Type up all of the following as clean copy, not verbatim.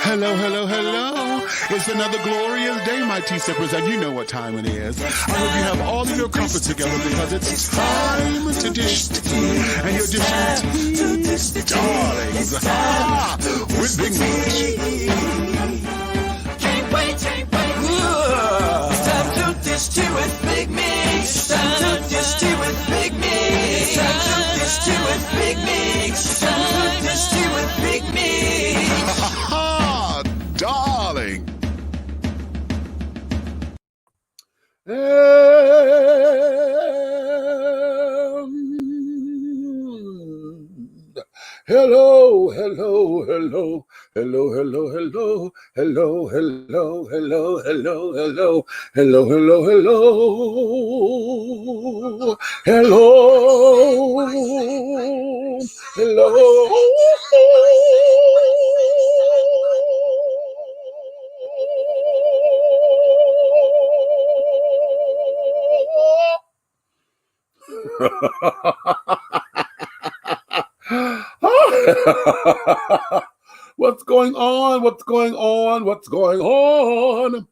Hello, hello, hello. It's another glorious day, my tea sippers, and you know what time it is. I hope you have all of your comfort together because it's time to dish tea. And you're dishing tea, darlings, with Big Meat. Can't wait. It's time to dish tea with Big Meat. It's time to dish tea with Big Meat. It's time to dish tea with Big Meat. It's time to dish tea with Big Meat. Darling. Hello, hello, hello, hello, hello, hello, hello, hello, hello, hello, hello, hello, hello, hello, hello, What's going on? What's going on? What's going on?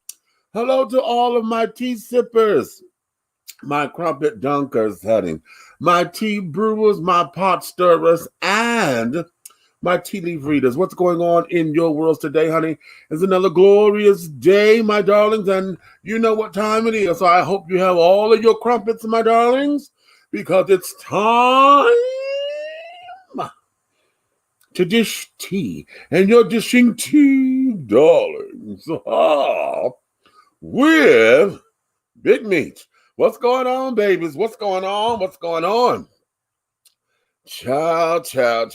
Hello to all of my tea sippers, my crumpet dunkers, honey, my tea brewers, my pot stirrers, and my tea leaf readers. What's going on in your worlds today, honey? It's another glorious day, my darlings, and you know what time it is. So I hope you have all of your crumpets, my darlings, because it's time to dish tea, and you're dishing tea, darlings, with Big Meat. What's going on, babies? What's going on? What's going on? Child.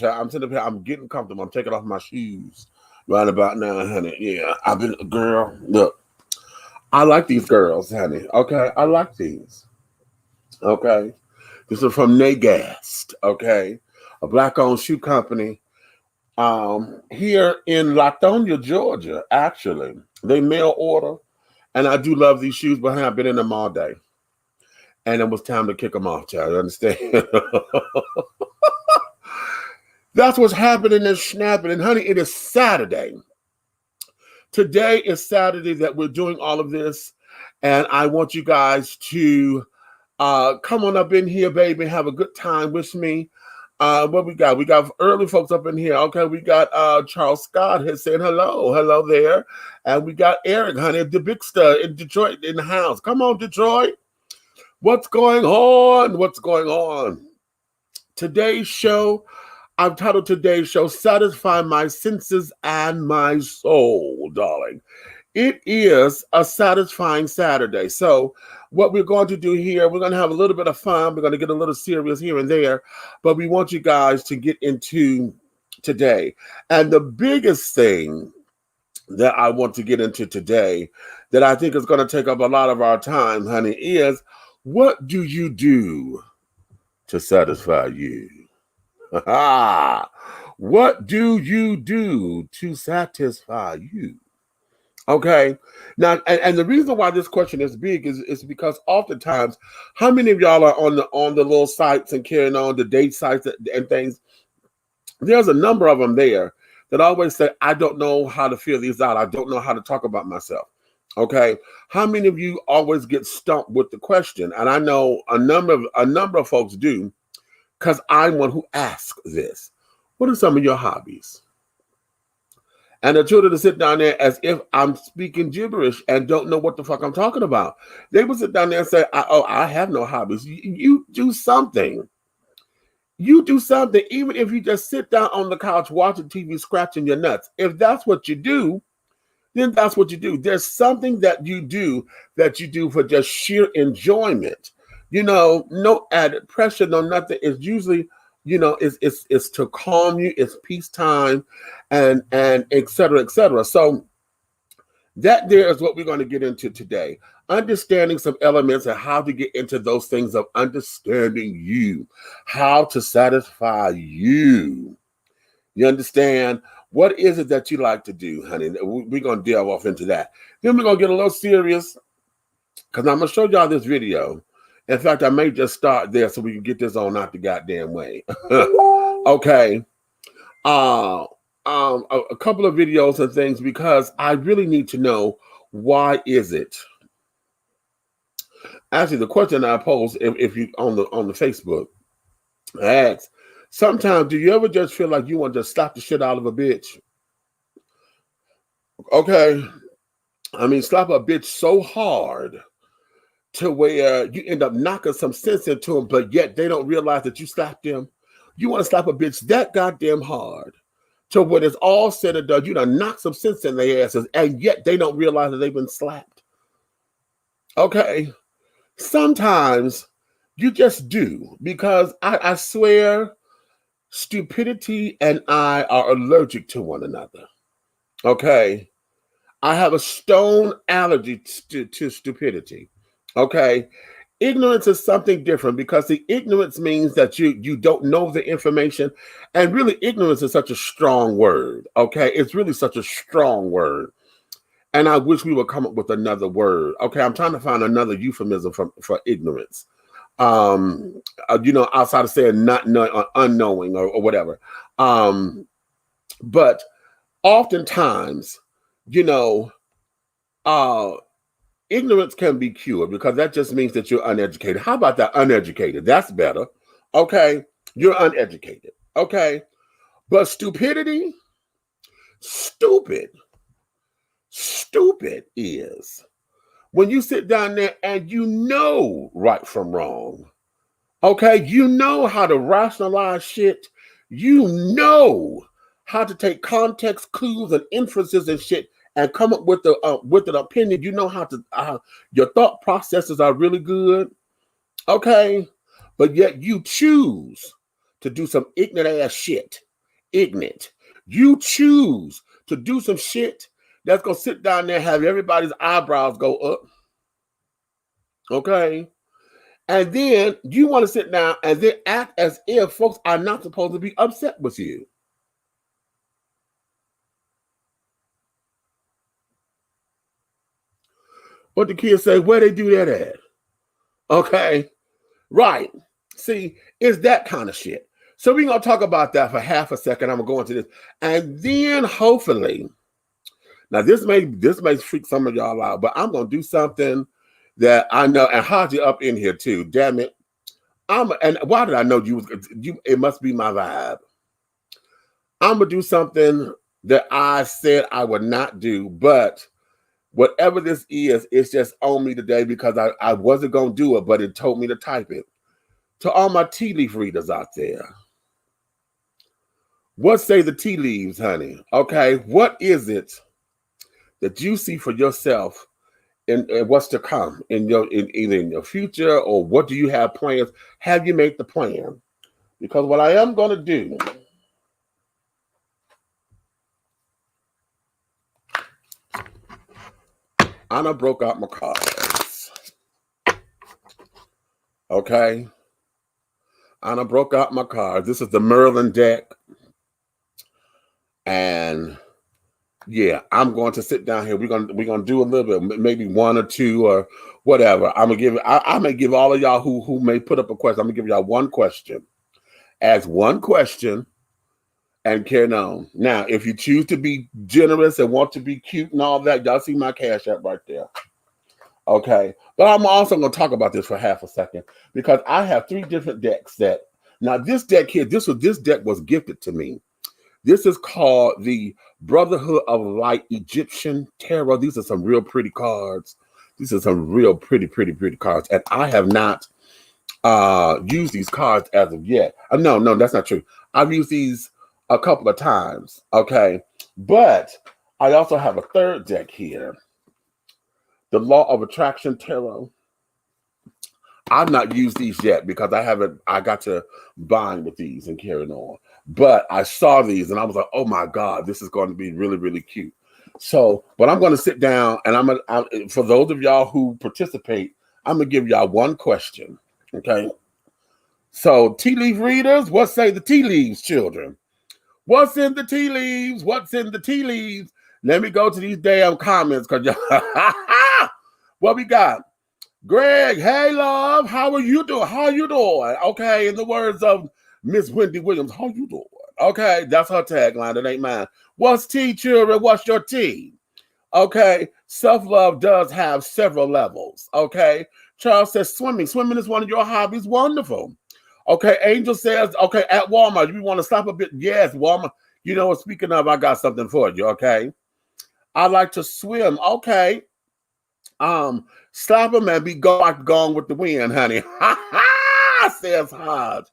I'm sitting up here. I'm getting comfortable. I'm taking off my shoes right about now, honey. Yeah, I've been a girl. Look, I like these girls, honey. Okay, I like these. Okay, this is from Nagast. Okay, a black-owned shoe company. Here in Latonia, Georgia, actually. They mail order, and I do love these shoes, but I've been in them all day. And it was time to kick them off, child. You understand? That's what's happening and snapping. And honey, it is Saturday. Today is Saturday that we're doing all of this. And I want you guys to come on up in here, baby, and have a good time with me. What we got? We got early folks up in here. Okay, we got Charles Scott has said hello there, and we got Eric, honey, the big star in Detroit in the house. Come on, Detroit. What's going on? What's going on? Today's show, I've titled today's show, Satisfy My Senses and My Soul, darling. It is a satisfying Saturday. So what we're going to do here, we're going to have a little bit of fun. We're going to get a little serious here and there, but we want you guys to get into today. And the biggest thing that I want to get into today that I think is going to take up a lot of our time, honey, is what do you do to satisfy you? What do you do to satisfy you? Okay, now, and the reason why this question is big is because oftentimes, how many of y'all are on the little sites and carrying on the date sites and things? There's a number of them there that always say, I don't know how to feel these out. I don't know how to talk about myself. Okay, how many of you always get stumped with the question? And I know a number of folks do, because I'm one who asks this. What are some of your hobbies? And the children to sit down there as if I'm speaking gibberish and don't know what the fuck I'm talking about. They would sit down there and say, I have no hobbies. You do something. You do something, even if you just sit down on the couch watching TV, scratching your nuts. If that's what you do, then that's what you do. There's something that you do for just sheer enjoyment. You know, no added pressure, no nothing. It's usually, you know, it's to calm you, it's peacetime, and et cetera, et cetera. So that there is what we're going to get into today. Understanding some elements of how to get into those things of understanding you, how to satisfy you. You understand? What is it that you like to do, honey? We're going to delve off into that. Then we're going to get a little serious because I'm going to show y'all this video. In fact, I may just start there so we can get this on out the goddamn way. Okay. a couple of videos and things because I really need to know why is it. Actually, the question I posed, if you on the Facebook, I asked, sometimes do you ever just feel like you want to just slap the shit out of a bitch? Okay, I mean, slap a bitch so hard to where you end up knocking some sense into them, but yet they don't realize that you slapped them. You want to slap a bitch that goddamn hard to when it's all said and done, you done knock some sense in their asses, and yet they don't realize that they've been slapped. Okay, sometimes you just do, because I swear stupidity and I are allergic to one another. Okay, I have a stone allergy to stupidity. Okay, ignorance is something different, because the ignorance means that you don't know the information, and really ignorance is such a strong word. Okay, it's really such a strong word, and I wish we would come up with another word. Okay, I'm trying to find another euphemism for ignorance. Outside of saying not knowing or unknowing or whatever. But oftentimes, ignorance can be cured, because that just means that you're uneducated. How about that? Uneducated. That's better. Okay. You're uneducated. Okay. But stupidity, stupid is when you sit down there and you know right from wrong. Okay. You know how to rationalize shit. You know how to take context clues and inferences and shit and come up with an opinion. You know how to your thought processes are really good. Okay. But yet you choose to do some ignorant ass shit. Ignorant. You choose to do some shit that's gonna sit down there and have everybody's eyebrows go up. Okay. And then you want to sit down and then act as if folks are not supposed to be upset with you. What the kids say, where they do that at? Okay. Right. See, it's that kind of shit. So we're going to talk about that for half a second. I'm going to go into this. And then hopefully, now this may freak some of y'all out, but I'm going to do something that I know, and Haji up in here too. Damn it. And why did I know you? It must be my vibe. I'm going to do something that I said I would not do, but whatever this is, it's just on me today, because I wasn't going to do it, but it told me to type it. To all my tea leaf readers out there, what say the tea leaves, honey? Okay, what is it that you see for yourself in what's to come either in your future, or what do you have plans? Have you made the plan? Because what I am going to do, I done broke out my cards. Okay. I done broke out my cards. This is the Merlin deck. And yeah, I'm going to sit down here. We're gonna do a little bit, maybe one or two or whatever. I'm gonna give I may give all of y'all who may put up a question. I'm gonna give y'all one question. Ask one question and carry on. Now, if you choose to be generous and want to be cute and all that, y'all see my Cash App right there. Okay. But I'm also going to talk about this for half a second, because I have 3 different decks that, now this deck here, this deck was gifted to me. This is called the Brotherhood of Light Egyptian Tarot. These are some real pretty cards. These are some real pretty cards. And I have not used these cards as of yet. No, that's not true. I've used these a couple of times. Okay. But I also have a 3rd deck here. The Law of Attraction Tarot. I've not used these yet because I got to bind with these and carrying on. But I saw these and I was like, oh my God, this is going to be really, really cute. So, but I'm going to sit down and for those of y'all who participate, I'm going to give y'all one question. Okay. So tea leaf readers, what say the tea leaves, children? What's in the tea leaves? What's in the tea leaves? Let me go to these damn comments, because what we got? Greg, hey love, how are you doing? How you doing? Okay, in the words of Miss Wendy Williams, how you doing? Okay, that's her tagline. It ain't mine. What's tea, children? What's your tea? Okay, self-love does have several levels. Okay, Charles says swimming. Swimming is one of your hobbies. Wonderful. Okay, Angel says, okay, at Walmart, you want to stop a bit? Yes, Walmart. You know what? Speaking of, I got something for you. Okay, I like to swim. Okay, stop him and be gone with the wind, honey. Ha ha, says Hodge.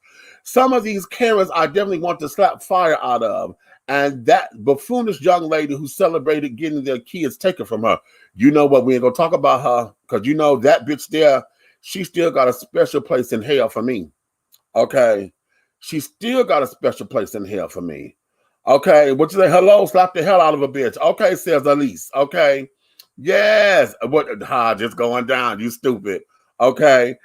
Some of these Karens I definitely want to slap fire out of. And that buffoonish young lady who celebrated getting their kids taken from her. You know what? We ain't gonna talk about her because you know that bitch there, she still got a special place in hell for me. Okay. She still got a special place in hell for me. Okay. What you say? Hello, slap the hell out of a bitch. Okay, says Elise. Okay. Yes. What Hodge is going down, you stupid. Okay.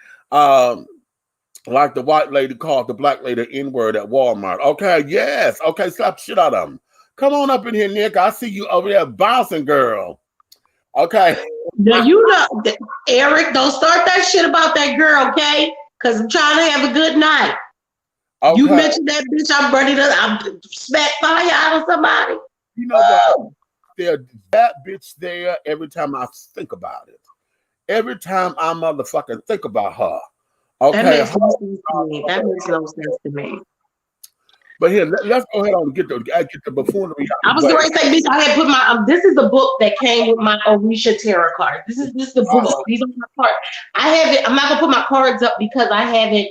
Like the white lady called the black lady N-word at Walmart. Okay, yes. Okay, slap shit out of them. Come on up in here, Nick. I see you over there bouncing, girl. Okay. Now, you know, Eric, don't start that shit about that girl, okay? Because I'm trying to have a good night. Okay. You mentioned that bitch, I'm ready to smack fire out of somebody. You know what? That bitch there every time I think about it. Every time I motherfucking think about her. Okay. That makes no sense to me. That makes no sense to me. But here, let's go ahead and get the buffoonery out. I was going to say, bitch, I had put my, this is the book that came with my Orisha tarot card. This is the book. These are my cards. I haven't, I'm not going to put my cards up because I haven't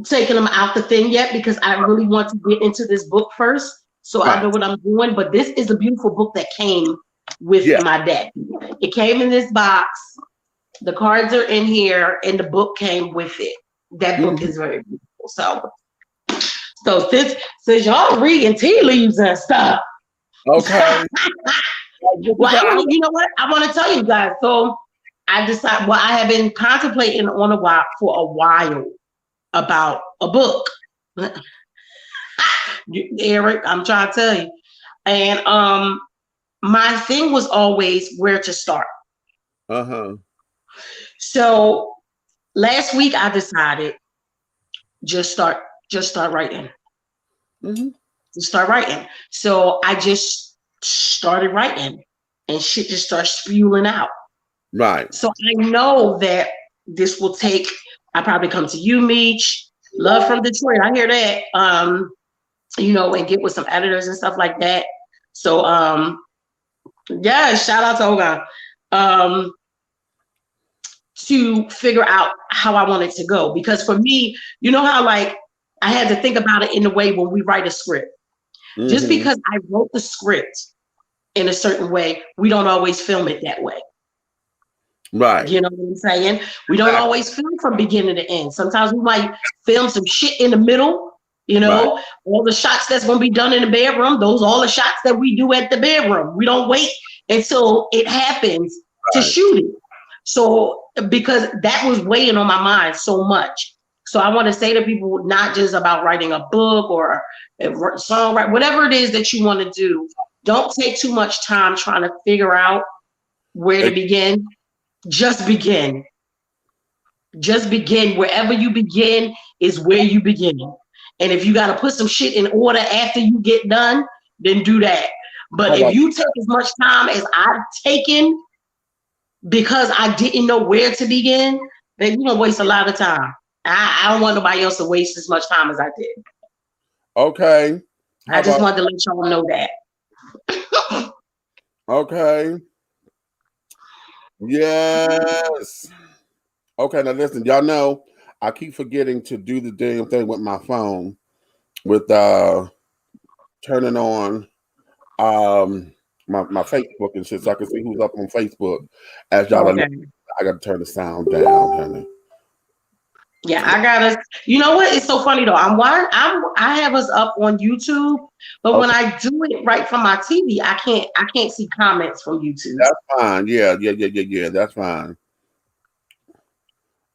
taken them out the thing yet because I really want to get into this book first. So I know what I'm doing. But this is a beautiful book that came with my deck. It came in this box. The cards are in here, and the book came with it. That book is very beautiful. So since y'all reading tea leaves and stuff, okay. Well, you know what? I want to tell you guys. So I decided. Well, I have been contemplating for a while about a book. Eric, I'm trying to tell you, and my thing was always where to start. So last week I decided just start writing. Just start writing. So I just started writing and shit just starts spewing out. Right. So I know that this will take, I probably come to you, Meech, Love from Detroit. I hear that. You know, and get with some editors and stuff like that. So yeah, shout out to Oga. To figure out how I want it to go. Because for me, you know how like I had to think about it in a way when we write a script. Just because I wrote the script in a certain way, we don't always film it that way. Right. You know what I'm saying? We don't always film from beginning to end. Sometimes we might film some shit in the middle, you know, all the shots that's going to be done in the bedroom, those all the shots that we do at the bedroom. We don't wait until it happens to shoot it. So, because that was weighing on my mind so much. So I want to say to people, not just about writing a book or a song, whatever it is that you want to do, don't take too much time trying to figure out where to begin. Just begin. Just begin. Wherever you begin is where you begin. And if you got to put some shit in order after you get done, then do that. But if you take as much time as I've taken, because I didn't know where to begin, then you're gonna waste a lot of time. I don't want nobody else to waste as much time as I did. Okay. I just wanted to let y'all know that. Okay. Yes. Okay, now listen, y'all know I keep forgetting to do the damn thing with my phone with turning on my Facebook and shit, so I can see who's up on Facebook. As y'all are, I gotta turn the sound down, honey. Yeah, I gotta. You know what? It's so funny though. I have us up on YouTube, but when I do it right from my TV, I can't see comments from YouTube. That's fine. Yeah. That's fine.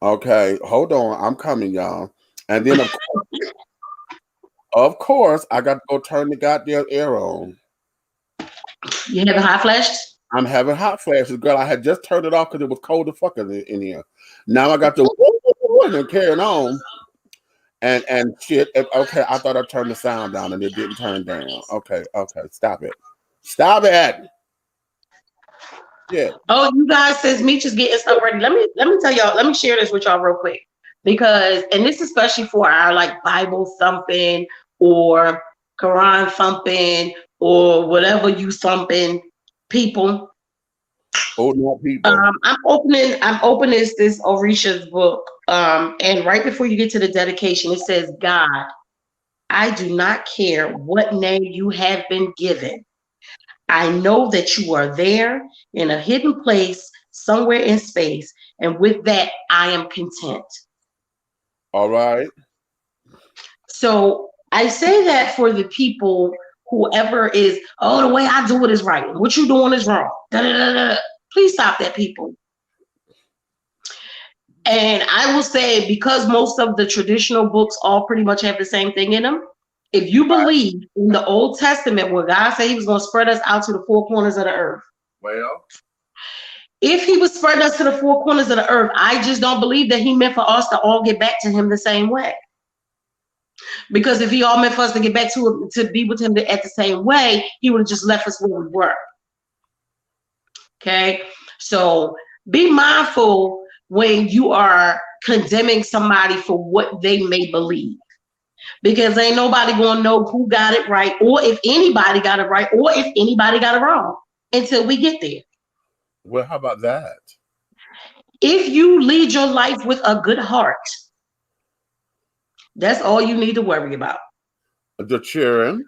Okay, hold on. I'm coming, y'all. And then of course, I got to go turn the goddamn air on. You having hot flashes? I'm having hot flashes, girl. I had just turned it off because it was cold as fuck in here. Now I got to and carrying on. and shit. Okay, I thought I turned the sound down and it didn't turn down. Okay, stop it. Stop it. Yeah. Oh, you guys, says Meech is getting stuff ready. Let me tell y'all, let me share this with y'all real quick. Because, and this is especially for our like Bible thumping or Quran thumping or whatever you thumping people. Oh, not people. I'm opening this Orisha's book. And right before you get to the dedication, it says, God, I do not care what name you have been given. I know that you are there in a hidden place somewhere in space. And with that, I am content. All right. So I say that for the people, whoever is, oh, the way I do it is right. What you doing is wrong. Da, da, da, da. Please stop that, people. And I will say, because most of the traditional books all pretty much have the same thing in them, if you believe in the Old Testament where God said he was going to spread us out to the four corners of the earth. Well, if he was spreading us to the four corners of the earth, I just don't believe that he meant for us to all get back to him the same way. Because if he all meant for us to get back to be with him at the same way, he would have just left us where we were. Okay? So be mindful when you are condemning somebody for what they may believe. Because ain't nobody gonna know who got it right, or if anybody got it right, or if anybody got it wrong until we get there. Well, how about that? If you lead your life with a good heart, that's all you need to worry about. The cheering.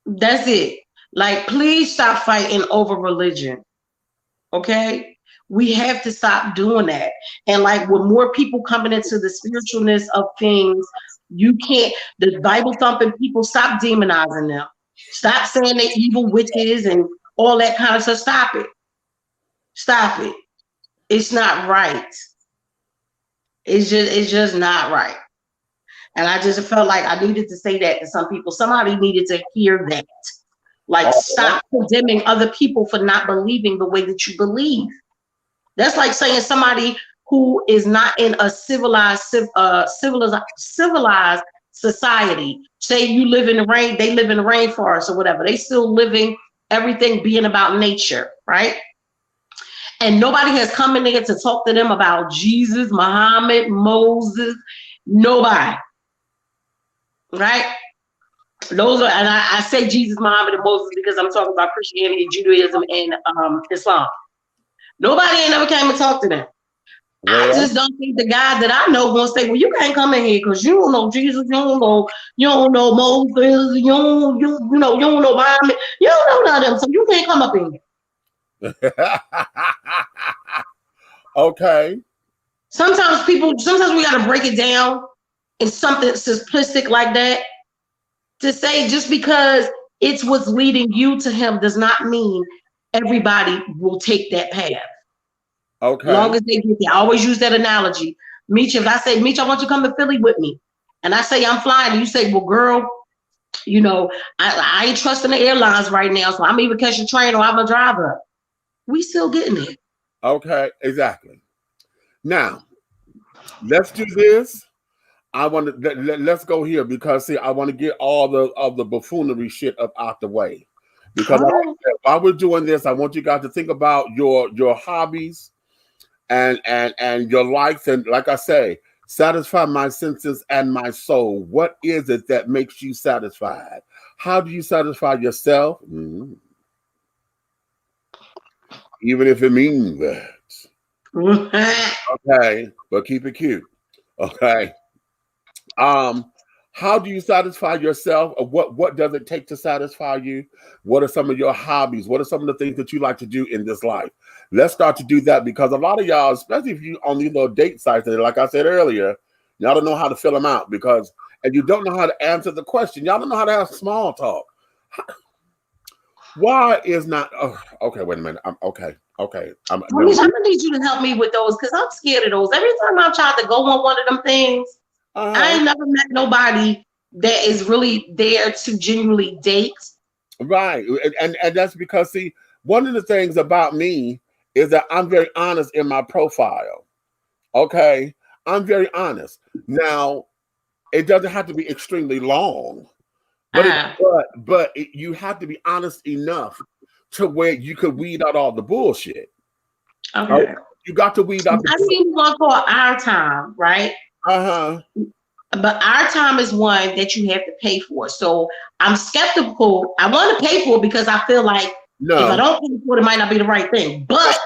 That's it. Like, please stop fighting over religion. Okay? We have to stop doing that. And like, with more people coming into the spiritualness of things, you can't, the Bible thumping people, stop demonizing them. Stop saying they're evil witches and all that kind of stuff. Stop it. Stop it. It's not right. It's just not right. And I just felt like I needed to say that to some people. Somebody needed to hear that. Like, stop condemning other people for not believing the way that you believe. That's like saying somebody who is not in a civilized society. Say you live in the rain, they live in the rainforest or whatever. They still living everything being about nature, right? And nobody has come in there to talk to them about Jesus, Muhammad, Moses, nobody. Right? Those are, and I say Jesus, Muhammad, and Moses because I'm talking about Christianity, Judaism, and Islam. Nobody ain't never came and talked to them. Well, I just don't think the guy that I know gonna say, "Well, you can't come in here because you don't know Jesus, you don't know Moses, you don't know Muhammad, you don't know none of them, so you can't come up in here." Okay. Sometimes we gotta break it down in something simplistic like that. To say just because it's what's leading you to him does not mean everybody will take that path. Okay. As long as they get there. I always use that analogy. Meech, if I say, Meech, I want you to come to Philly with me. And I say, I'm flying. And you say, well, girl, you know, I ain't trusting the airlines right now. So I'm either catching a train or I'm a driver. We still getting there. Okay, exactly. Now, let's do this. I want to let's go here because see, I want to get all the buffoonery shit up out the way. Because while we're doing this, I want you guys to think about your hobbies and your likes, and like I say, satisfy my senses and my soul. What is it that makes you satisfied? How do you satisfy yourself? Mm-hmm. Even if it means that. Okay, but keep it cute. Okay. How do you satisfy yourself? Or what does it take to satisfy you? What are some of your hobbies? What are some of the things that you like to do in this life? Let's start to do that because a lot of y'all, especially if you on these little date sites, and like I said earlier, y'all don't know how to fill them out and you don't know how to answer the question. Y'all don't know how to have small talk. Why is not? Oh, okay, wait a minute. I'm okay. I'm gonna need you to help me with those because I'm scared of those. Every time I try to go on one of them things, I ain't never met nobody that is really there to genuinely date. Right. And that's because, see, one of the things about me is that I'm very honest in my profile. Okay. I'm very honest. Now, It doesn't have to be extremely long, but you have to be honest enough to where you could weed out all the bullshit. Okay. You got to weed out. I seen one called Our Time, right? But Our Time is one that you have to pay for. So I'm skeptical. I want to pay for it because I feel like if I don't pay for it, it might not be the right thing. But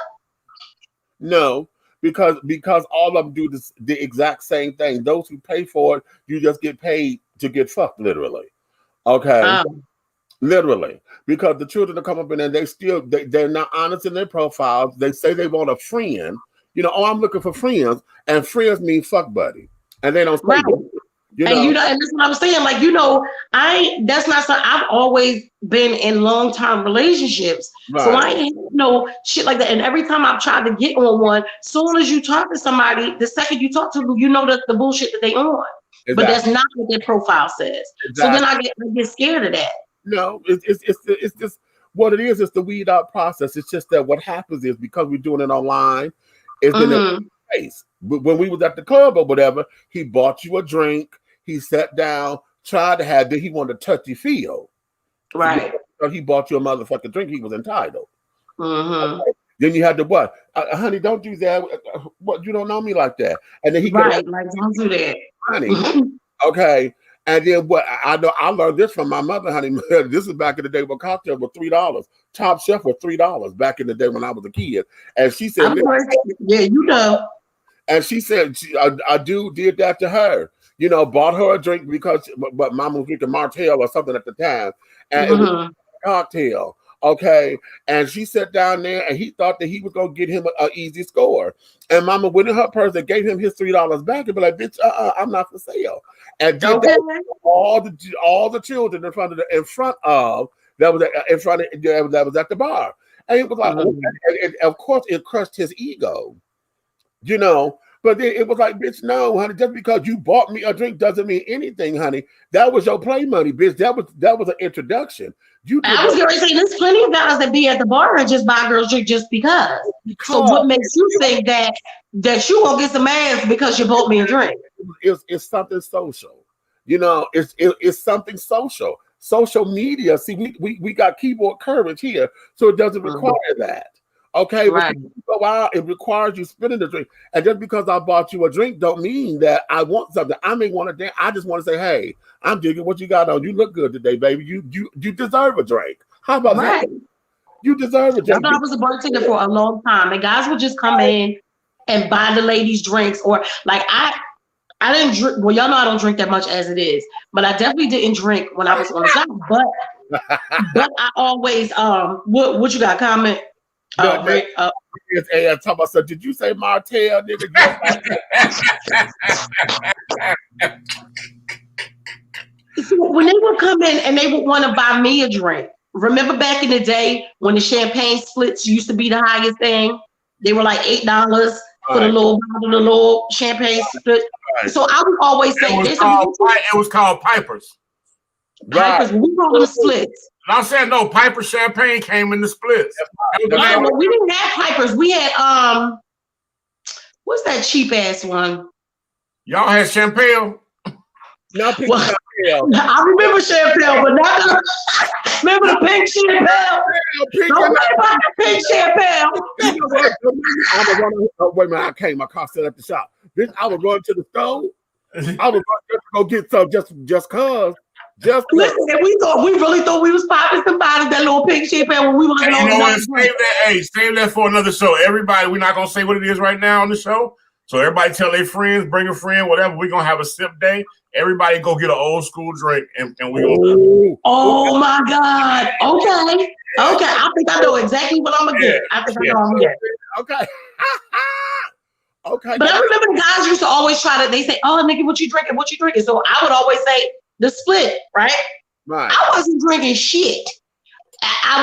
no, because all of them do the exact same thing. Those who pay for it, you just get paid to get fucked, literally. Okay. Literally, because the children are come up in and they're not honest in their profiles. They say they want a friend. You know, I'm looking for friends, and friends mean fuck buddy, and they don't. Right. You know? And that's what I'm saying. Like, that's not something. I've always been in long-term relationships, so I ain't shit like that. And every time I've tried to get on one, soon as you talk to somebody, the second you talk to them, you know that the bullshit that they on. Exactly. But that's not what their profile says. Exactly. So then I get scared of that. No, it's just what it is. It's the weed out process. It's just that what happens is because we're doing it online, it's in the face. But when we was at the club or whatever, he bought you a drink. He sat down, tried to have it. He wanted to touch your feel. Right. So he bought you a motherfucking drink. He was entitled. Okay. Then you had to what? Honey, don't do that. What? You don't know me like that. And then he like don't do that, honey. Okay. And then what? I know I learned this from my mother, honey. This is back in the day when cocktails were $3. Top Chef was $3 back in the day when I was a kid. And she said, "Yeah, you know." And she said, "A dude did that to her. You know, bought her a drink but Mama was drinking Martell or something at the time, and it was a cocktail." Okay, and she sat down there, and he thought that he was gonna get him an easy score. And Mama went in her purse and gave him his $3 back, and be like, "Bitch, I'm not for sale." And did that all the children in front of that was at the bar, and it was like, and of course, it crushed his ego, you know. But then it was like, bitch, no, honey. Just because you bought me a drink doesn't mean anything, honey. That was your play money, bitch. That was an introduction. I was going to say, there's plenty of guys that be at the bar and just buy girls drink just because. So what makes you think that you won't get some ass because you bought me a drink? It's something social, you know. It's something social. Social media. See, we got keyboard courage here, so it doesn't require that. Okay, right. When you go out, it requires you spending the drink. And just because I bought you a drink don't mean that I want something. I may want to dance. I just want to say, hey, I'm digging what you got on. You look good today, baby. You deserve a drink. How about that? You deserve a drink. I was a bartender for a long time, and guys would just come in and buy the ladies drinks, or like I didn't drink. Well, y'all know I don't drink that much as it is, but I definitely didn't drink when I was on the side. But I always what you got? Comment. So did you say Martell, nigga? So when they would come in and they would want to buy me a drink, remember back in the day when the champagne splits used to be the highest thing? They were like $8 for the little champagne split. Right. So I would always say it was called Pipers. Pipers, we call them splits. I'm saying no, Piper champagne came in the splits. No, we didn't have Pipers. We had what's that cheap ass one? Y'all had Champagne? No, I remember Champagne, but not remember the pink Champagne. Don't worry about the pink Champagne. Wait a minute, I came. My car set at the shop. I was going to the store. I was going to go get some just cause. Listen, we really thought we was popping somebody that little pink champagne when we was on. You know what? Save that for another show. Everybody, we're not gonna say what it is right now on the show. So everybody tell their friends, bring a friend, whatever. We're gonna have a sip day. Everybody go get an old school drink, and we gonna. Oh my God! Okay. I think I know exactly what I'm gonna get. I think I know I'm gonna get. Okay. Okay. But I remember the guys used to always try to. They say, "Oh, nigga, what you drinking? What you drinking?" So I would always say the split, right? Right. I wasn't drinking shit.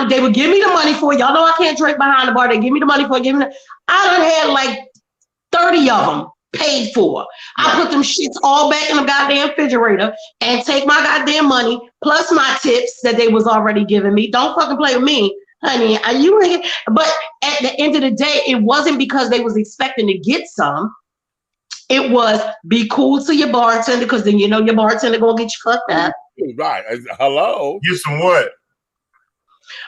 They would give me the money for it. Y'all know I can't drink behind the bar. They give me the money for it. I done had like 30 of them paid for. I put them shits all back in the goddamn refrigerator and take my goddamn money plus my tips that they was already giving me. Don't fucking play with me, honey. But at the end of the day, it wasn't because they was expecting to get some. It was be cool to your bartender, because then you know your bartender gonna get you fucked up. Right. Hello. Get some what?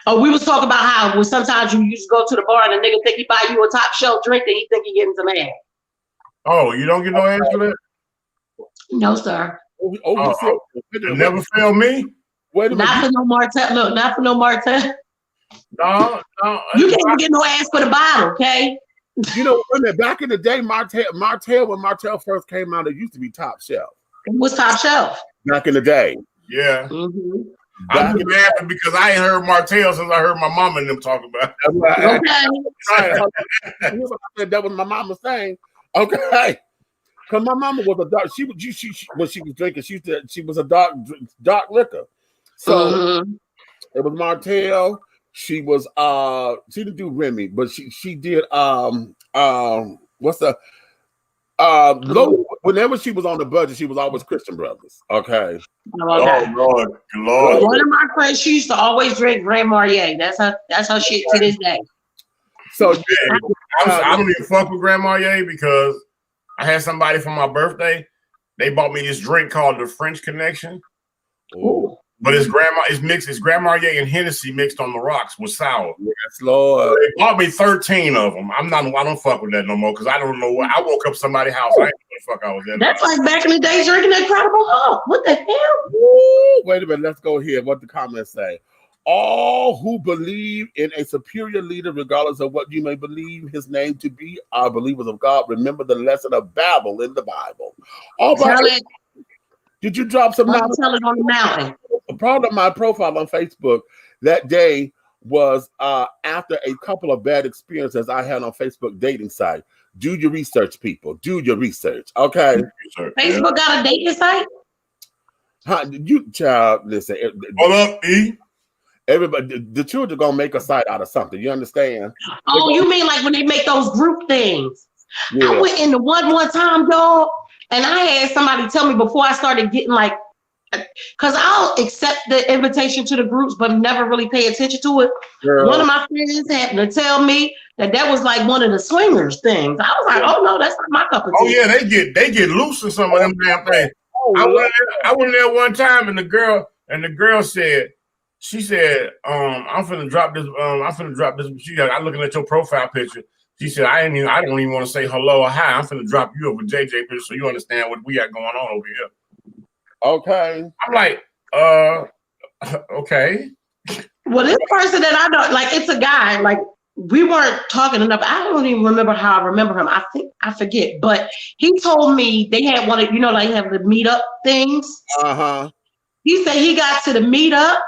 Oh, we was talking about how when sometimes you used to go to the bar and the nigga think he buy you a top shelf drink and he think he getting some ass. Oh, you don't get no ass for that? No, sir. It never failed me. Wait a minute. Not for no Martell. Look, not for no Martell. No. You can't get no ass for the bottle, okay? You know, back in the day, Martell, when Martell first came out, it used to be top shelf. It was top shelf. Back in the day. Yeah. Mm-hmm. I'm just laughing because I ain't heard Martell since I heard my mama and them talk about it. Okay. That was my mama saying. Okay. Because my mama was a dark, she when she was drinking, she was a dark liquor. So it was Martell. She was she didn't do Remy, but she did what's the whenever she was on the budget, she was always Christian Brothers. Okay. Oh Lord. One of my friends, she used to always drink Grand Marnier. That's her shit to this day. So I don't even fuck with Grand Marnier because I had somebody for my birthday. They bought me this drink called the French Connection. Ooh. But it's Grand Marnier and Hennessy mixed on the rocks with sour. Yes, Lord. They bought me 13 of them. I don't fuck with that no more because I don't know what I woke up somebody's house. I ain't know what the fuck I was at. That's like back in the day drinking that Incredible Hulk. What the hell? Ooh, wait a minute. Let's go here. What the comments say. All who believe in a superior leader, regardless of what you may believe his name to be, are believers of God. Remember the lesson of Babel in the Bible. All right. Did you drop some knowledge? Tell it on the mountain. Part of my profile on Facebook that day was after a couple of bad experiences I had on Facebook dating site. Do your research, people. Do your research. Okay. Facebook got a dating site? You child, listen. Hold up, E. Everybody, the children gonna make a site out of something. You understand? Oh, you mean like when they make those group things? Yeah. I went into one time, dog, and I had somebody tell me before I started getting like, because I'll accept the invitation to the groups, but never really pay attention to it. Girl. One of my friends happened to tell me that was like one of the swingers things. I was like, oh no, that's not my cup of tea. Oh yeah, they get loose in some of them damn things. I went there one time and the girl said, she said, I'm finna drop this. I looking at your profile picture. She said, I don't even want to say hello or hi. I'm finna drop you over JJ picture so you understand what we got going on over here. Okay. I'm like, okay. Well, this person that I know, like, it's a guy, like, we weren't talking enough. I don't even remember how I remember him. I forget, but he told me they had one of, like have the meetup things. Uh-huh. He said he got to the meetup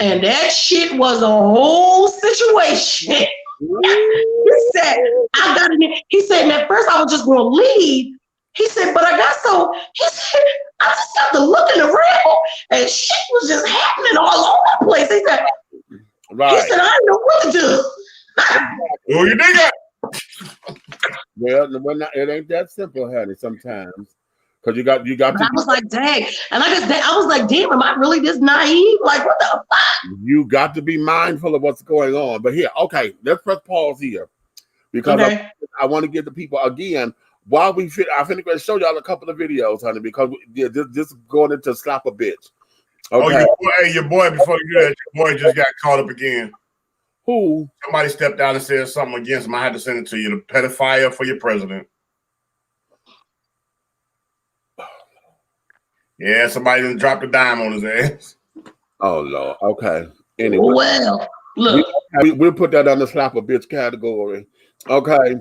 and that shit was a whole situation. He said, I got in. He said, and at first I was just going to leave. He said, but I got so, he said, I just got to looking around and shit was just happening all over the place. He said, right. He said, I didn't know what to do. Oh, you dig it? Well, it ain't that simple, honey, sometimes. Because you got I was like, dang. And I was like, damn, am I really this naive? Like, what the fuck? You got to be mindful of what's going on. But here, okay, let's press pause here. Because I want to give the people, again, while I'm finna go show y'all a couple of videos, honey, because this is going into slap a bitch. Okay. Oh, your boy, before you do that, your boy just got caught up again. Who? Somebody stepped out and said something against him. I had to send it to you. The pedophile for your president. Yeah, somebody done dropped a dime on his ass. Oh, Lord. Okay. Anyway. Well, look. We'll put that on the slap a bitch category. Okay.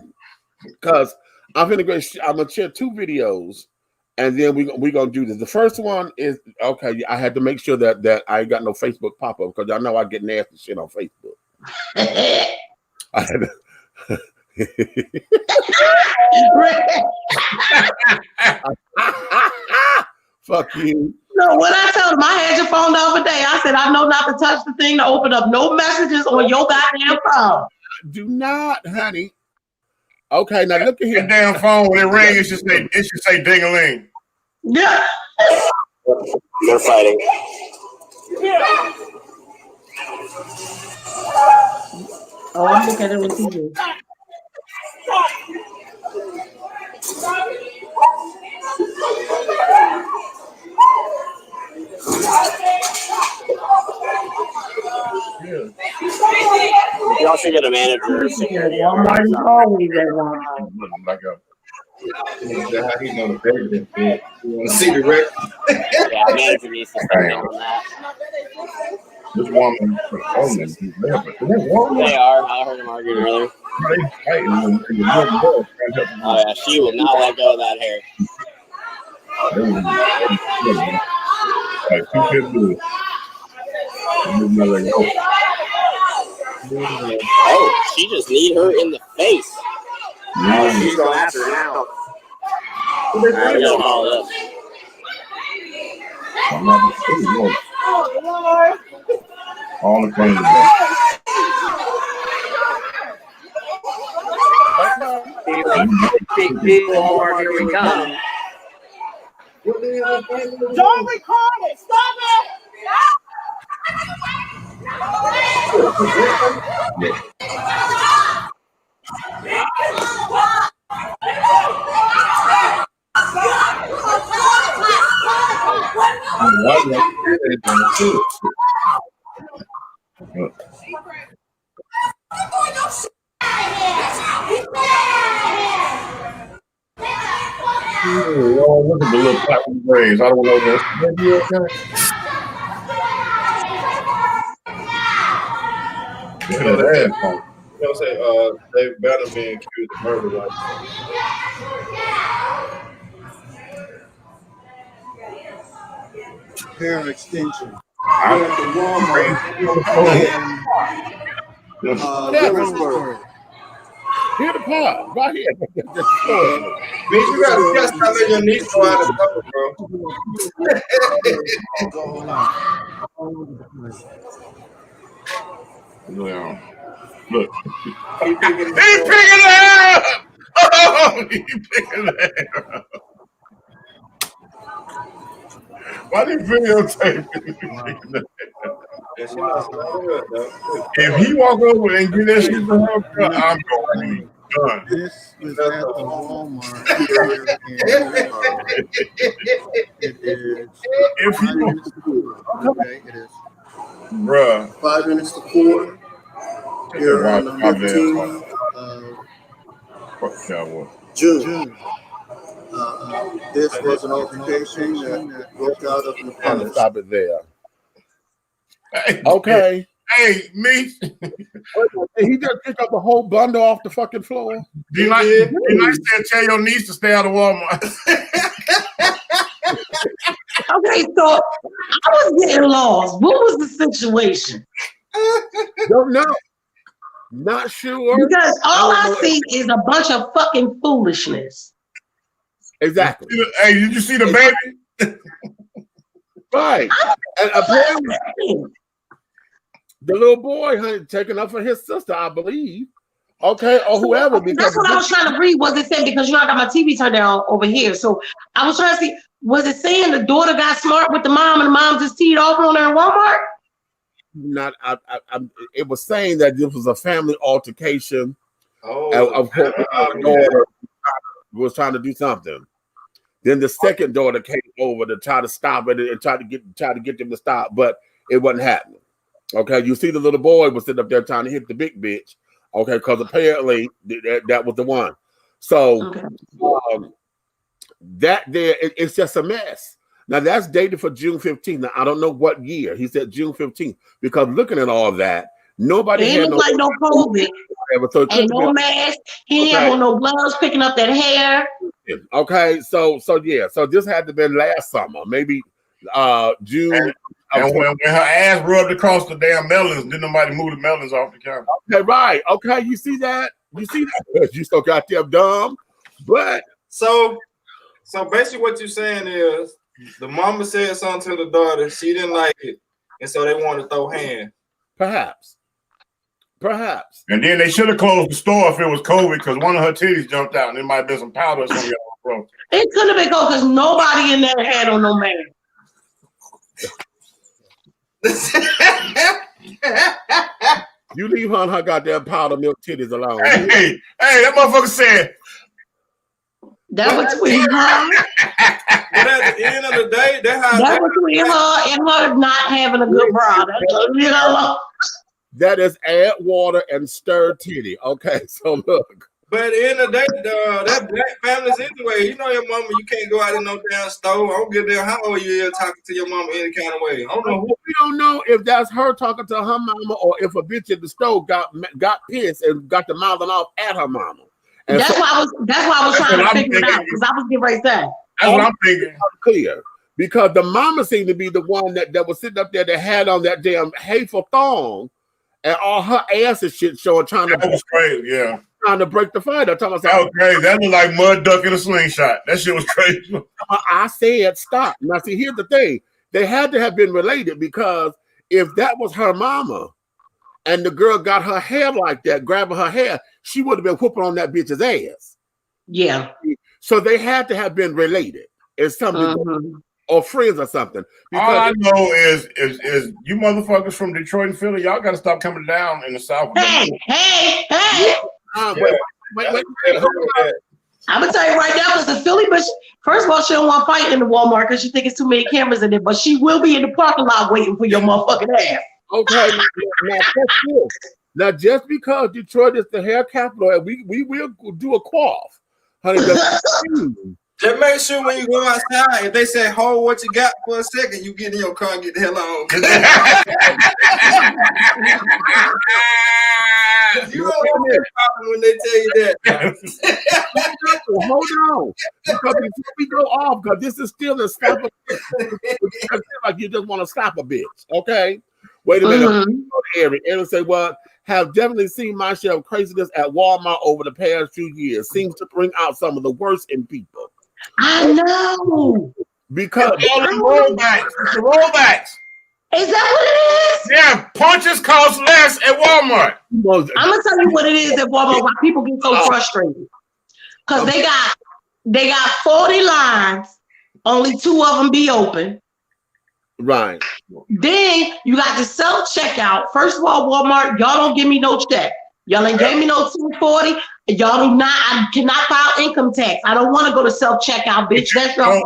Because I'm going to share two videos, and then we're going to do this. The first one is, okay, I had to make sure that I ain't got no Facebook pop-up, because I know I get nasty shit on Facebook. I had to... Fuck you. No, when I told him I had your phone the other day, I said, I know not to touch the thing to open up no messages on your goddamn phone. Do not, honey. Okay, now look at here. That damn phone, when it rings, it should say ding-a-ling. Yeah. They're fighting. Yeah. Oh, I'm looking at it with TV. Y'all should get a manager or security. Walmart is always at Walmart. How he know the baby? You want to see the record? Yeah, manager needs to start on that. This woman, They are. I heard him arguing earlier. Oh yeah, she will not let go of that hair. Oh, she just need her in the face. Oh, she's going after her now. All right, we gotta follow up. All the things. Big Walmart, here we come. Don't record it. Stop it. Oh, look at the little platinum braids. I don't know this. Maybe okay. Look at that ass. You know what I'm saying? Dave Banner being accused of murder. Like, hair extension. I'm at the Walmart in Williamsburg. Here the part, right here. bitch, you gotta just not let your niece go out of trouble, bro. Yeah. Look. He picking it up! Oh, he picking it up. Why did videotape it? If he walk over and get that shit from her, I'm going to be done. This was at the Walmart here in It is If he 5 minutes to 4. Okay, it is bruh. 5 minutes to 4. Here on the 15th of June. This was an altercation that broke out of the And premise. stop it there. Hey, Okay. Hey, me. He just picked up the whole bundle off the fucking floor. Be nice tell your niece to stay out of Walmart. Okay, so I was getting lost. What was the situation? Don't know. Not sure. Because all I see is a bunch of fucking foolishness. Exactly. Hey, did you see the baby? Right. And apparently, the little boy had taken up for his sister, I believe. Okay, or whoever. That's what I was trying to read. Was it saying, because I got my TV turned down over here. So I was trying to see, was it saying the daughter got smart with the mom and the mom just teed off on her in Walmart? Not, it was saying that this was a family altercation. Of her daughter was trying to do something. Then the second daughter came over to try to stop it and try to get them to stop, but it wasn't happening. Okay, you see the little boy was sitting up there trying to hit the big bitch. Okay, because apparently that was the one. So that there, it's just a mess. Now that's dated for June 15th. Now I don't know what year. He said June 15th because looking at all that, nobody ain't had look like no COVID. So ain't no mask. He ain't have no gloves picking up that hair. Okay, so yeah, so this had to be last summer, maybe June. And when her ass rubbed across the damn melons, didn't nobody move the melons off the counter. Okay, right. Okay, you see that? You see that? You so goddamn dumb. But so basically what you're saying is the mama said something to the daughter, she didn't like it, and so they wanted to throw hands. Perhaps. And then they should have closed the store if it was COVID because one of her titties jumped out and there might have been some powder or something. It could have been COVID because nobody in there had on no mask. You leave her and her goddamn powder milk titties alone. Hey, that motherfucker said. That between her. But at the end of the day, that between her and her not having a good bra. That is add water and stir titty. Okay, so look. But at the end of the day, that black families anyway. You know your mama, you can't go out in no damn store. I don't give a damn how old you is talking to your mama any kind of way. I don't know. We don't know if that's her talking to her mama or if a bitch at the store got pissed and got the mouthing off at her mama. And that's why I was trying to figure it out because I was getting ready to say. That's what I'm thinking. Clear. Because the mama seemed to be the one that was sitting up there that had on that damn hateful thong and all her ass and shit showing trying to break the fight. That was crazy. That looked like mud duck in a slingshot. That shit was crazy. I said stop. Now see, here's the thing. They had to have been related because if that was her mama and the girl got her hair like that, grabbing her hair, she would have been whooping on that bitch's ass. Yeah. So they had to have been related. It's something or friends or something. Because all I know is you motherfuckers from Detroit and Philly, y'all got to stop coming down in the South. Hey. Wait. I'm gonna tell you right now, because the Philly bitch, first of all, she don't want to fight in the Walmart because she think it's too many cameras in there, but she will be in the parking lot waiting for your motherfucking ass. Okay, now just because Detroit is the hair capital, we will do a quaff, honey. Just make sure when you go outside, if they say, hold what you got for a second, you get in your car and get the hell on. You don't have a problem when they tell you that. Hold on. Because before we go off, because this is still a stop a bitch. Like you just want to stop a bitch. Okay? Wait a minute. Aaron say, well, have definitely seen my share of craziness at Walmart over the past few years. Seems to bring out some of the worst in people. I know. Because all the rollbacks. It's the rollbacks. Is that what it is? Yeah, punches cost less at Walmart. I'm gonna tell you what it is at Walmart. Why people get so frustrated? Because they got 40 lines, only 2 of them be open. Right. Then you got the self-checkout. First of all, Walmart, y'all don't give me no check. Y'all ain't gave me no 240. Y'all do not. I cannot file income tax. I don't want to go to self-checkout, bitch. That's your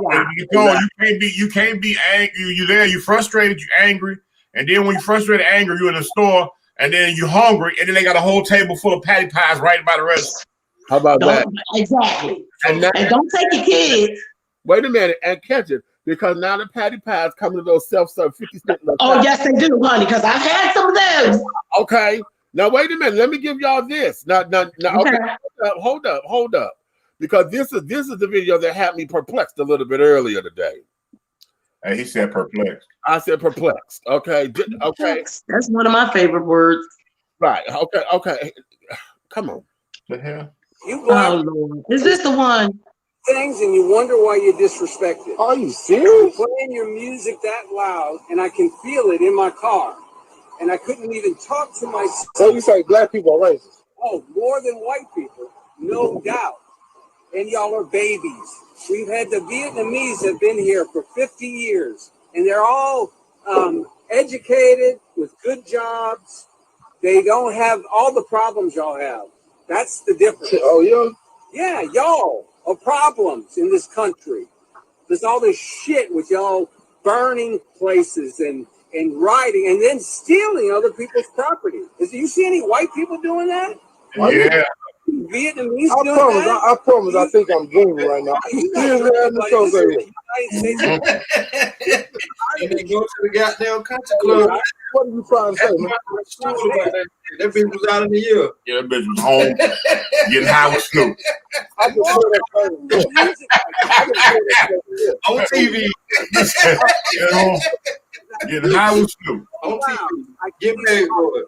You can't be angry. You there. You frustrated. You angry. And then when you frustrated, angry, you in the store, and then you hungry, and then they got a whole table full of patty pies right by the register. How about that? Exactly. And don't take your kids. Wait a minute and catch it. Because now the patty pies come to those self-serve 50-cent. Oh, yes, they do, honey, because I've had some of those. Okay. Now, wait a minute. Let me give y'all this. Now, okay. Hold up. Because this is the video that had me perplexed a little bit earlier today. Hey, he said perplexed. I said perplexed. Okay. Okay. That's one of my favorite words. Right. Okay. Come on. The hell? Oh, Lord. Is this the one? Things and you wonder why you're disrespected. Are you serious? Playing your music that loud and I can feel it in my car. And I couldn't even talk to myself. So you say black people are racist? Oh, more than white people, no doubt. And y'all are babies. We've had the Vietnamese have been here for 50 years. And they're all educated with good jobs. They don't have all the problems y'all have. That's the difference. Oh, yeah? Yeah, y'all are problems in this country. There's all this shit with y'all burning places and rioting and then stealing other people's property. Do you see any white people doing that? Yeah. Vietnamese I promise I think I'm dreaming right now. You seriously having the show there? And they go to the goddamn country club. What are you trying to say, man? That bitch was out in the year. Yeah, that bitch was home getting high with Snoop. I just heard that on TV. Getting high with Snoop. On TV. Get paid for it.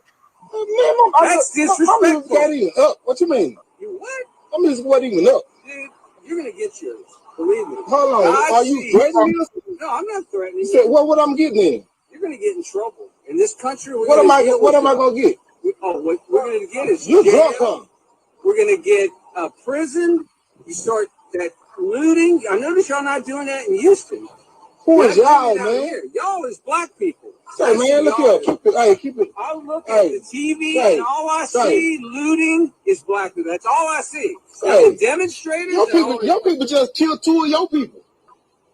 That's disrespectful. What you mean? You what? I mean, what even up? Dude, you're gonna get yours. Believe me. Hold on. Are you threatening me? No, I'm not threatening you. Said, what I'm getting in? You're gonna get in trouble in this country. What am I gonna get? What we're gonna get is you drunk, huh? We're gonna get prison. You start that looting. I notice y'all not doing that in Houston. Who is y'all, man? Y'all is black people. Say, man, look here. Keep it. I look at the TV and all I see looting is black people. That's all I see. Demonstrators. Your people just killed 2 of your people.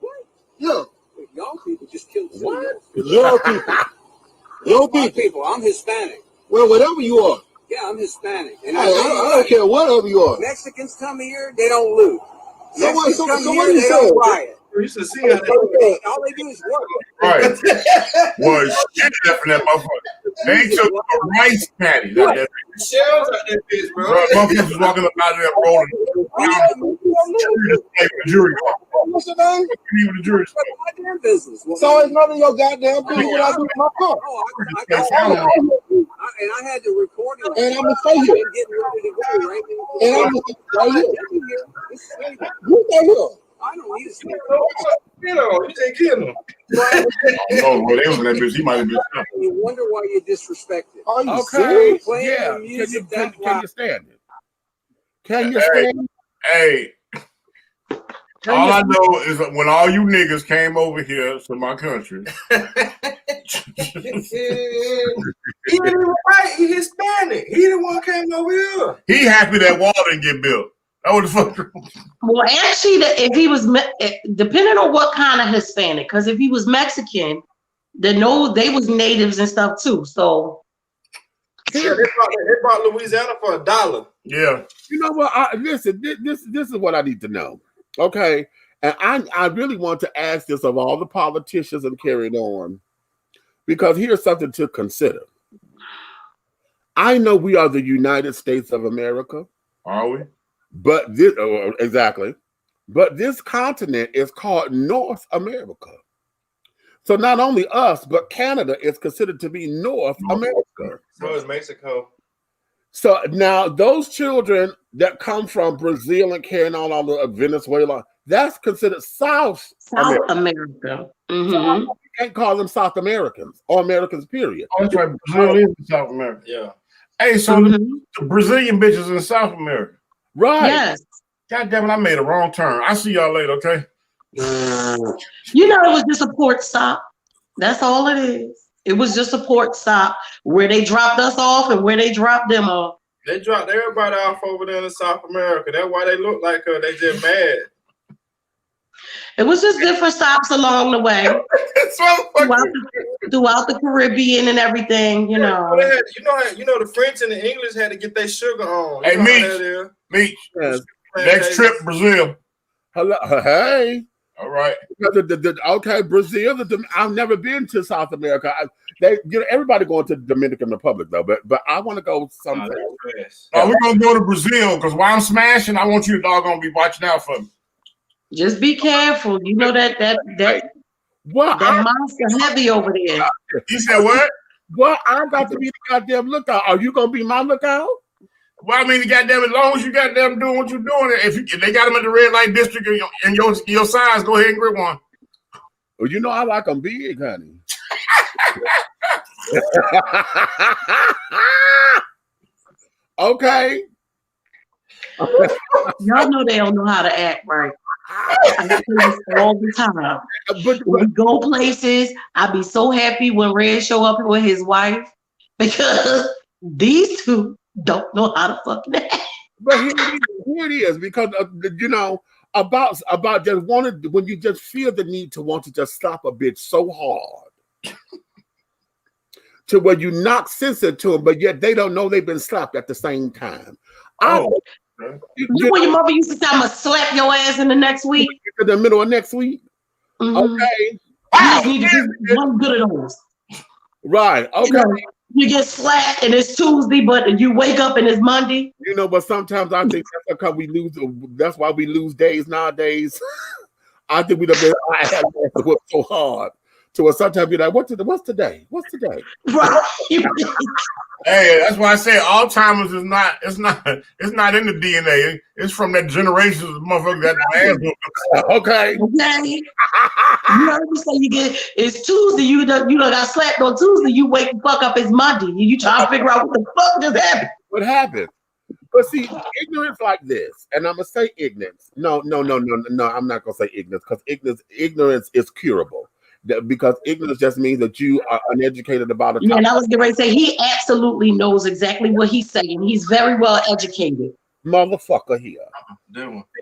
What? Yeah. Y'all people just killed 2 of your people. Your people. I'm Hispanic. Well, whatever you are. Yeah, I'm Hispanic. And I don't care whatever you are. Mexicans come here, they don't loot. So what Mexicans you they don't riot. You should see how All they do is work. Right. Well, shit left in that motherfucker. They took a rice patty. That shells out that bitch, bro. motherfuckers was walking up out there rolling. Jury. What's the name? Even the jury. Goddamn business. So it's none of your goddamn business what I do with my car. And I had to record it. And I'm gonna stay here. And getting ready to go right now. And I'm gonna stay here. You stay here. I don't need to stay You take care of them. Oh, well, they was in that bitch. He might have been. You wonder why you're disrespected. Are you Okay. serious? Playing Yeah. the music Can that you stand it? Can you stand it? Hey, all I know is that when all you niggas came over here to my country. He didn't even right. He Hispanic. He the one came over here. He happy that wall didn't get built. That was the fuck. Well, actually, if he was, depending on what kind of Hispanic, because if he was Mexican, then no, they was natives and stuff too. So Yeah, they brought Louisiana for $1. Yeah. You know what? Listen, this is what I need to know. Okay. And I really want to ask this of all the politicians and carrying on, because here's something to consider. I know we are the United States of America. Are we? But this, exactly. But this continent is called North America. So not only us, but Canada is considered to be North America. So is Mexico. So now those children that come from Brazil and carrying on all the Venezuela, that's considered South America. Mm-hmm. So you can't call them South Americans or Americans, period. Oh, that's right. Brazil is in South America. Yeah. Hey, so the Brazilian bitches in South America. Right. Yes. God damn it, I made a wrong turn. I'll see y'all later, okay? You know, it was just a port stop. That's all it is. It was just a port stop where they dropped us off and where they dropped them off. They dropped everybody off over there in South America. That's why they look like they just mad. It was just different stops along the way. throughout the Caribbean and everything, you know. You know, the French and the English had to get their sugar on. Hey, Meech. Yes. Next trip, Brazil. Hello. Hey. All right. Okay, Brazil. I've never been to South America. Everybody going to the Dominican Republic though, but I want to go someplace. We're gonna go to Brazil because while I'm smashing, I want you to doggone be watching out for me. Just be careful. You know that monster heavy over there. You said what? Well, I got to be the goddamn lookout. Are you gonna be my lookout? Well, I mean, goddamn, as long as you goddamn doing what you're doing, if they got them in the red light district and your size, go ahead and grip one. Well, you know I like them big, honey. Okay. Y'all know they don't know how to act right. I say this all the time. But when we go places, I be so happy when Red show up with his wife because these two don't know how to fucking act. But here it is, because you know about just wanted when you just feel the need to want to just stop a bitch so hard to where you knock sense into them, but yet they don't know they've been slapped at the same time. You know, your mother used to say, "I'm gonna slap your ass in the next week." In the middle of next week. Mm-hmm. Okay. You need to do one good of those. Right. Okay. You know, you get slapped and it's Tuesday, but you wake up and it's Monday. You know, but sometimes I think that's because we lose. That's why we lose days nowadays. I think we have to work so hard. So sometimes you're like, what's today? What's today? Right. Hey, that's why I say Alzheimer's is not. It's not in the DNA. It's from that generation of motherfuckers that Okay. Okay. You heard me say it's Tuesday. You done got slapped on Tuesday. You wake the fuck up. It's Monday. You try to figure out what the fuck just happened. What happened? But see, ignorance like this, and I'm gonna say ignorance. No. I'm not gonna say ignorance because ignorance is curable. Because ignorance just means that you are uneducated about it. Yeah, and I was getting ready to say he absolutely knows exactly what he's saying. He's very well educated. motherfucker here.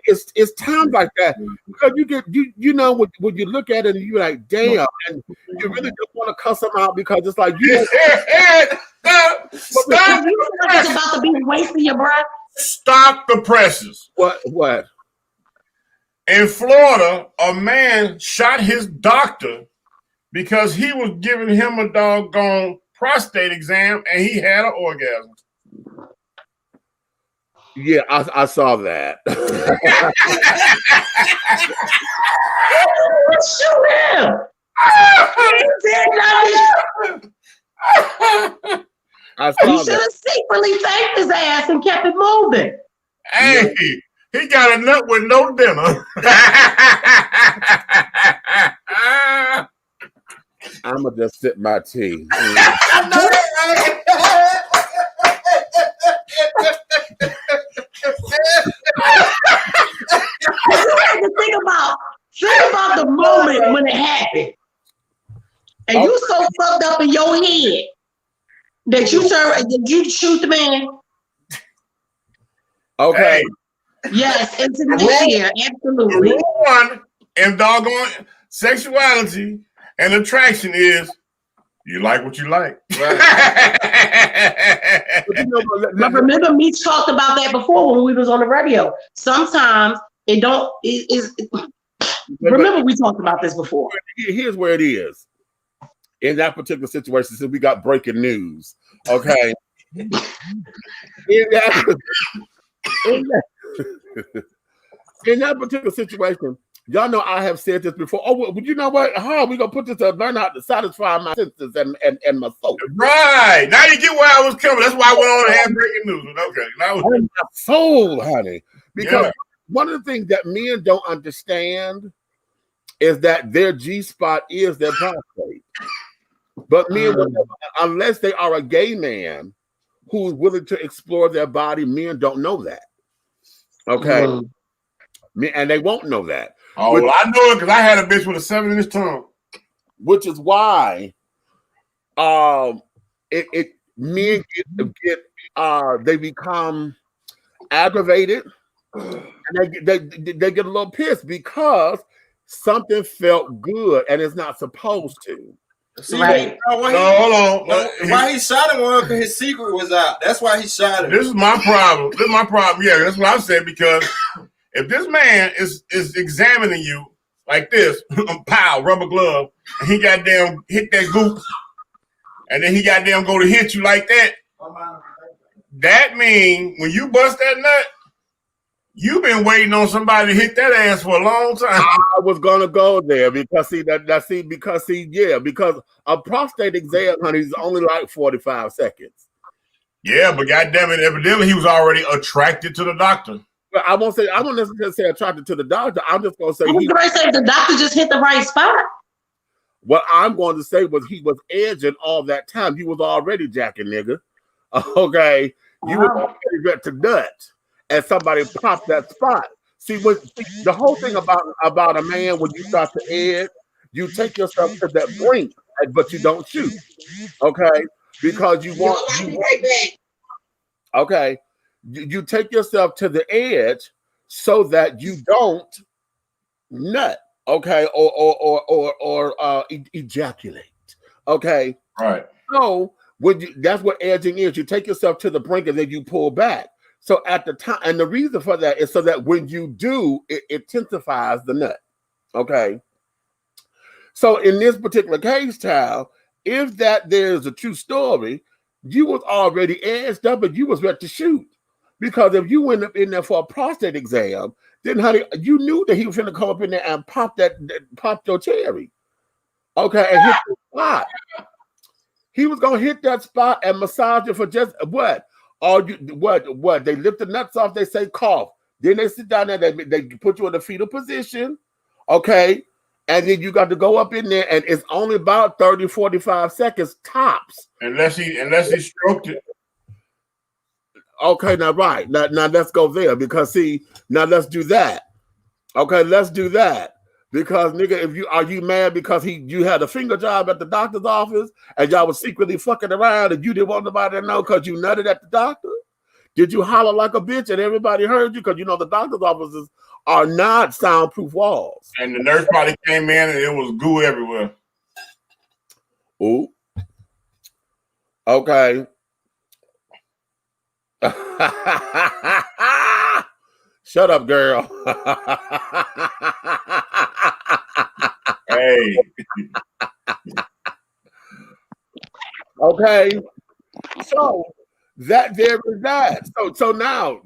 It's times like that because you know when you look at it and you're like, damn, and you really don't want to cuss them out because it's like Stop! You it's about to be wasting your breath. Stop the presses. What? In Florida, a man shot his doctor because he was giving him a doggone prostate exam and he had an orgasm. Yeah, I saw that. Shoot him! He should have secretly thanked his ass and kept it moving. Hey, he got a nut with no dinner. I'm gonna just sip my tea. Think about the moment when it happened, and you so fucked up in your head that you shoot the man. Okay. Yes, into the ear, absolutely. Rule one in doggone sexuality and attraction is you like what you like. Right. But remember, me talked about that before when we was on the radio. Sometimes it don't. Remember, we talked about this before. Here's where it is. In that particular situation, since we got breaking news, okay. in that particular situation, y'all know I have said this before. Oh, well, you know what? How we gonna put this to learn how to satisfy my senses and my soul? Right now, you get where I was coming. That's why I went on and had breaking news. Okay, now my soul, honey. Because one of the things that men don't understand is that their G-spot is their prostate. But men, unless they are a gay man who's willing to explore their body, men don't know that. Okay, and they won't know that. Oh, well, I know it because I had a bitch with a 7-inch tongue, which is why, men they become aggravated, and they get a little pissed because something felt good and it's not supposed to. Right. Hold on. Why he shot him? Because his secret was out. That's why he shot him. This is my problem. Yeah, that's what I'm saying. Because if this man is examining you like this, pow, rubber glove, and he goddamn hit that goop, and then he goddamn go to hit you like that, that means when you bust that nut, you've been waiting on somebody to hit that ass for a long time. I was gonna go there because because a prostate exam, honey, is only like 45 seconds. Yeah, but goddamn it, evidently he was already attracted to the doctor. But I won't necessarily say attracted to the doctor. I'm just gonna say the doctor just hit the right spot. What I'm going to say was he was edging all that time. You was already jacking, nigga. Okay, you was already ready to nut. And somebody popped that spot. See, the whole thing about a man when you start to edge, you take yourself to that brink, but you don't shoot. Okay, because you take yourself to the edge so that you don't nut. Okay, or ejaculate. Okay, right. So that's what edging is. You take yourself to the brink and then you pull back. So at the time, and the reason for that is so that when you do, it intensifies the nut. Okay. So in this particular case, child, if there's a true story, you was already edged up and you was ready to shoot. Because if you went up in there for a prostate exam, then honey, you knew that he was going to come up in there and pop your cherry. Okay, and hit the spot. He was going to hit that spot and massage it for just what? What? They lift the nuts off, they say cough. Then they sit down there, they put you in the fetal position, okay? And then you got to go up in there, and it's only about 30, 45 seconds tops. Unless he stroked it. Okay, now right. Now let's go there because now let's do that. Okay, let's do that. Because nigga, are you mad because you had a finger job at the doctor's office and y'all was secretly fucking around and you didn't want nobody to know because you nutted at the doctor? Did you holler like a bitch and everybody heard you? Because you know the doctor's offices are not soundproof walls. And the nurse probably came in and it was goo everywhere. Ooh. Okay. Shut up, girl. Hey. Okay. So that there is that. So now,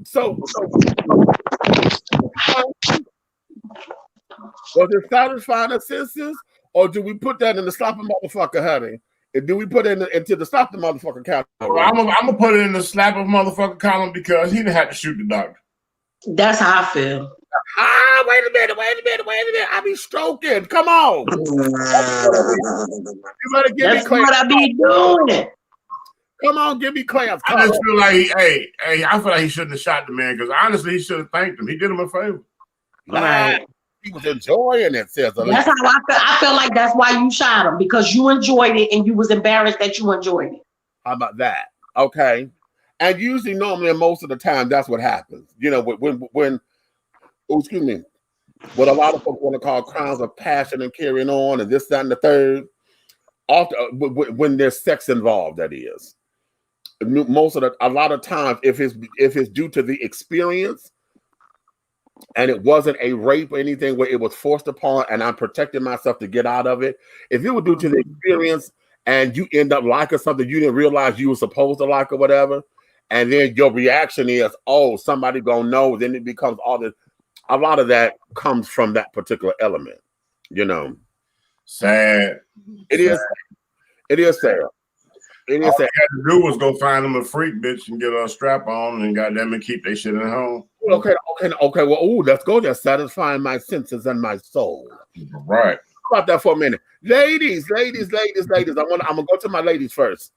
was it satisfying the senses, or do we put that in the slap a motherfucker, honey? And do we put it into the slap the motherfucker category? Well, I'm gonna put it in the slap a motherfucker column because he didn't have to shoot the doctor. That's how I feel. Ah, wait a minute. I be stroking. Come on. You better give me clear. That's what I be doing. Come on, give me class. I just feel like I feel like he shouldn't have shot the man because honestly, he should have thanked him. He did him a favor. Right. He was enjoying it, Sizzle. That's how I feel. I feel like that's why you shot him, because you enjoyed it and you was embarrassed that you enjoyed it. How about that? Okay. And usually, normally, and most of the time, that's what happens. You know, when excuse me, what a lot of folks want to call crimes of passion and carrying on, and this, that, and the third. Often, when there's sex involved, that is. A lot of times, if it's due to the experience, and it wasn't a rape or anything where it was forced upon, and I'm protecting myself to get out of it. If it was due to the experience, and you end up liking something you didn't realize you were supposed to like or whatever, and then your reaction is, "Oh, somebody gonna know," then it becomes all this. A lot of that comes from that particular element, you know. Sad. It is. It is sad. It is All sad. he had to do was go find him a freak bitch and get a strap on and goddamn it keep their shit at home. Okay. Well, let's go there. Satisfying my senses and my soul. Right. How about that for a minute, ladies. I'm gonna go to my ladies first.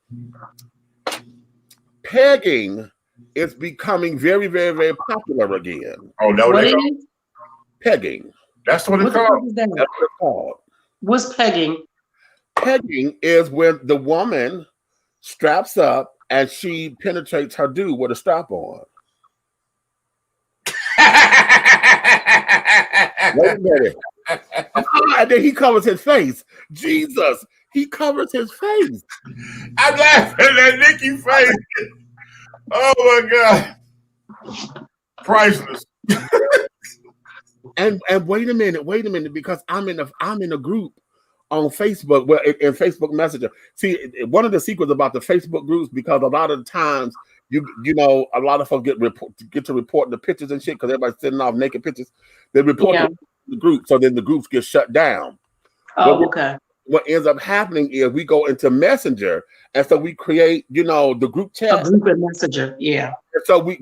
Pegging is becoming very, very, very popular again. Oh no, What is they it? Pegging. That's what it's What the called. fuck is that? That's what it's called. What's pegging? Pegging is when the woman straps up and she penetrates her dude with a strap on. Wait a minute. And then he covers his face. Jesus, he covers his face. I'm laughing at Nikki's face. Oh my God. Priceless. And wait a minute, because I'm in a group on Facebook, well, in Facebook Messenger. See, one of the secrets about the Facebook groups, because a lot of times you know, a lot of folks get to report the pictures and shit because everybody's sending off naked pictures. They report the group, so then the groups get shut down. Oh, okay. What ends up happening is we go into Messenger, and so we create, you know, the group chat. A group in Messenger, yeah. And so we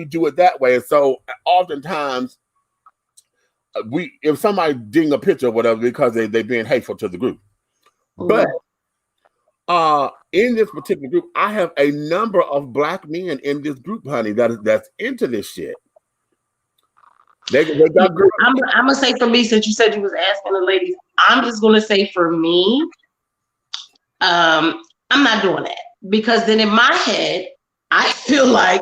do it that way, and so oftentimes if somebody ding a picture or whatever because they being hateful to the group. But in this particular group, I have a number of black men in this group, honey, that's into this shit. They got group. I'm gonna say for me, since you said you was asking the ladies, I'm just gonna say for me, I'm not doing that, because then in my head, I feel like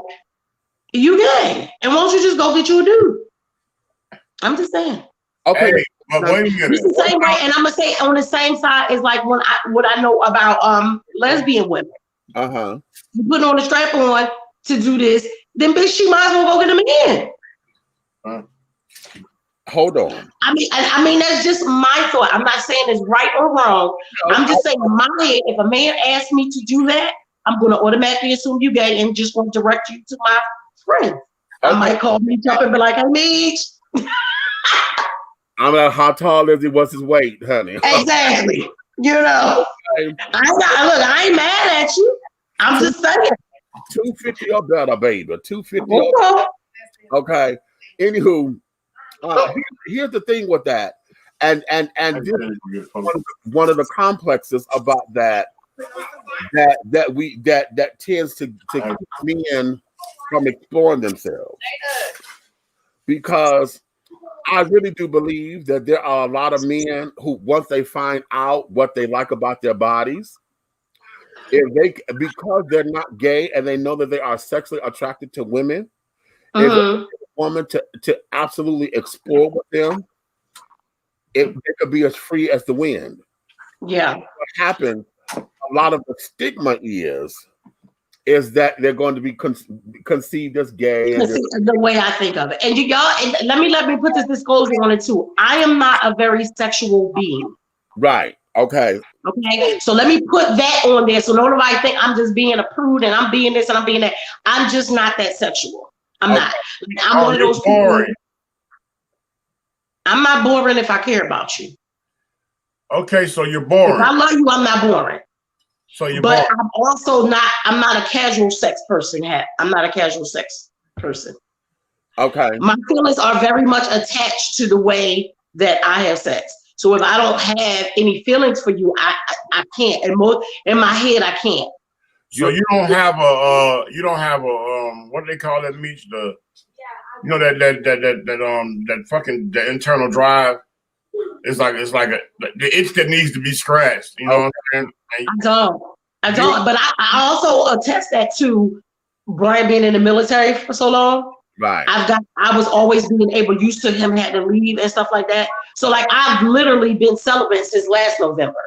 you gay, and won't you just go get you a dude? I'm just saying. Okay, hey, but wait a minute. It's the same way, and I'm gonna say on the same side is like what I know about lesbian women. You put on a strap on to do this, then bitch, she might as well go get them again. Hold on. I mean that's just my thought. I'm not saying it's right or wrong. I'm just saying in my head, if a man asks me to do that, I'm gonna automatically assume you gay and just want to direct you to my friend. I might call Meech up and be like, "Hey, Meech." I'm like, how tall is he? What's his weight, honey? Exactly. You know, I ain't mad at you. I'm just saying. 250 or better, baby. 250. Okay. Anywho, here's the thing with that, and this is one of the complexes about that tends to keep men from exploring themselves, because I really do believe that there are a lot of men who, once they find out what they like about their bodies, because they're not gay and they know that they are sexually attracted to women, if a woman to absolutely explore with them, it could be as free as the wind. Yeah. What happens, a lot of the stigma is that they're going to be conceived as gay. And the way I think of it. And let me put this disclosure on it too. I am not a very sexual being. Right. Okay. Okay. So let me put that on there. So nobody think I'm just being a prude and I'm being this and I'm being that. I'm just not that sexual. I'm not. I'm one of those people. I'm not boring if I care about you. Okay, so you're boring. If I love you, I'm not boring. So you're but boring. I'm also not. I'm not a casual sex person. I'm not a casual sex person. Okay. My feelings are very much attached to the way that I have sex. So if I don't have any feelings for you, I can't. And in my head, I can't. So you don't have a what do they call that, Meech? That fucking the internal drive. It's like the itch that needs to be scratched. You know what I'm saying? I don't. But I also attest that to Brian being in the military for so long. Right. I was always being used to him had to leave and stuff like that. So like I've literally been celibate since last November.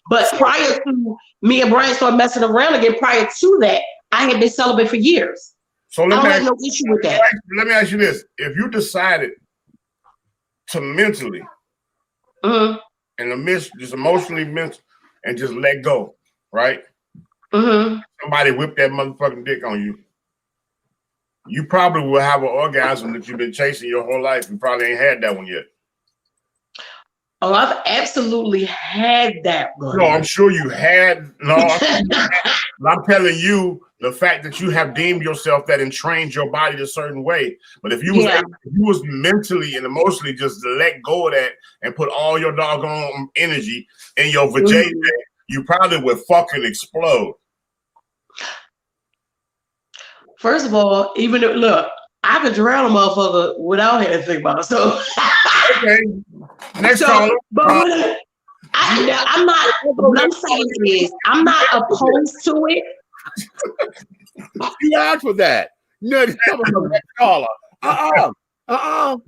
But prior to me and Brian started messing around again, prior to that, I had been celibate for years. So I don't have no issue with that. Let me ask you this: if you decided to mentally and just emotionally mental and just let go, right? Somebody whip that motherfucking dick on you. You probably will have an orgasm that you've been chasing your whole life. You probably ain't had that one yet. Oh, I've absolutely had that one. No, I'm sure you had. No, I'm telling you the fact that you have deemed yourself that and trained your body a certain way. But if you was mentally and emotionally just to let go of that and put all your doggone energy in your vajayjay, you probably would fucking explode. First of all, look, I could drown a motherfucker without having to think about it. So okay, next caller. But I'm not. What I'm saying is, I'm not opposed to it. You asked for that. No, next caller. No.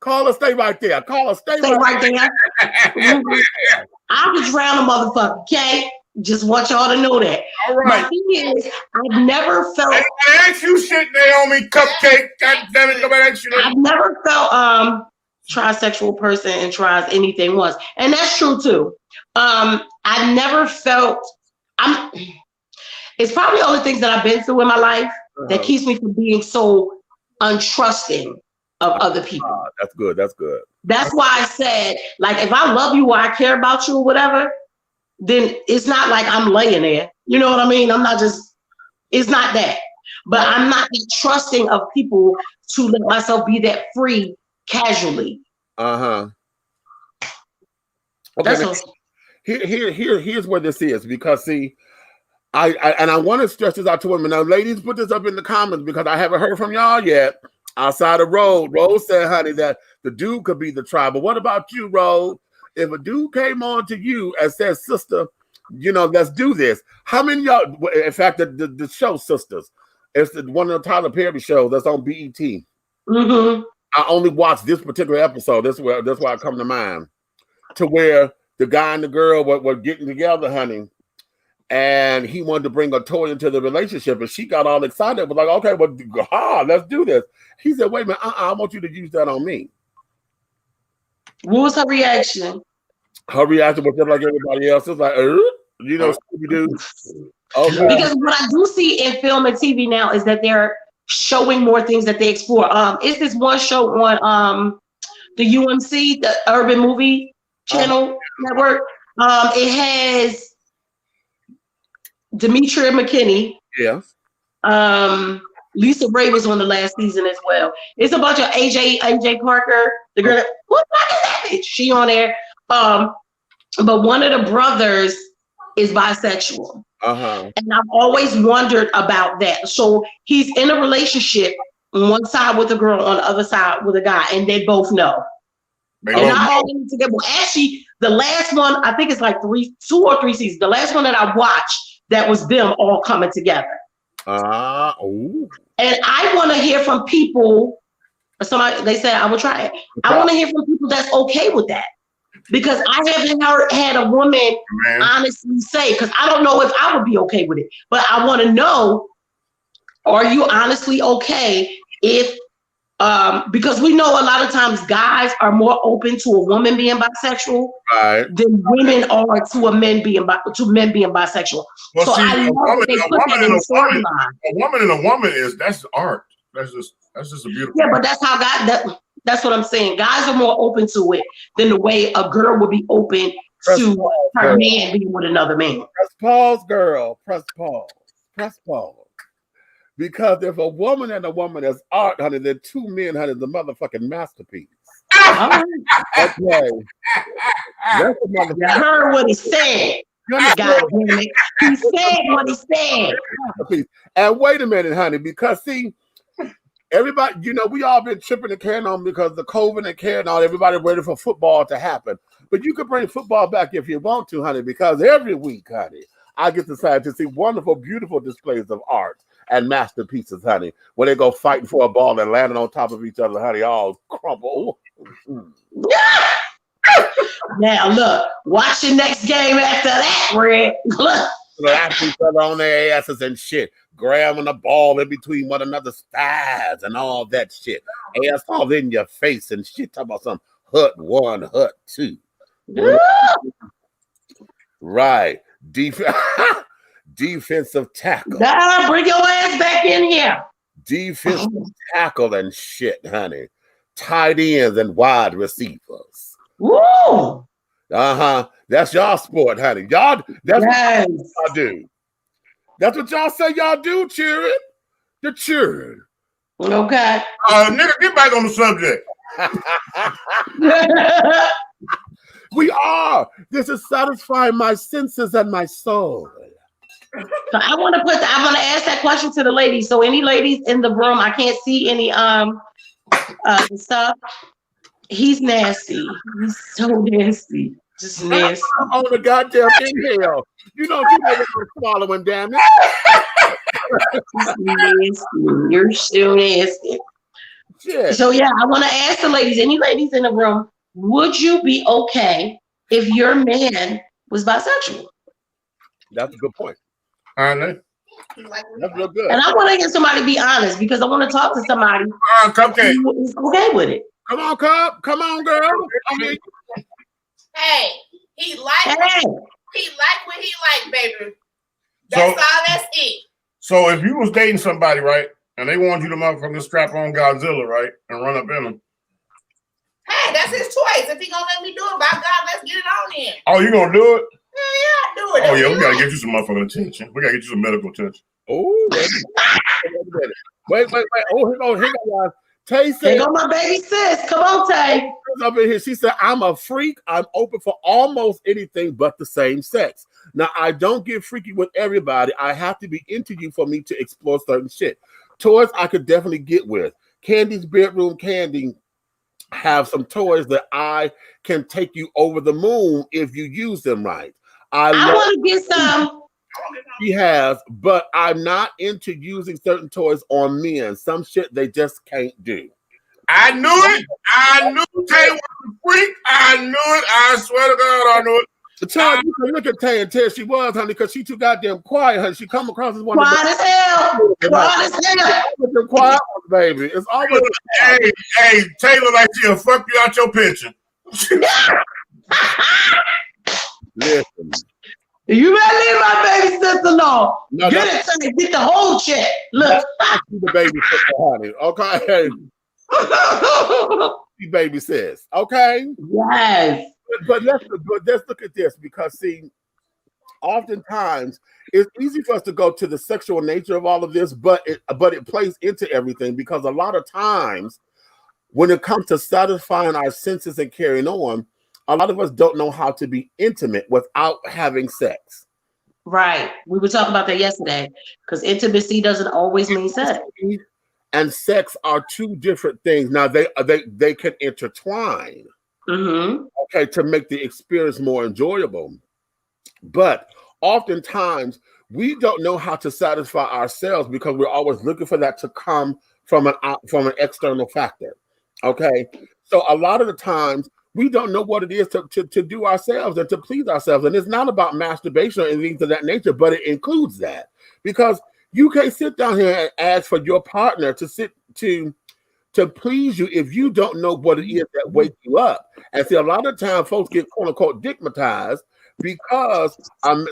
Caller, stay right there. Caller, stay right there. I could drown a motherfucker. Okay. Just want y'all to know that. All right. My thing is, I've never felt. I ask you shit, Naomi Cupcake. God damn it, nobody asked you that. I've never felt trisexual person and tries anything once, and that's true too. I've never felt. It's probably all the things that I've been through in my life that keeps me from being so untrusting of other people. That's good. That's good. That's why I said, like, if I love you or I care about you or whatever, then it's not like I'm laying there. You know what I mean? It's not that. But I'm not trusting of people to let myself be that free casually. Okay. That's all. Here's where this is, because see, I want to stress this out to women. Now, ladies, put this up in the comments because I haven't heard from y'all yet. Outside of Rose said, honey, that the dude could be the tribe. But what about you, Rose? If a dude came on to you and said, sister, let's do this. How many of y'all, in fact, the show Sisters, it's one of the Tyler Perry shows that's on BET. I only watched this particular episode. That's why I come to mind. To where the guy and the girl were getting together, honey, and he wanted to bring a toy into the relationship, and she got all excited. Was like, okay, well, let's do this. He said, wait a minute, I want you to use that on me. What was her reaction? Her reaction was just like everybody else. It's like, Scooby-Doo. Okay. Because what I do see in film and TV now is that they're showing more things that they explore. Is this one show on the UMC, the Urban Movie Channel Network? It has Demetria McKinney. Yeah. Lisa Ray was on the last season as well. It's a bunch of AJ Parker, the girl. What the fuck is that bitch? She on there. But one of the brothers is bisexual. And I've always wondered about that. So he's in a relationship on one side with a girl, on the other side with a guy, and they both know. And not all of them together. Well, actually, the last one, I think it's like 2 or 3 seasons. The last one that I watched, that was them all coming together. And I want to hear from people. Somebody, they said I will try it. I want to hear from people that's okay with that, because I haven't had a woman honestly say, because I don't know if I would be okay with it, but I want to know, are you honestly okay if because we know a lot of times guys are more open to a woman being bisexual than women are to men being bisexual. Well, so see, I love that they put that in the storyline. A woman and a woman that's art. That's just a beautiful. Yeah, but that's how that's what I'm saying. Guys are more open to it than the way a girl would be open to her man being with another man. Press pause, girl. Press pause. Press pause. Because if a woman and a woman is art, honey, then 2 men, honey, is a motherfucking masterpiece. Okay. That's a motherfucker. You heard what he said. God damn it. He said what he said. And wait a minute, honey, because see, everybody, you know, we all been tripping and carrying on because the COVID and carrying on, everybody ready for football to happen. But you can bring football back if you want to, honey, because every week, honey, I get decided to see wonderful, beautiful displays of art and masterpieces, honey, when they go fighting for a ball and landing on top of each other, honey, all crumble. Now look, watch the next game after that, Red. Look. Slap each other on their asses and shit, grabbing the ball in between one another's thighs and all that shit. Ass all in your face and shit. Talk about some hut 1, hut 2. Right. Defensive tackle. Nah, bring your ass back in here. Defensive tackle and shit, honey. Tight ends and wide receivers. Woo! That's y'all sport, honey. Y'all, that's what y'all do. That's what y'all say y'all do, cheering. You're cheering. Okay. Nigga, get back on the subject. We are. This is satisfying my senses and my soul. So I want to ask that question to the ladies. So any ladies in the room, I can't see any stuff. He's nasty. He's so nasty. Just nasty. On the goddamn inhale. You know you're swallowing, damn it. Nasty. You're still nasty. Yeah. So yeah, I want to ask the ladies, any ladies in the room, would you be okay if your man was bisexual? That's a good point. That's real good. And I want to hear somebody be honest, because I want to talk to somebody who's okay with it. Come on, Cub. Come on, girl. Hey, he like what he like, baby. That's all. That's it. So if you was dating somebody, right, and they wanted you to motherfucking strap on Godzilla, right, and run up in them. Hey, that's his choice. If he gonna let me do it, by God, let's get it on in. Oh, you gonna do it? Yeah, do it. Oh yeah, we gotta get you some motherfucking attention. We gotta get you some medical attention. Oh, wait. Oh, here go, Tay said, "Here go my baby sis. Come on, Tay." Up in here, she said, "I'm a freak. I'm open for almost anything but the same sex. Now, I don't get freaky with everybody. I have to be into you for me to explore certain shit. Toys I could definitely get with. Candy's bedroom candy have some toys that I can take you over the moon if you use them right. I want to get some." He has, but I'm not into using certain toys on men. Some shit they just can't do. I knew it. I knew Tay was a freak. I knew it. I swear to God, I knew it. The child, you can look at Tay and tell she was, honey, because she too goddamn quiet, honey. She come across as one quiet as hell. Quiet as hell. With the quiet one, baby. It's always hey, Taylor like she'll fuck you out your pension. Listen. You better leave my baby sister alone. No, get it, get the whole check. Look. The baby sister, honey. Okay. The baby sis. Okay. Yes. But let's look at this, because see, oftentimes it's easy for us to go to the sexual nature of all of this, but it plays into everything, because a lot of times when it comes to satisfying our senses and carrying on, a lot of us don't know how to be intimate without having sex. Right. We were talking about that yesterday, because intimacy doesn't always mean sex. And sex are two different things. Now they can intertwine. Okay, to make the experience more enjoyable. But oftentimes we don't know how to satisfy ourselves because we're always looking for that to come from an external factor. Okay, so a lot of the times we don't know what it is to do ourselves and to please ourselves. And it's not about masturbation or anything of that nature, but it includes that, because you can't sit down here and ask for your partner to please you if you don't know what it is that wakes you up. And see, a lot of times folks get quote unquote digmatized because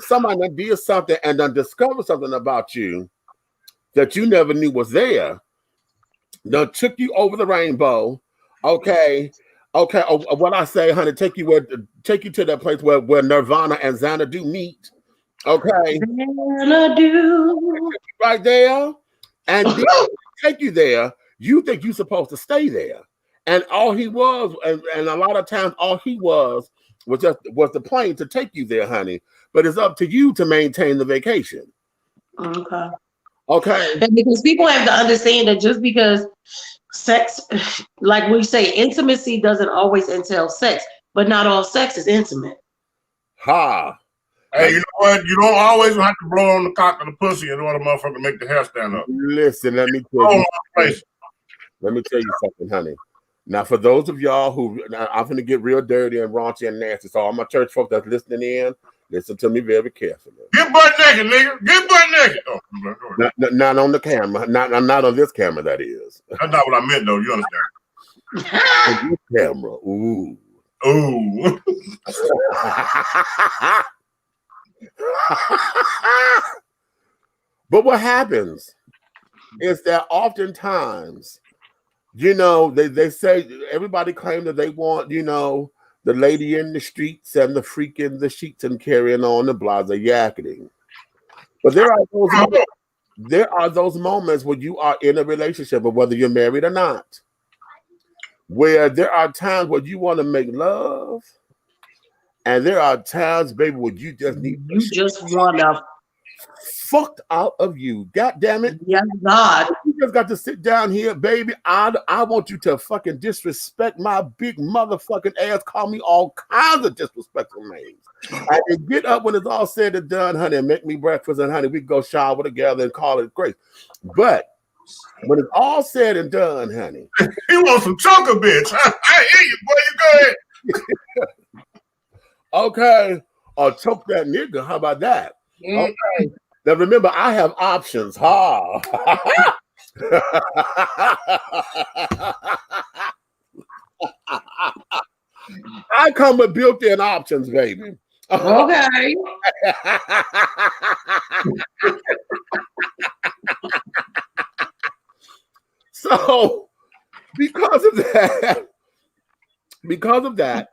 somebody did something and then discovered something about you that you never knew was there. Done took you over the rainbow. Okay. What I say, honey, take you to that place where Nirvana and Xanadu meet. Okay. Xanadu. Right there. And then take you there. You think you're supposed to stay there. And all he was, and a lot of times all he was the plane to take you there, honey. But it's up to you to maintain the vacation. Okay. And because people have to understand that just because sex, like we say, intimacy doesn't always entail sex, but not all sex is intimate. Ha. Hey, you know what? You don't always have to blow on the cock of the pussy in order to motherfucker make the hair stand up. Listen, let me tell you something, honey. Now, for those of y'all who, I'm going to get real dirty and raunchy and nasty, so all my church folks that's listening in, listen to me very carefully. Get butt naked, nigga. Get butt naked. Oh, not on the camera. Not on this camera, that is. That's not what I meant, though. You understand? On this camera. Ooh. Ooh. But what happens is that oftentimes, you know, they say everybody claims that they want, you know, the lady in the streets and the freak in the sheets and carrying on the blase yakketing. But there are those moments when you are in a relationship, or whether you're married or not, where there are times where you want to make love, and there are times, baby, where you just need want to fucked out of you. God damn it. Yes, God. You just got to sit down here, baby. I want you to fucking disrespect my big motherfucking ass, call me all kinds of disrespectful names. I can get up when it's all said and done, honey, and make me breakfast, and honey, we can go shower together and call it great. But when it's all said and done, honey. You want some choker, bitch. I hear you, boy. You go ahead. Okay. Or choke that nigga. How about that? Okay. Now remember, I have options. Ha. I come with built-in options, baby. Okay. So, because of that, because of that,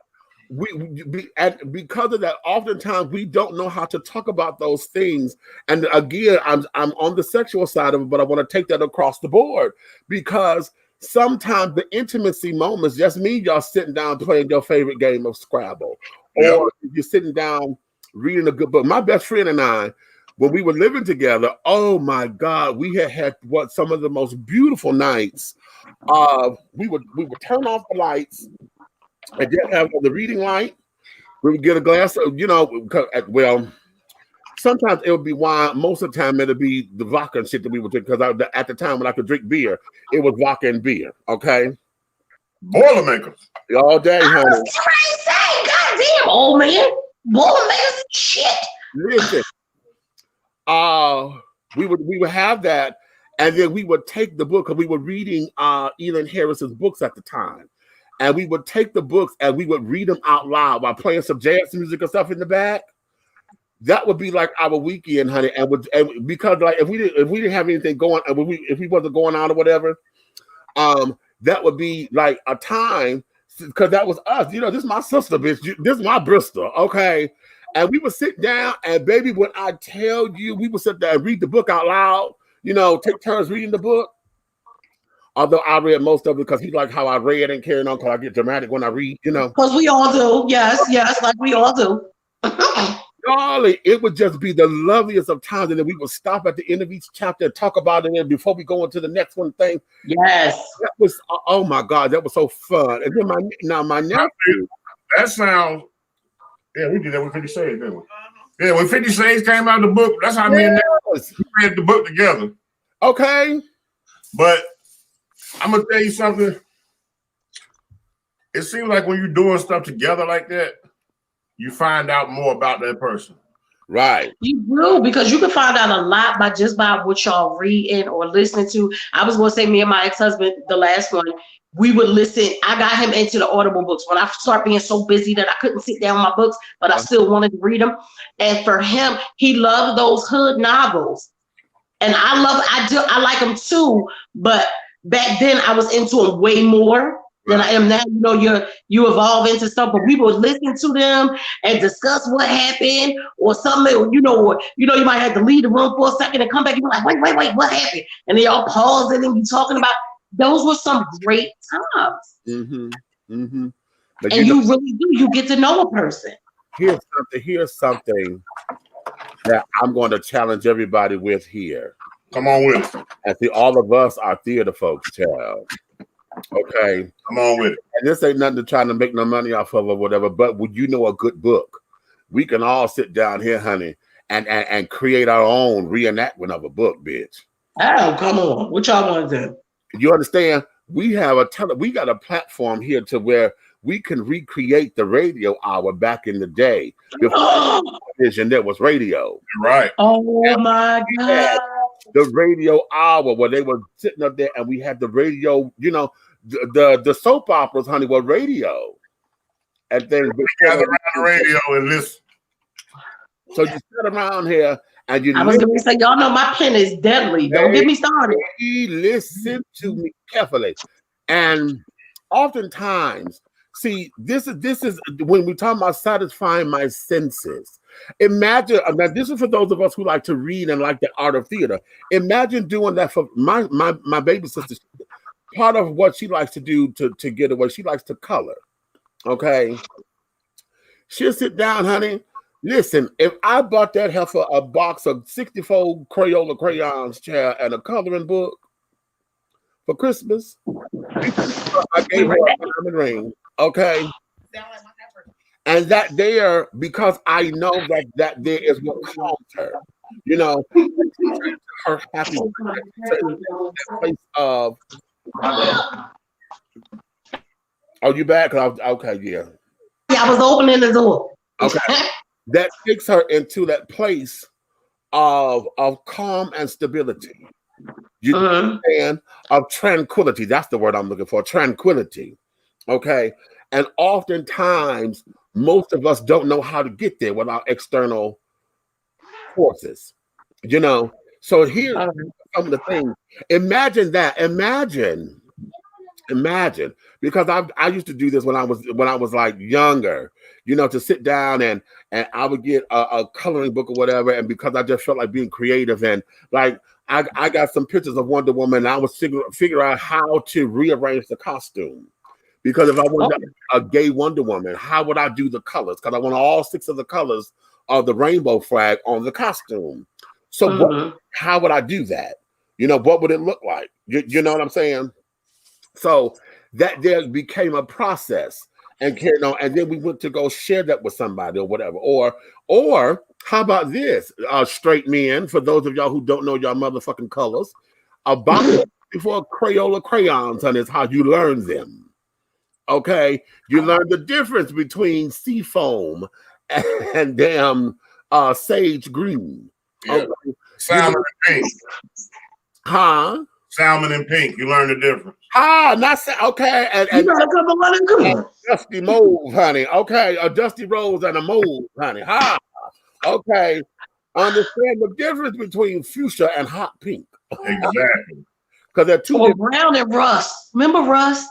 oftentimes we don't know how to talk about those things. And again, I'm on the sexual side of it, but I want to take that across the board, because sometimes the intimacy moments just mean y'all sitting down playing your favorite game of Scrabble, or you're sitting down reading a good book. My best friend and I, when we were living together, oh my God, we had some of the most beautiful nights. We would turn off the lights and just have the reading light. We would get a glass of, well, sometimes it would be wine. Most of the time, it'll be the vodka and shit that we would drink, because at the time when I could drink beer, it was vodka and beer. Okay, Boilermakers all day, honey. Goddamn, old man, Boilermakers shit. Listen, we would have that, and then we would take the book, because we were reading Elin Harris's books at the time. And we would take the books and we would read them out loud while playing some jazz music and stuff in the back. That would be like our weekend, honey. And because like if we didn't have anything going, if we wasn't going out or whatever, that would be like a time, because that was us. This is my sister, bitch. This is my Bristol, okay? And we would sit down, and baby, when I tell you, we would sit there and read the book out loud. Take turns reading the book. Although I read most of it because he liked how I read and carried on, because I get dramatic when I read, Because we all do. Yes, like we all do. Golly, it would just be the loveliest of times, and then we would stop at the end of each chapter and talk about it. And before we go into the next one, thing, Yes, that was oh my God, that was so fun. And then my nephew, that sounds. Yeah, we did that with 50 Shades, didn't we? Yeah, when 50 Shades came out of the book, that's how me and Nick read the book together. Okay, but I'm gonna tell you something. It seems like when you're doing stuff together like that, you find out more about that person. Right. You do, because you can find out a lot by what y'all reading or listening to. I was going to say, me and my ex-husband, the last one, we would listen. I got him into the Audible books when I started being so busy that I couldn't sit down with my books, but I still wanted to read them. And for him, he loved those hood novels. And I like them too, but back then I was into them way more than I am now. You know, you evolve into stuff, but we would listen to them and discuss what happened or something. You might have to leave the room for a second and come back and be like, wait, what happened? And they all pause and then be talking about. Those were some great times. Mm-hmm. Mm-hmm. And you really do. You get to know a person. Here's something that I'm going to challenge everybody with here. Come on with it. And see, all of us are theater folks, child. Okay, come on with it. And this ain't nothing to try to make no money off of or whatever. But would you know a good book? We can all sit down here, honey, and create our own reenactment of a book, bitch. Oh, come on! What y'all want to do? You understand? We have we got a platform here to where we can recreate the radio hour back in the day. Before television, there was radio. Right. Oh my God. The radio hour where they were sitting up there and we had the radio, the soap operas, honey, were radio. And then we gather around the radio and listen. So you sit around here and you I was going to say, y'all know my pen is deadly. Don't get me started. Listen to me carefully. And oftentimes, see, this is when we talk about satisfying my senses. Imagine, now this is for those of us who like to read and like the art of theater. Imagine doing that for my baby sister. Part of what she likes to do to get away, she likes to color. Okay. She'll sit down, honey. Listen, if I bought that heifer a box of 64 Crayola crayons, child, and a coloring book for Christmas, I gave her a diamond ring. Okay. And that there, because I know that there is what calms her, her happy place of. Are you back? Okay, yeah. Yeah, I was opening the door. Okay, that takes her into that place of calm and stability. You understand? Of tranquility. That's the word I'm looking for. Tranquility. Okay, and oftentimes, most of us don't know how to get there without external forces, So here's some of the things. Imagine that. Imagine, because I used to do this when I was like younger, to sit down and I would get a coloring book or whatever, and because I just felt like being creative and like I got some pictures of Wonder Woman, and I was figure out how to rearrange the costume. Because if I wanted a gay Wonder Woman, how would I do the colors? Because I want all 6 of the colors of the rainbow flag on the costume. So how would I do that? What would it look like? You know what I'm saying? So that there became a process. And then we went to go share that with somebody or whatever. Or how about this? Straight men, for those of y'all who don't know y'all motherfucking colors, a box before Crayola crayons, honey, is how you learn them. Okay, you learn the difference between seafoam and damn sage green. Yeah. Okay. Salmon and pink. Huh? Salmon and pink. You learn the difference. Okay. And dusty mauve, honey. Okay, a dusty rose and a mauve, honey. Okay. Understand the difference between fuchsia and hot pink. Exactly. Because they're two different. Brown and rust. Remember rust?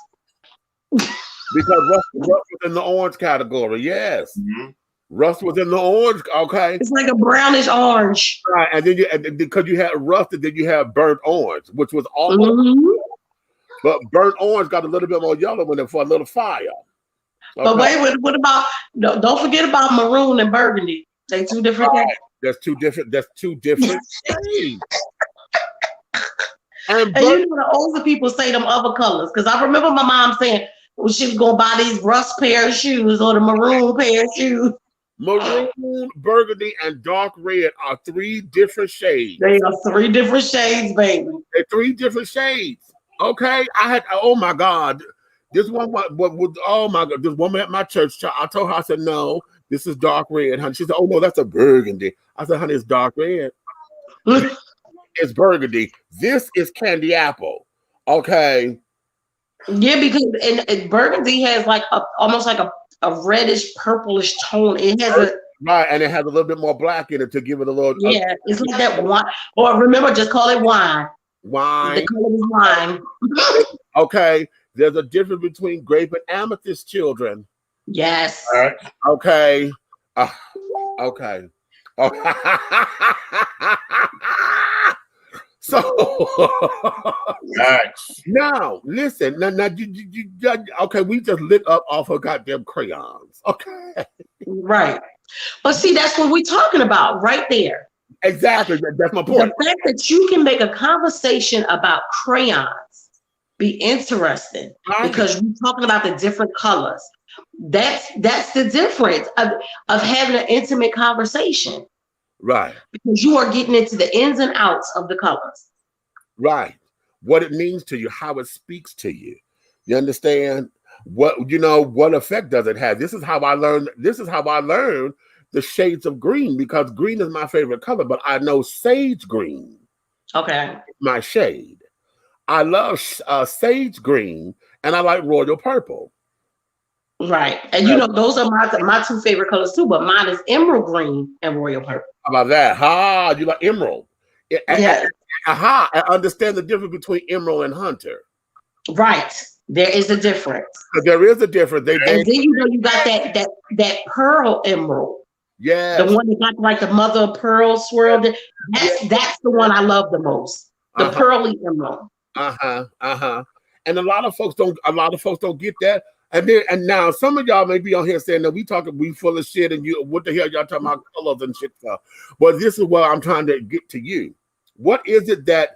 Because rust was in the orange category, yes. Rust was in the orange, okay. It's like a brownish orange. Right, and then because you had rust, and then you had burnt orange, which was almost. But burnt orange got a little bit more yellow in it for a little fire. Okay? But wait, what about? Don't forget about maroon and burgundy. They two different things. That's two different shades. And you know the older people say them other colors. Because I remember my mom saying she was going to buy these rust pair of shoes or the maroon pair of shoes. Maroon, burgundy, and dark red are 3 different shades. They are 3 different shades, baby. They're 3 different shades. Okay, oh my God, this one, oh my God, this woman at my church, I told her, I said, no, this is dark red, honey. She said, oh no, that's a burgundy. I said, honey, it's dark red. It's burgundy. This is candy apple. Okay. Yeah, because and burgundy has like almost like a reddish purplish tone. It has right, and it has a little bit more black in it to give it a little. Yeah, it's like that wine. Or remember, just call it wine. Wine. The color is wine. Okay, there's a difference between grape and amethyst, children. Yes. All right. Okay. Okay. So now listen. Now okay, we just lit up off of goddamn crayons. Okay. Right. But see, that's what we're talking about right there. Exactly. That's my point. The fact that you can make a conversation about crayons be interesting because you're talking about the different colors. That's the difference of having an intimate conversation. Right. Because you are getting into the ins and outs of the colors. Right. What it means to you, how it speaks to you. You understand? What effect does it have? This is how I learned the shades of green, because green is my favorite color, but I know sage green. Okay. My shade. I love sage green and I like royal purple. Right. And those are my 2 favorite colors too, but mine is emerald green and royal purple. How about that? You like emerald. Yeah. I understand the difference between emerald and hunter. Right. There is a difference. There is a difference. And then you got that pearl emerald. Yeah. The one that got like the mother of pearl swirled. That's the one I love the most. The pearly emerald. And a lot of folks don't get that. And now some of y'all may be on here saying that we full of shit and what the hell y'all talking about colors and shit stuff. Well, this is what I'm trying to get to you. What is it that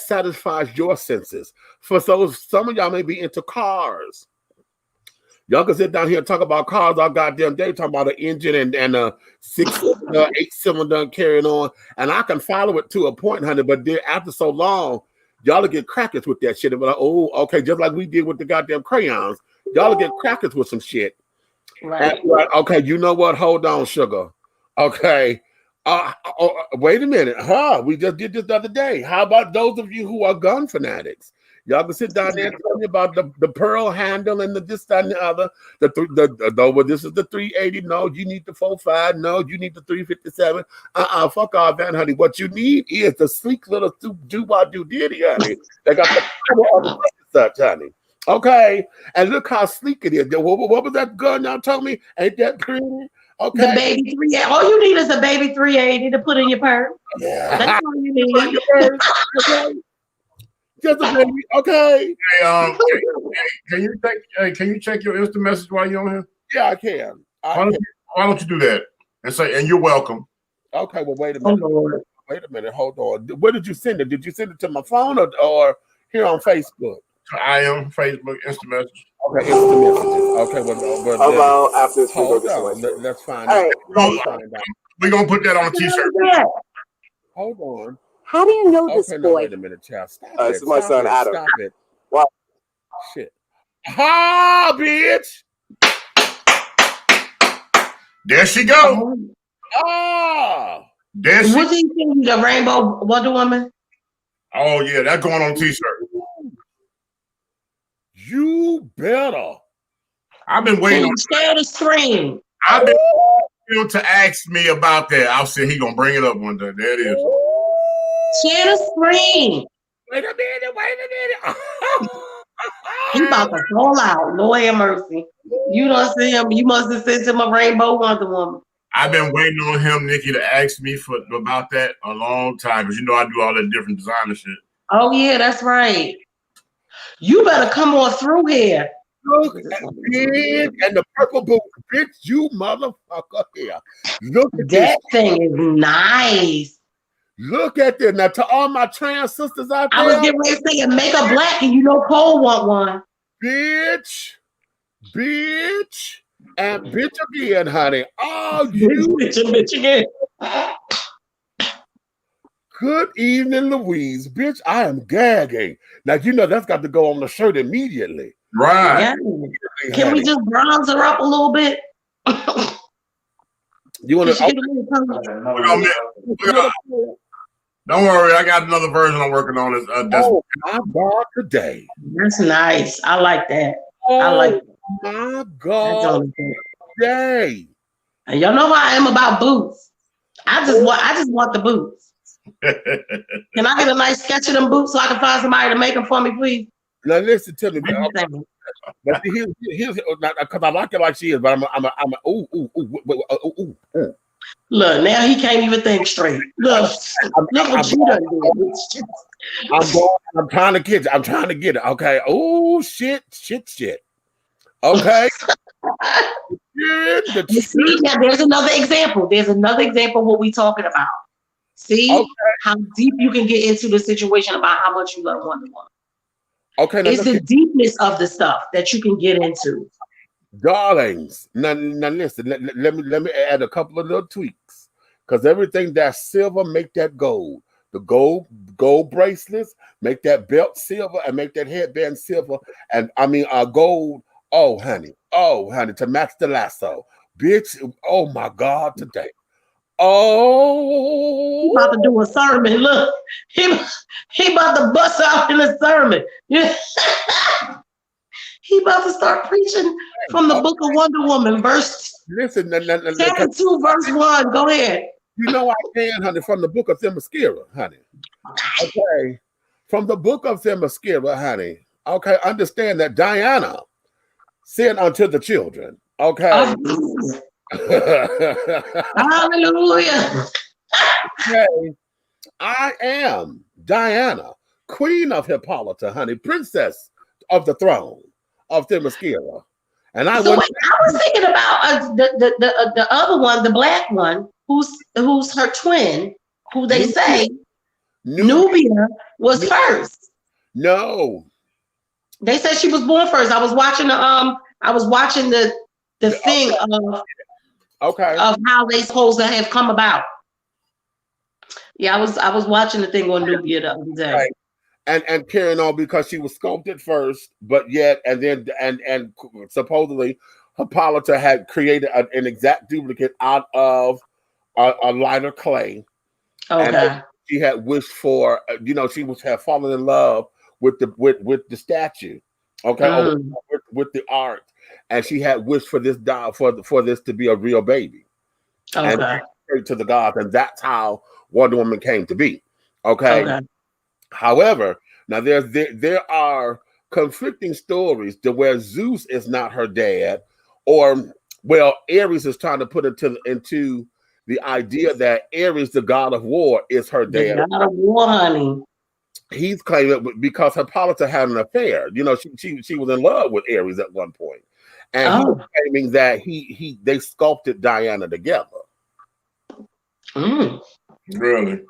satisfies your senses? Some of y'all may be into cars. Y'all can sit down here and talk about cars all goddamn day, talking about an engine and a 8-cylinder carrying on, and I can follow it to a point, honey. But then after so long, y'all will get crackers with that shit. And be like, oh, okay, just like we did with the goddamn crayons. Y'all will get crackers with some shit. Right. Okay, you know what? Hold on, sugar. Okay. Wait a minute. We just did this the other day. How about those of you who are gun fanatics? Y'all can sit down there and tell me about the pearl handle and the this, that, and the other. This is the 380. No, you need the 45. No, you need the 357. Fuck all that, honey. What you need is the sleek little do-wah-do-diddy, honey. They got the power of the such, honey. Okay, and look how sleek it is. What was that gun y'all told me? Ain't that pretty? Okay. The baby 380. All you need is a baby 380 to put in your purse. Yeah. That's all you need. Okay. Just a baby. Okay. Hey, can you check your instant message while you're on here? Yeah, I can. Why don't you do that and say, and you're welcome? Okay. Well, wait a minute. Wait a minute. Hold on. Where did you send it? Did you send it to my phone or here on Facebook? I am Facebook instant message. Okay, instant messages. Okay, well after this, let's find out. All right, we're gonna put that on a t-shirt. Hold on. How do you know this boy? No, wait a minute, child. Stop it. This is my son Adam. Stop it. What? Shit. Ha, bitch. There she go. There she. What do you think? The Rainbow Wonder Woman? Oh yeah, that's going on a t-shirt. You better. I've been waiting on share the screen. I've been waiting to ask me about that. I'll say he gonna bring it up one day. There it is. Share the screen. Wait a minute. He about to fall out. Lord have mercy. You don't see him. You must have sent him a Rainbow Wonder Woman. I've been waiting on him, Nikki, to ask me about that a long time, because I do all that different designer shit. Oh yeah, that's right. You better come on through here. Look at it, and the purple boot, bitch, you motherfucker here. Look at That this. thing is nice. Look at this. Now, to all my trans sisters out I was there, getting ready to say, make her black, and you know Cole want one. bitch, and bitch again, honey. Oh, you. bitch again. Good evening, Louise. Bitch, I am gagging. Now, you know that's got to go on the shirt immediately. Right. Yeah. Can we just bronze her up a little bit? You want to? Don't worry, I got another version I'm working on. Oh my God, today. That's nice. I like that. Oh, I like that. My God, today. And y'all know how I am about boots. I just want the boots. Can I get a nice sketch of them boots so I can find somebody to make them for me, please? Now listen to me, but here's because I like it like she is, but I'm ooh. Look, now he can't even think straight. Look what you done did. I'm trying to get it. Okay. Oh shit. Okay. See, now there's another example. There's another example of what we talking about. See how deep you can get into the situation about how much you love Wonder Woman. Okay, it's the deepness of the stuff that you can get into. Darlings, now listen, let me add a couple of little tweaks. Because everything that's silver, make that gold. The gold bracelets, make that belt silver and make that headband silver. And I mean gold. Oh honey, to match the lasso. Bitch, oh my God, today. Oh, he about to do a sermon. Look, he about to bust out in a sermon. He about to start preaching from the book of Wonder Woman, verse chapter 2, verse 1. Go ahead. You know I can, honey, from the book of Themyscira, honey. Okay, from the book of Themyscira, honey. Okay, understand that Diana said unto the children. Okay. Hallelujah. Okay. I am Diana, queen of Hippolyta, honey, princess of the throne of Themyscira. And I was thinking about the other one, the black one, who's her twin, who they say Nubia was first. No. They said she was born first. I was watching the thing of how they supposed to have come about. Yeah, I was watching the thing on Nubia the other day. Right. And carrying on because she was sculpted first, but yet and supposedly Hippolyta had created an exact duplicate out of a lighter clay. Okay. And she had wished for, she had fallen in love with the statue. Okay, with the art. And she had wished for this doll for this to be a real baby. Okay. And prayed to the gods, and that's how Wonder Woman came to be. Okay. However, now there are conflicting stories to where Zeus is not her dad, or Ares is trying to put into the idea that Ares, the god of war, is her dad. The god of war, honey. He's claiming because Hippolyta had an affair. She was in love with Ares at one point. And he's claiming that they sculpted Diana together. Really?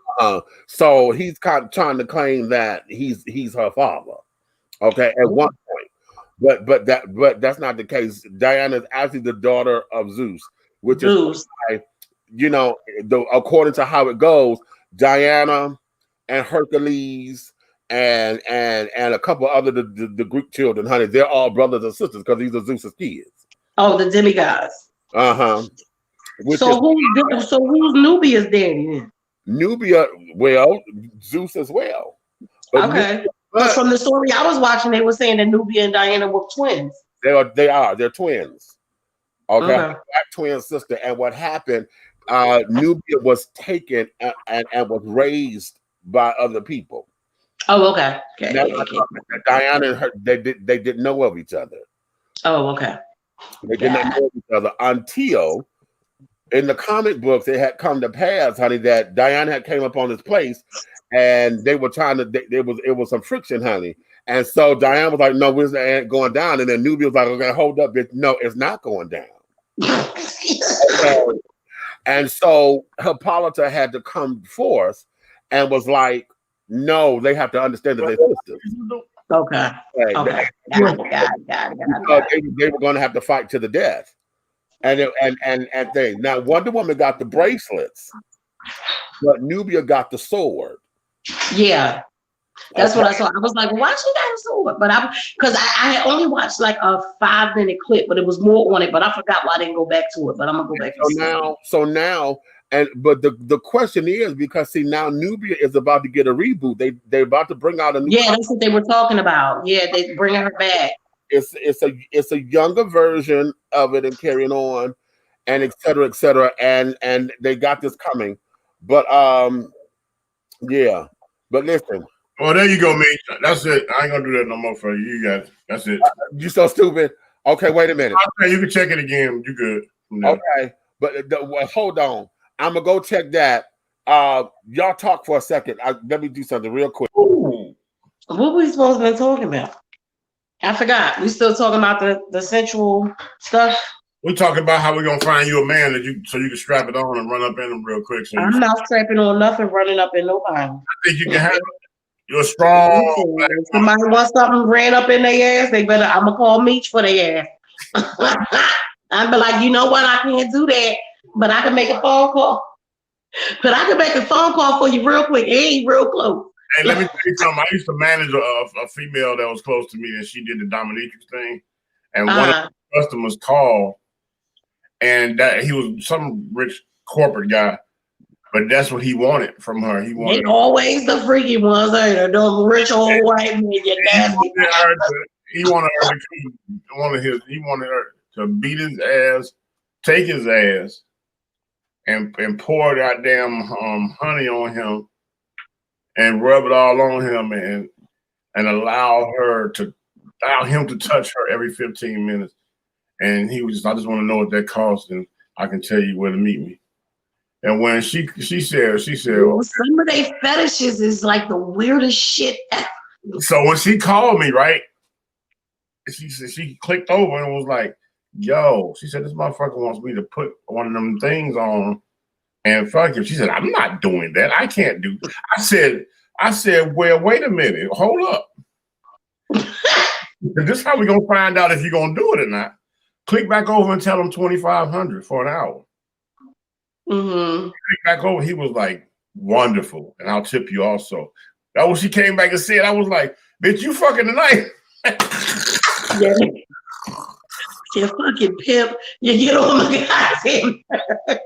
So he's kind of trying to claim that he's her father. Okay, at one point. But that's not the case. Diana is actually the daughter of Zeus, which is why, according to how it goes, Diana and Hercules and a couple other the Greek children, honey, they're all brothers and sisters because these are Zeus's kids. Oh, the demigods. So who's Nubia's daddy then? Nubia, Zeus as well. But okay. But from the story I was watching, they were saying that Nubia and Diana were twins. They're twins. Okay. Black twin sister. And what happened, Nubia was taken and was raised by other people. Oh, okay. Diana and her, they didn't know of each other. Oh, okay. They did not know of each other until in the comic books it had come to pass, honey, that Diana had came up on this place and they were trying to. It was some friction, honey. And so Diane was like, "No, where's the ant going down?" And then Nubia was like, "Okay, hold up, bitch. No, it's not going down." Okay. And so Hippolyta had to come forth and was like, "No, they have to understand that they're sisters." Okay. They were going to have to fight to the death, and things. Now Wonder Woman got the bracelets, but Nubia got the sword. Yeah. That's what I saw. I was like, why she got a sword? But because I had only watched like a 5-minute clip, but it was more on it. But I forgot why I didn't go back to it. But I'm gonna go back. So now, but the question is because see now Nubia is about to get a reboot. They're about to bring out a new. Yeah, that's what they were talking about. Yeah, they bringing her back. It's a younger version of it and carrying on, and et cetera, and they got this coming. But yeah. But listen. Oh, there you go, mate. That's it. I ain't gonna do that no more for you. You got it. That's it. You so stupid. Okay, wait a minute. Okay, you can check it again. You good. No. Okay, but hold on. I'm gonna go check that. Y'all talk for a second. Let me do something real quick. Ooh. What were we supposed to be talking about? I forgot. We still talking about the sensual stuff. We're talking about how we're gonna find you a man so you can strap it on and run up in him real quick. So I'm not strapping on nothing, running up in nobody. I think you can have it. You're strong. If somebody wants something ran up in their ass, I'm gonna call Meech for their ass. I'd be like, you know what? I can't do that, but I can make a phone call. But I can make a phone call for you real quick. Hey, real close. Hey, let me tell you something. I used to manage a female that was close to me, and she did the dominatrix thing. And one of the customers called, and that he was some rich corporate guy. But that's what he wanted from her. He wanted always the freaky ones, ain't it? Those rich old white men. He wanted her to beat his ass, take his ass, and pour goddamn honey on him, and rub it all on him, and allow him to touch her every 15 minutes. And he was, I just want to know what that costs, and I can tell you where to meet me. And when she said, well, some of their fetishes is like the weirdest shit ever. So when she called me, right, she clicked over and was like, yo, she said, this motherfucker wants me to put one of them things on and fuck him. She said, I'm not doing that. I can't do. I said, well, wait a minute, hold up. This is how we gonna find out if you're gonna do it or not. Click back over and tell them $2,500 for an hour. Mm-hmm. Back over, he was like, wonderful, and I'll tip you also. That was she came back and said. I was like, bitch, you fucking tonight. Yeah. You fucking pimp. You get on my goddamn nerves.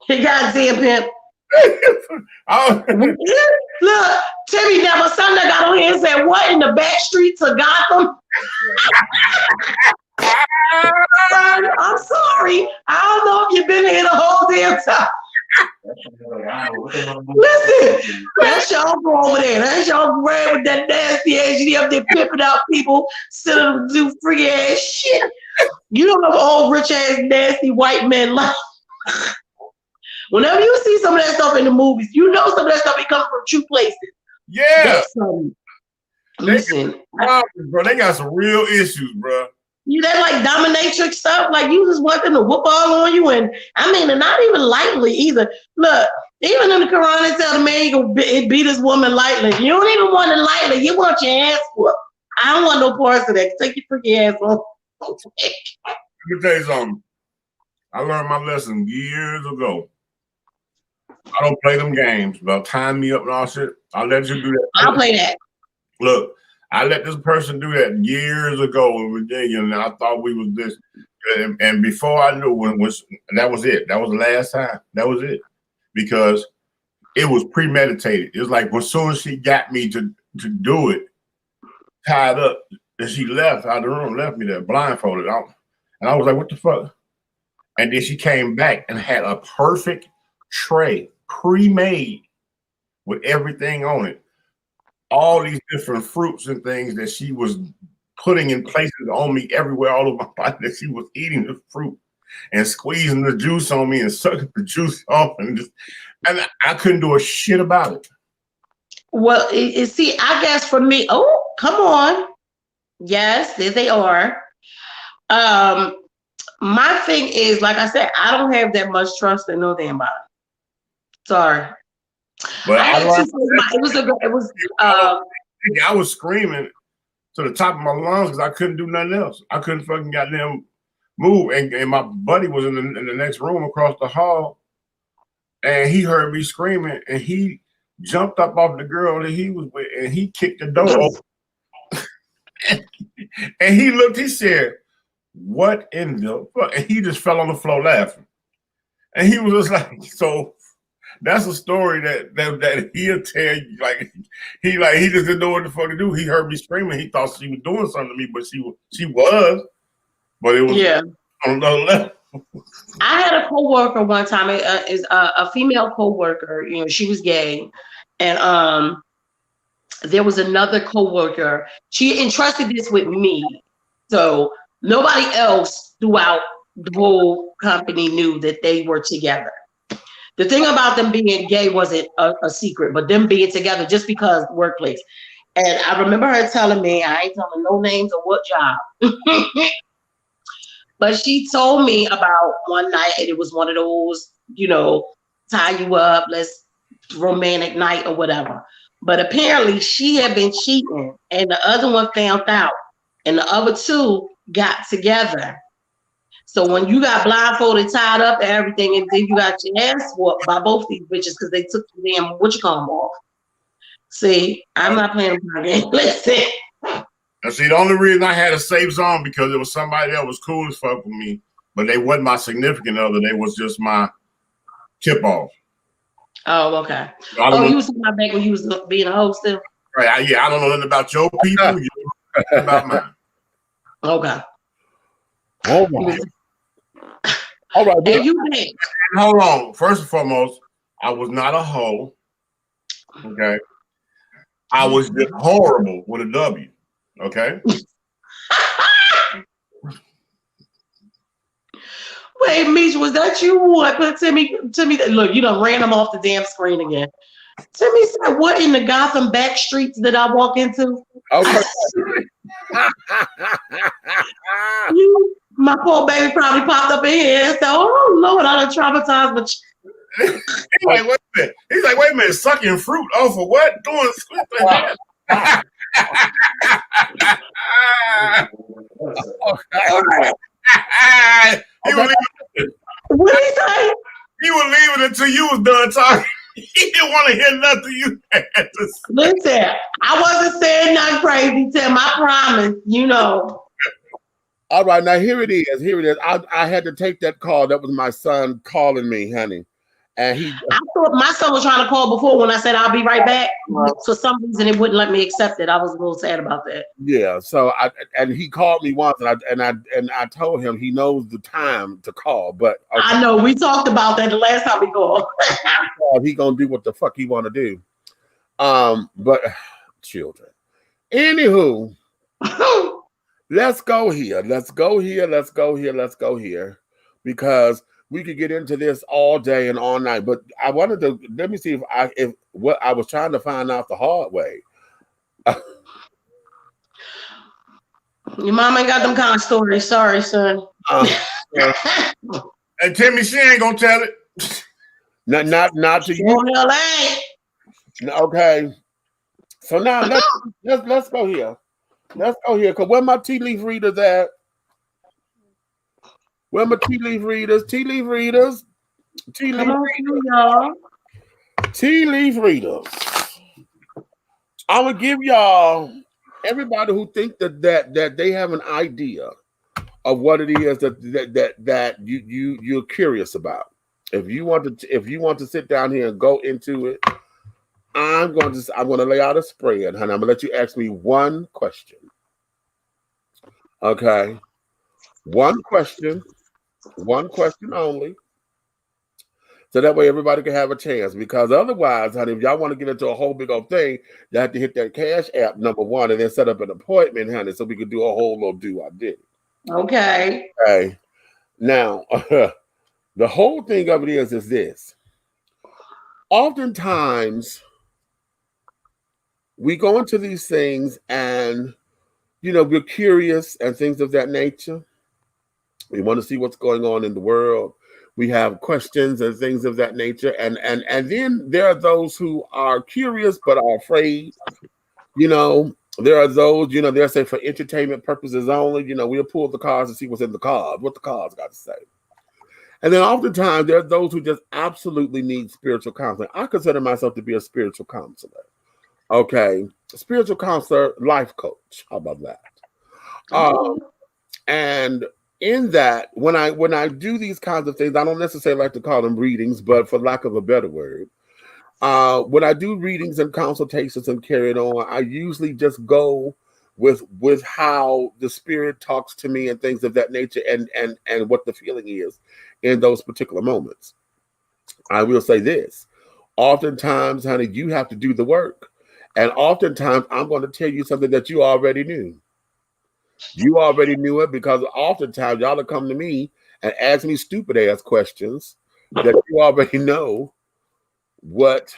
You goddamn pimp. Look, Timmy never Sunday got on here and said, what in the back streets of Gotham? I'm sorry. I don't know if you've been here the whole damn time. Listen, that's y'all go over there. That's y'all ran with that nasty ass. You up there pimping out people, sitting them do freaky ass shit. You don't know all rich ass nasty white men like. Whenever you see some of that stuff in the movies, you know some of that stuff be coming from true places. Yeah. Listen, bro, they got some real issues, bro. You that like dominatrix stuff, like you just want them to whoop all on you, and I mean, and not even lightly either. Look, even in the Quran, it tell the man you can beat this woman lightly. You don't even want it lightly. You want your ass whooped. I don't want no parts of that. Take your freaky ass on. Let me tell you something. I learned my lesson years ago. I don't play them games about tying me up and all shit. I'll let you do that. I'll play that. Look, I let this person do that years ago in Virginia, and I thought we was this. And before I knew, that was it. That was the last time. That was it. Because it was premeditated. It was like as soon as she got me to do it, tied up, and she left out of the room, left me there blindfolded. And I was like, what the fuck? And then she came back and had a perfect tray, pre-made, with everything on it. All these different fruits and things that she was putting in places on me everywhere, all over my body, that she was eating the fruit and squeezing the juice on me and sucking the juice off. And I couldn't do a shit about it. Well, see, I guess for me, oh, come on. Yes, there they are. My thing is, like I said, I don't have that much trust in no damn body. Sorry. But I had two. I was screaming to the top of my lungs because I couldn't do nothing else. I couldn't fucking goddamn move. And my buddy was in the next room across the hall, and he heard me screaming, and he jumped up off the girl that he was with, and he kicked the door open. And he looked, he said, "What in the fuck?" And he just fell on the floor laughing. And he was just like, so that's a story that he'll tell you. Like he just didn't know what the fuck to do. He heard me screaming. He thought she was doing something to me, but she was. But it was on another level. I had a coworker one time. Is a female coworker. You know, she was gay, and there was another coworker. She entrusted this with me, so nobody else throughout the whole company knew that they were together. The thing about them being gay wasn't a secret, but them being together just because workplace. And I remember her telling me, I ain't telling no names or what job, but she told me about one night, and it was one of those, you know, tie you up, let's romantic night or whatever. But apparently she had been cheating, and the other one found out, and the other two got together. So when you got blindfolded, tied up, and everything, and then you got your ass whooped by both these bitches because they took the damn off. See, I'm not playing my game. Listen. And see, the only reason I had a safe zone because it was somebody that was cool as fuck with me, but they wasn't my significant other. They was just my tip off. Oh, okay. Oh, you was talking about back when you was being a host still? Right. I don't know nothing about your people. You know nothing about mine. Okay. All right. All right. And you did. Hold on. First and foremost, I was not a hoe. Okay. I was just horrible with a W. Okay. Wait, Mish, was that you? What? But Timmy, look, you done ran him off the damn screen again. Timmy said, "What in the Gotham back streets did I walk into?" Okay. My poor baby probably popped up in here and said, "Oh Lord, I done traumatized my." He's like, wait a minute. He's like, wait a minute, sucking fruit off of what? Doing Okay. All right. He was leaving. What did he say? He was leaving until you was done talking. He didn't want to hear nothing you had to say. Listen, I wasn't saying nothing crazy, Tim. I promise. You know. All right, now here it is. Here it is. I had to take that call. That was my son calling me, honey. And I thought my son was trying to call before when I said I'll be right back. For some reason, it wouldn't let me accept it. I was a little sad about that. Yeah. So he called me once, and I told him he knows the time to call. But okay. I know we talked about that the last time we called. He gonna do what the fuck he want to do. But children. Anywho, let's go here. Let's go here. Let's go here. Let's go here, because we could get into this all day and all night, but I wanted to let me see if what I was trying to find out the hard way. Your mom ain't got them kind of stories. Sorry, son. And Timmy, she ain't gonna tell it. Not to you. Okay. So now let's go here. Let's go here. Cause where my tea leaf readers at? Where my tea leaf readers? Tea leaf readers. Tea leaf readers. Tea leaf readers. I'm gonna give y'all, everybody who think that they have an idea of what it is that you're curious about. If you want to sit down here and go into it, I'm gonna lay out a spread, honey. I'm gonna let you ask me one question. Okay. One question only. So that way everybody can have a chance. Because otherwise, honey, if y'all want to get into a whole big old thing, you have to hit that Cash App, number one, and then set up an appointment, honey, so we could do a whole little do-I-did. Okay. Okay. Now, the whole thing of it is this. Oftentimes, we go into these things and, we're curious and things of that nature. We want to see what's going on in the world. We have questions and things of that nature. And then there are those who are curious but are afraid. There are those, they'll say for entertainment purposes only, we'll pull the cards and see what's in the cards, what the cards got to say. And then oftentimes there are those who just absolutely need spiritual counseling. I consider myself to be a spiritual counselor. Okay. Spiritual counselor, life coach. How about that? And in that, when I do these kinds of things, I don't necessarily like to call them readings, but for lack of a better word, when I do readings and consultations and carry it on, I usually just go with how the spirit talks to me and things of that nature and what the feeling is in those particular moments. I will say this. Oftentimes, honey, you have to do the work. And oftentimes, I'm going to tell you something that you already knew. You already knew it because oftentimes y'all will come to me and ask me stupid ass questions that you already know what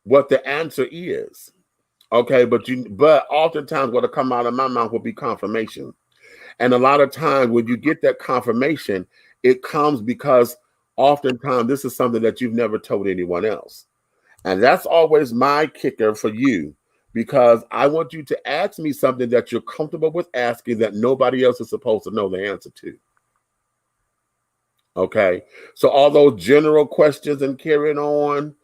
the answer is. Okay, but oftentimes what'll come out of my mouth will be confirmation. And a lot of times when you get that confirmation, it comes because oftentimes this is something that you've never told anyone else. And that's always my kicker for you, because I want you to ask me something that you're comfortable with asking that nobody else is supposed to know the answer to. Okay, so all those general questions and carrying on,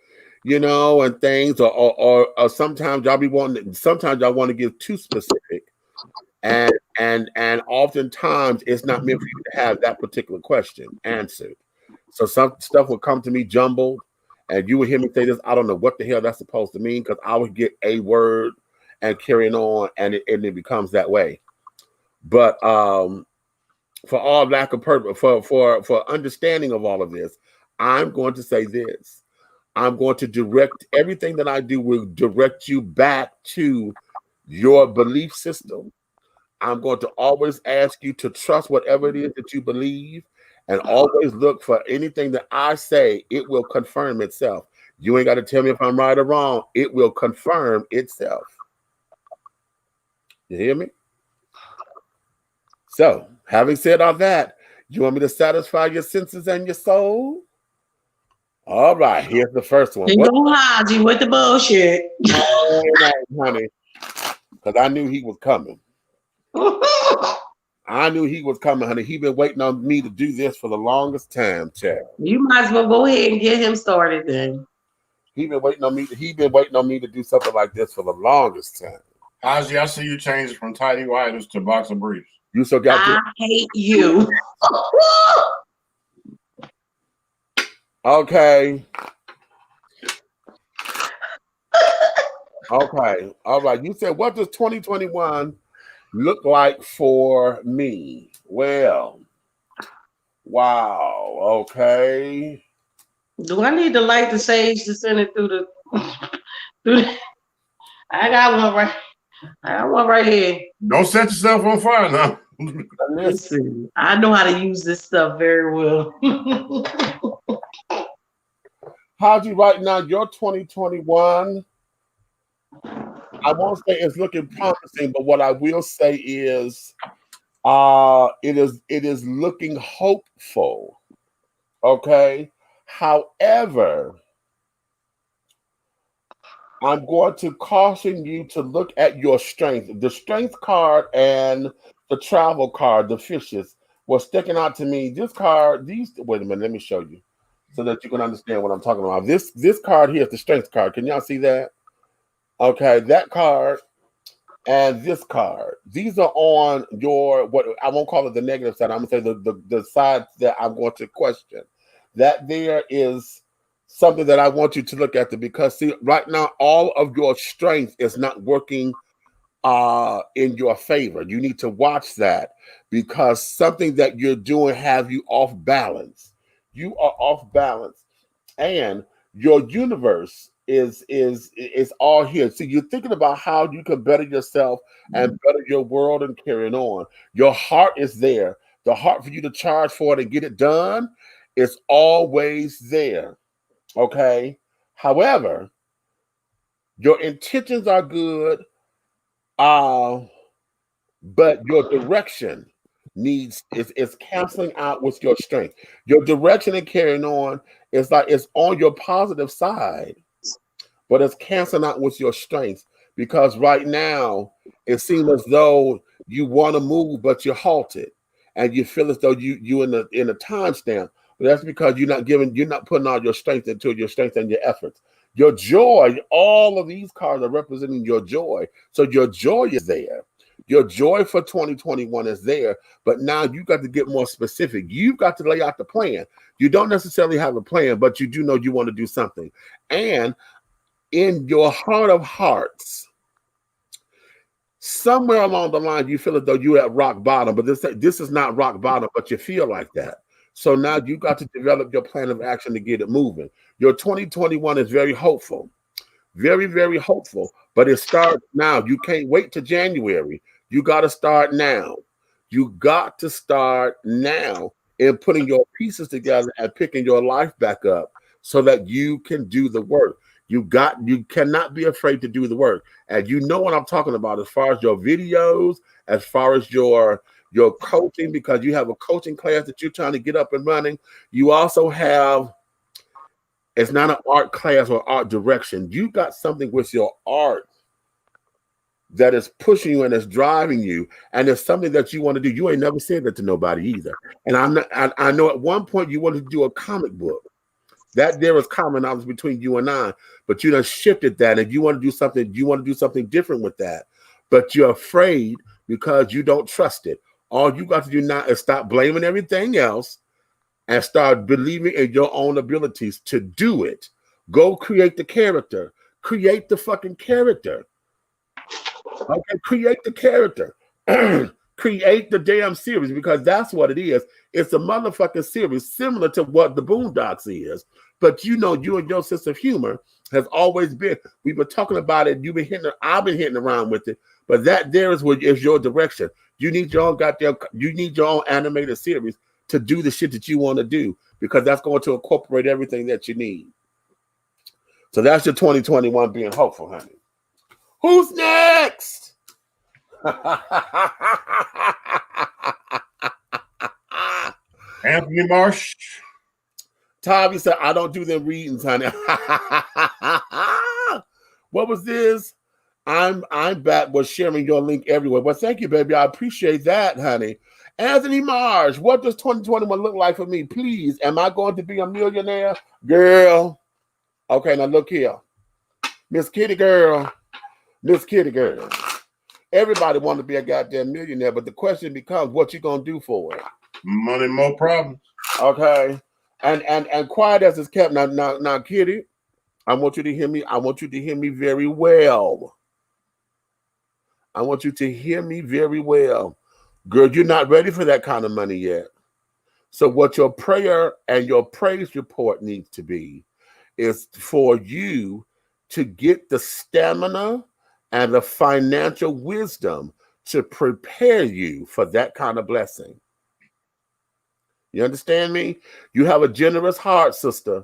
and things, or sometimes y'all want to get too specific, and oftentimes it's not meant for you to have that particular question answered. So some stuff will come to me jumbled, and you will hear me say this. I don't know what the hell that's supposed to mean, because I would get a word and carrying on, and it becomes that way. But for all lack of purpose, for understanding of all of this, I'm going to say this. I'm going to direct everything that I do will direct you back to your belief system. I'm going to always ask you to trust whatever it is that you believe, and always look for anything that I say. It will confirm itself. You ain't got to tell me if I'm right or wrong. It will confirm itself. You hear me? So, having said all that, you want me to satisfy your senses and your soul? All right, here's the first one. You don't hide you with the bullshit. Honey, because I knew he was coming. I knew he was coming, honey. He been waiting on me to do this for the longest time, child. You might as well go ahead and get him started then. He been waiting on me to do something like this for the longest time. Ozzy, I see you changed from tidy whities to boxer briefs. You so got I hate you. Okay. Okay. All right. You said, what does 2021 look like for me? Well, wow. Okay. Do I need to light the sage to send it through the I got one right here. Don't set yourself on fire now. Listen, I know how to use this stuff very well. How'd you right now? Your 2021, I won't say it's looking promising, but what I will say is it is looking hopeful. Okay. However, I'm going to caution you to look at your strength. The strength card and the travel card, the fishes, was sticking out to me. This card, wait a minute, let me show you so that you can understand what I'm talking about. This card here is the strength card. Can y'all see that? Okay, that card and this card. These are on your, what I won't call it the negative side. I'm going to say the side that I'm going to question. That there is something that I want you to look at, because see, right now, all of your strength is not working in your favor. You need to watch that, because something that you're doing have you off balance. You are off balance, and your universe is all here. So you're thinking about how you can better yourself and better your world and carrying on. Your heart is there. The heart for you to charge for it and get it done is always there. Okay. However, Your intentions are good, but your direction is canceling out with your strength. Your direction and carrying on is like it's on your positive side, but it's canceling out with your strength, because right now it seems as though you want to move, but you're halted, and you feel as though you in a timestamp. But that's because you're not putting all your strength into your strength and your efforts. Your joy, all of these cards are representing your joy. So your joy is there. Your joy for 2021 is there, but now you got to get more specific. You've got to lay out the plan. You don't necessarily have a plan, but you do know you want to do something. And in your heart of hearts, somewhere along the line, you feel as though you're at rock bottom, but this is not rock bottom, but you feel like that. So now you got to develop your plan of action to get it moving. Your 2021 is very hopeful, very, very hopeful, but it starts now. You can't wait till January. You got to start now. You got to start now in putting your pieces together and picking your life back up so that you can do the work. You cannot be afraid to do the work. And you know what I'm talking about as far as your videos, as far as your coaching, because you have a coaching class that you're trying to get up and running. You also have, it's not an art class or art direction. You got something with your art that is pushing you and is driving you, and it's something that you want to do. You ain't never said that to nobody either. And I know at one point you wanted to do a comic book. That there is common knowledge between you and I, but you done shifted that, and you want to do something. You want to do something different with that, but you're afraid because you don't trust it. All you got to do now is stop blaming everything else and start believing in your own abilities to do it. Go create the character. Create the fucking character. Okay, create the character. Create the damn series, because that's what it is. It's a motherfucking series similar to what the Boondocks is. But you know, you and your sense of humor has always been. We've been talking about it. You've been hitting. I've been hitting around with it. But that there is what is your direction. You need your own goddamn. You need your own animated series to do the shit that you want to do, because that's going to incorporate everything that you need. So that's your 2021 being hopeful, honey. Who's next? Anthony Marsh. Tavi said, I don't do them readings, honey. What was this? I'm back with sharing your link everywhere. Well, thank you, baby. I appreciate that, honey. Anthony Marsh, what does 2021 look like for me? Please, am I going to be a millionaire? Girl. Okay, now look here. Miss Kitty girl. Miss Kitty girl. Everybody want to be a goddamn millionaire, but the question becomes, what you gonna do for it? Money, more problems. Okay. And quiet as it's kept. Now, Kitty, I want you to hear me. I want you to hear me very well. I want you to hear me very well. Girl, you're not ready for that kind of money yet. So what your prayer and your praise report needs to be is for you to get the stamina and the financial wisdom to prepare you for that kind of blessing. You understand me? You have a generous heart, sister.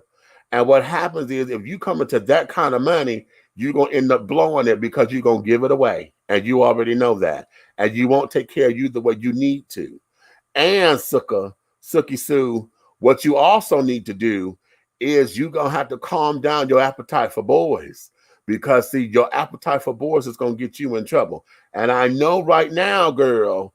And what happens is, if you come into that kind of money, you're going to end up blowing it because you're going to give it away. And you already know that. And you won't take care of you the way you need to. And Sookie Sue, what you also need to do is you're going to have to calm down your appetite for boys. Because, see, your appetite for boys is going to get you in trouble. And I know right now, girl,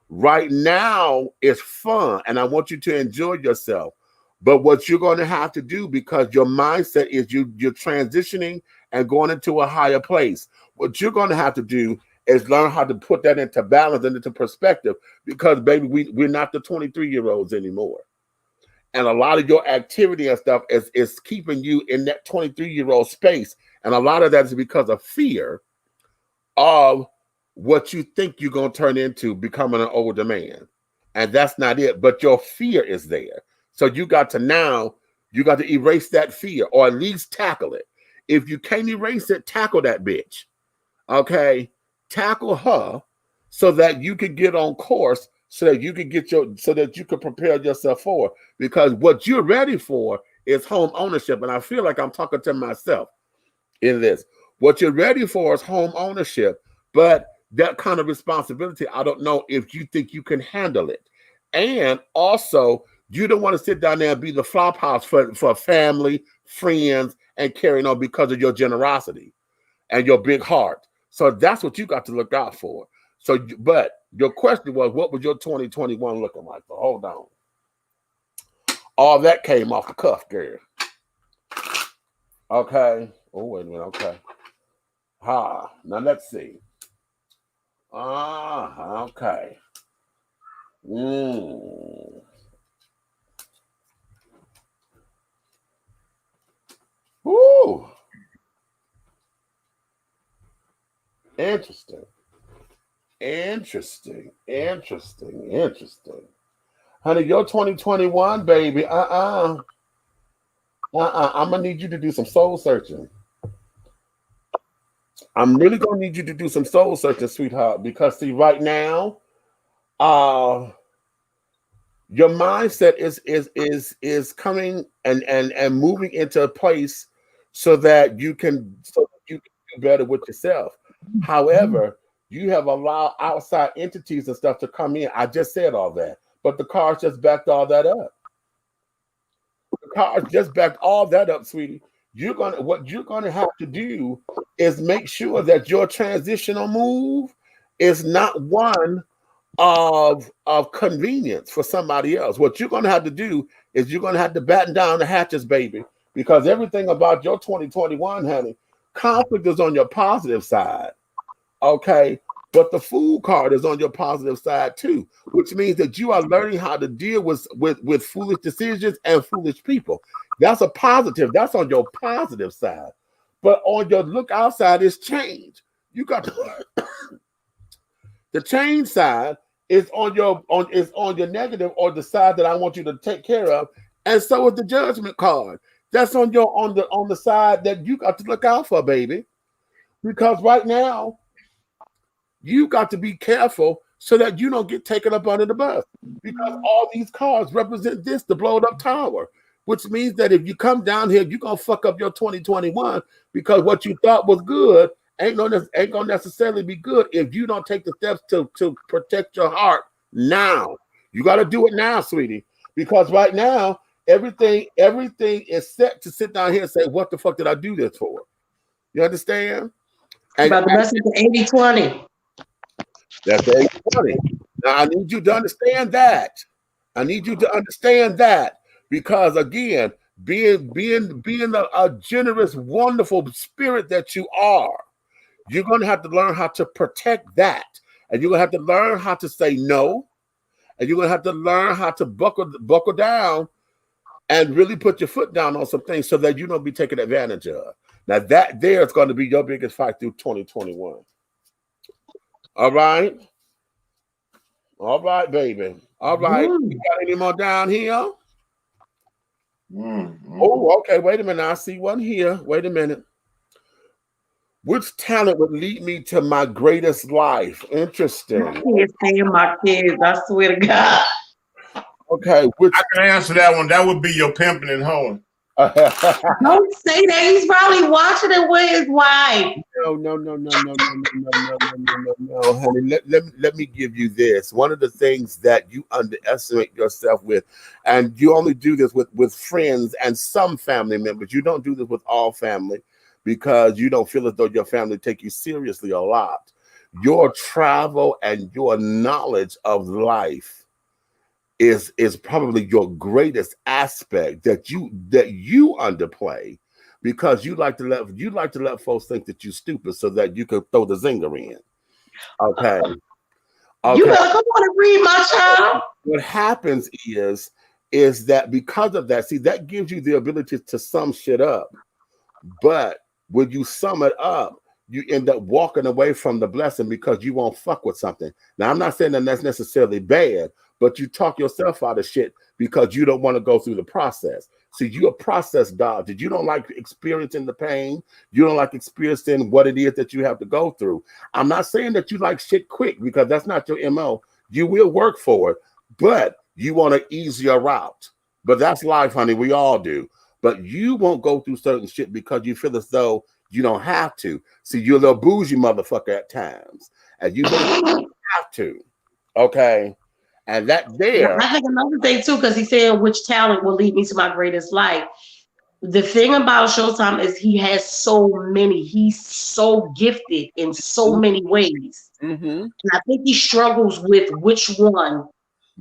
right now it's fun. And I want you to enjoy yourself. But what you're going to have to do, because your mindset is you're transitioning and going into a higher place, what you're going to have to do is learn how to put that into balance and into perspective. Because, baby, we're not the 23-year-olds anymore. And a lot of your activity and stuff is keeping you in that 23-year-old space. And a lot of that is because of fear of what you think you're going to turn into becoming an older man. And that's not it. But your fear is there. So you got to erase that fear, or at least tackle it. If you can't erase it, tackle that bitch. Okay? Tackle her so that you can get on course, so that you can prepare yourself for it. Because what you're ready for is home ownership. And I feel like I'm talking to myself in this. What you're ready for is home ownership, but that kind of responsibility, I don't know if you think you can handle it. And also, you don't want to sit down there and be the flop house for family, friends, and carrying on because of your generosity and your big heart. So that's what you got to look out for. So, but your question was, what was your 2021 looking like? So hold on. All that came off the cuff, girl. Okay. Oh, wait a minute. Okay. Now let's see. Okay. Ooh. Interesting. Honey, your 2021, baby. I'm gonna need you to do some soul searching. I'm really gonna need you to do some soul searching, sweetheart, because see, right now, your mindset is coming and moving into a place so that you can do better with yourself. However, you have allowed outside entities and stuff to come in. I just said all that, but the cards just backed all that up. The cards just backed all that up, sweetie. What you're gonna have to do is make sure that your transitional move is not one of convenience for somebody else. What you're gonna have to do is you're gonna have to batten down the hatches, baby, because everything about your 2021, honey, conflict is on your positive side. Okay, but the Fool card is on your positive side too, which means that you are learning how to deal with foolish decisions and foolish people. That's a positive. That's on your positive side. But on your look outside is change. You got to the change side is on your negative, or the side that I want you to take care of, and so is the Judgment card. That's on the side that you got to look out for, baby, because right now you got to be careful so that you don't get taken up under the bus, because all these cards represent the blowed up tower, which means that if you come down here, you're gonna fuck up your 2021, because what you thought was good ain't gonna necessarily be good if you don't take the steps to protect your heart now. You got to do it now, sweetie, because right now everything is set to sit down here and say, what the fuck did I do this for? You understand? And about the message of 80-20. That's 80-20. Now I need you to understand that. Because again, being a generous, wonderful spirit that you are, you're going to have to learn how to protect that, and you're going to have to learn how to say no, and you're going to have to learn how to buckle down and really put your foot down on some things so that you don't be taken advantage of. Now that there is going to be your biggest fight through 2021. All right, baby. All right. You got any more down here? Oh, okay. Wait a minute. I see one here. Wait a minute. Which talent would lead me to my greatest life? Interesting. I can't stand my kids. I swear to God. Okay. I can answer that one. That would be your pimping and hoeing. Don't say that. He's probably watching it with his wife. No, honey. Let me give you this. One of the things that you underestimate yourself with, and you only do this with friends and some family members. You don't do this with all family because you don't feel as though your family take you seriously a lot. Your travel and your knowledge of life is probably your greatest aspect that you underplay, because you like to let folks think that you're stupid so that you can throw the zinger in. Okay. You better come on and read, my child. What happens is that because of that, see, that gives you the ability to sum shit up. But when you sum it up, you end up walking away from the blessing because you won't fuck with something. Now, I'm not saying that that's necessarily bad, but you talk yourself out of shit because you don't want to go through the process. See, you're a process dog. You don't like experiencing the pain. You don't like experiencing what it is that you have to go through. I'm not saying that you like shit quick, because that's not your MO. You will work for it, but you want an easier route. But that's life, honey. We all do. But you won't go through certain shit because you feel as though You don't have to. See, you're a little bougie motherfucker at times, and you don't have to. Okay, and that there. I think another thing too, because he said which talent will lead me to my greatest life. The thing about Showtime is he has so many. He's so gifted in so many ways, and I think he struggles with which one.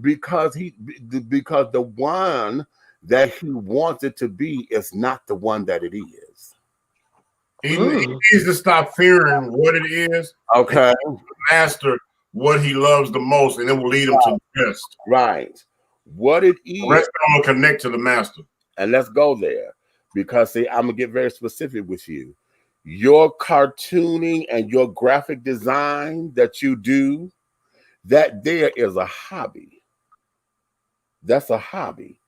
Because the one that he wants it to be is not the one that it is. He needs to stop fearing what it is. Okay. Master what he loves the most, and it will lead him to the best. Right. What it is. The rest I'm gonna connect to the master. And let's go there. Because see, I'm gonna get very specific with you. Your cartooning and your graphic design that you do, that there is a hobby. That's a hobby.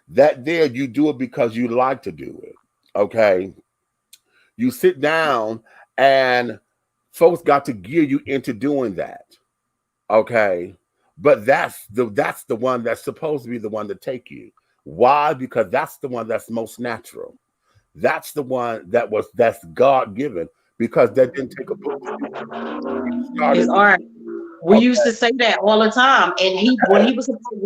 That there you do it because you like to do it. Okay. You sit down and folks got to gear you into doing that. Okay. But that's the one that's supposed to be the one to take you. Why? Because that's the one that's most natural. That's the one that's God-given, because that didn't take a book. His art. We used to say that all the time. And when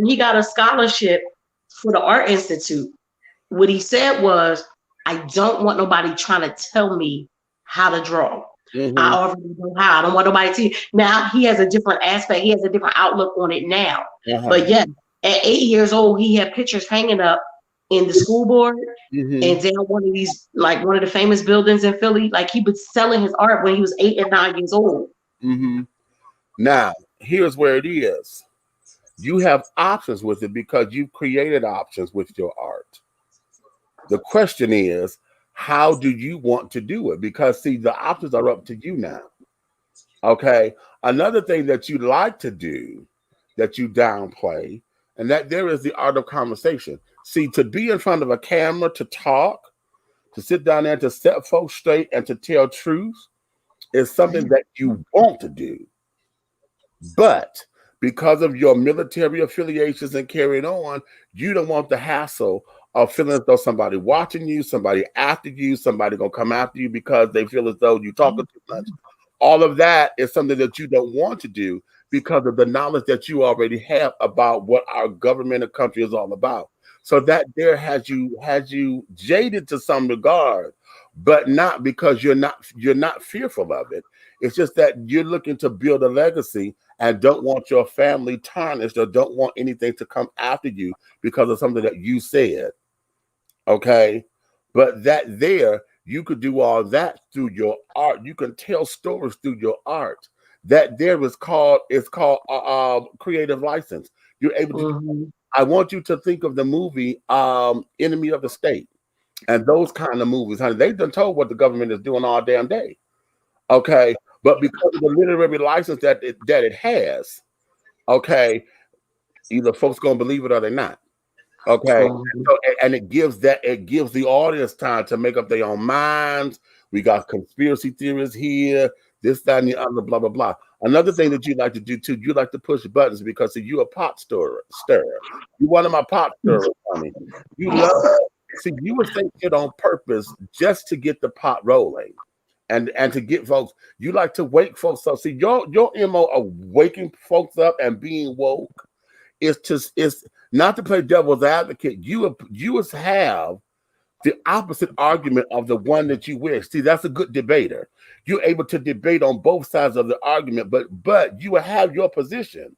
he got a scholarship for the Art Institute, what he said was, I don't want nobody trying to tell me how to draw. I already know how. I don't want nobody to. Now he has a different aspect. He has a different outlook on it now. But yeah, at 8 years old, he had pictures hanging up in the school board and down one of the famous buildings in Philly. Like, he was selling his art when he was 8 and 9 years old. Now, here's where it is. You have options with it because you've created options with your art. The question is, how do you want to do it? Because, see, the options are up to you now. Okay. Another thing that you like to do that you downplay, and that there is the art of conversation. See, to be in front of a camera, to talk, to sit down there, to set folks straight and to tell truth is something that you want to do. But because of your military affiliations and carrying on, you don't want the hassle of feeling as though somebody watching you, somebody after you, somebody gonna come after you because they feel as though you're talking too much. All of that is something that you don't want to do because of the knowledge that you already have about what our government and country is all about. So that there has you jaded to some regard, but not because you're not fearful of it. It's just that you're looking to build a legacy and don't want your family tarnished or don't want anything to come after you because of something that you said. Okay. But that there, you could do all that through your art. You can tell stories through your art. That there is called creative license. You're able to. I want you to think of the movie Enemy of the State and those kind of movies. Honey, they've done told what the government is doing all damn day. Okay, but because of the literary license that it has, okay, either folks gonna believe it or they're not. Okay, and it gives the audience time to make up their own minds. We got conspiracy theories here, this, that, and the other, blah, blah, blah. Another thing that you like to do too, you like to push buttons because you're a pot stirrer. You're one of my pot stirrers, honey. You love it. See, you would think it on purpose just to get the pot rolling and to get folks. You like to wake folks up. See, your MO of waking folks up and being woke is not to play devil's advocate. You have the opposite argument of the one that you wish. See, that's a good debater. You're able to debate on both sides of the argument, but you will have your position,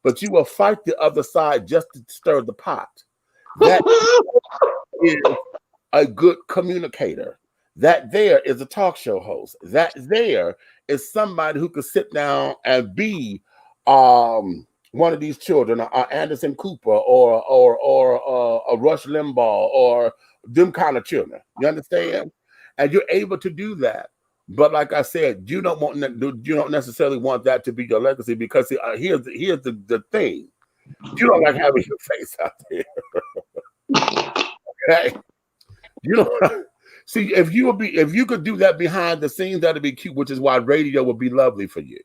but you will fight the other side just to stir the pot. That is a good communicator. That there is a talk show host. That there is somebody who could sit down and be one of these children, Anderson Cooper or a Rush Limbaugh or them kind of children. You understand? And you're able to do that. But like I said, you don't necessarily want that to be your legacy because here's the thing. You don't like having your face out there. Okay. You don't see if you could do that behind the scenes, that'd be cute, which is why radio would be lovely for you.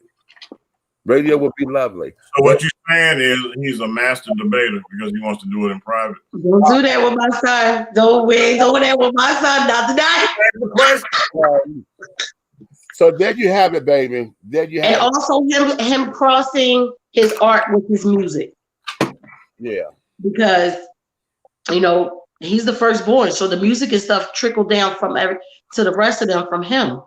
Radio would be lovely. So what you're saying is he's a master debater because he wants to do it in private. Don't do that with my son. Don't wait over there with my son. Not tonight. So there you have it, baby. There you have and also him crossing his art with his music. Yeah. Because, you know, he's the firstborn. So the music and stuff trickled down from to the rest of them from him.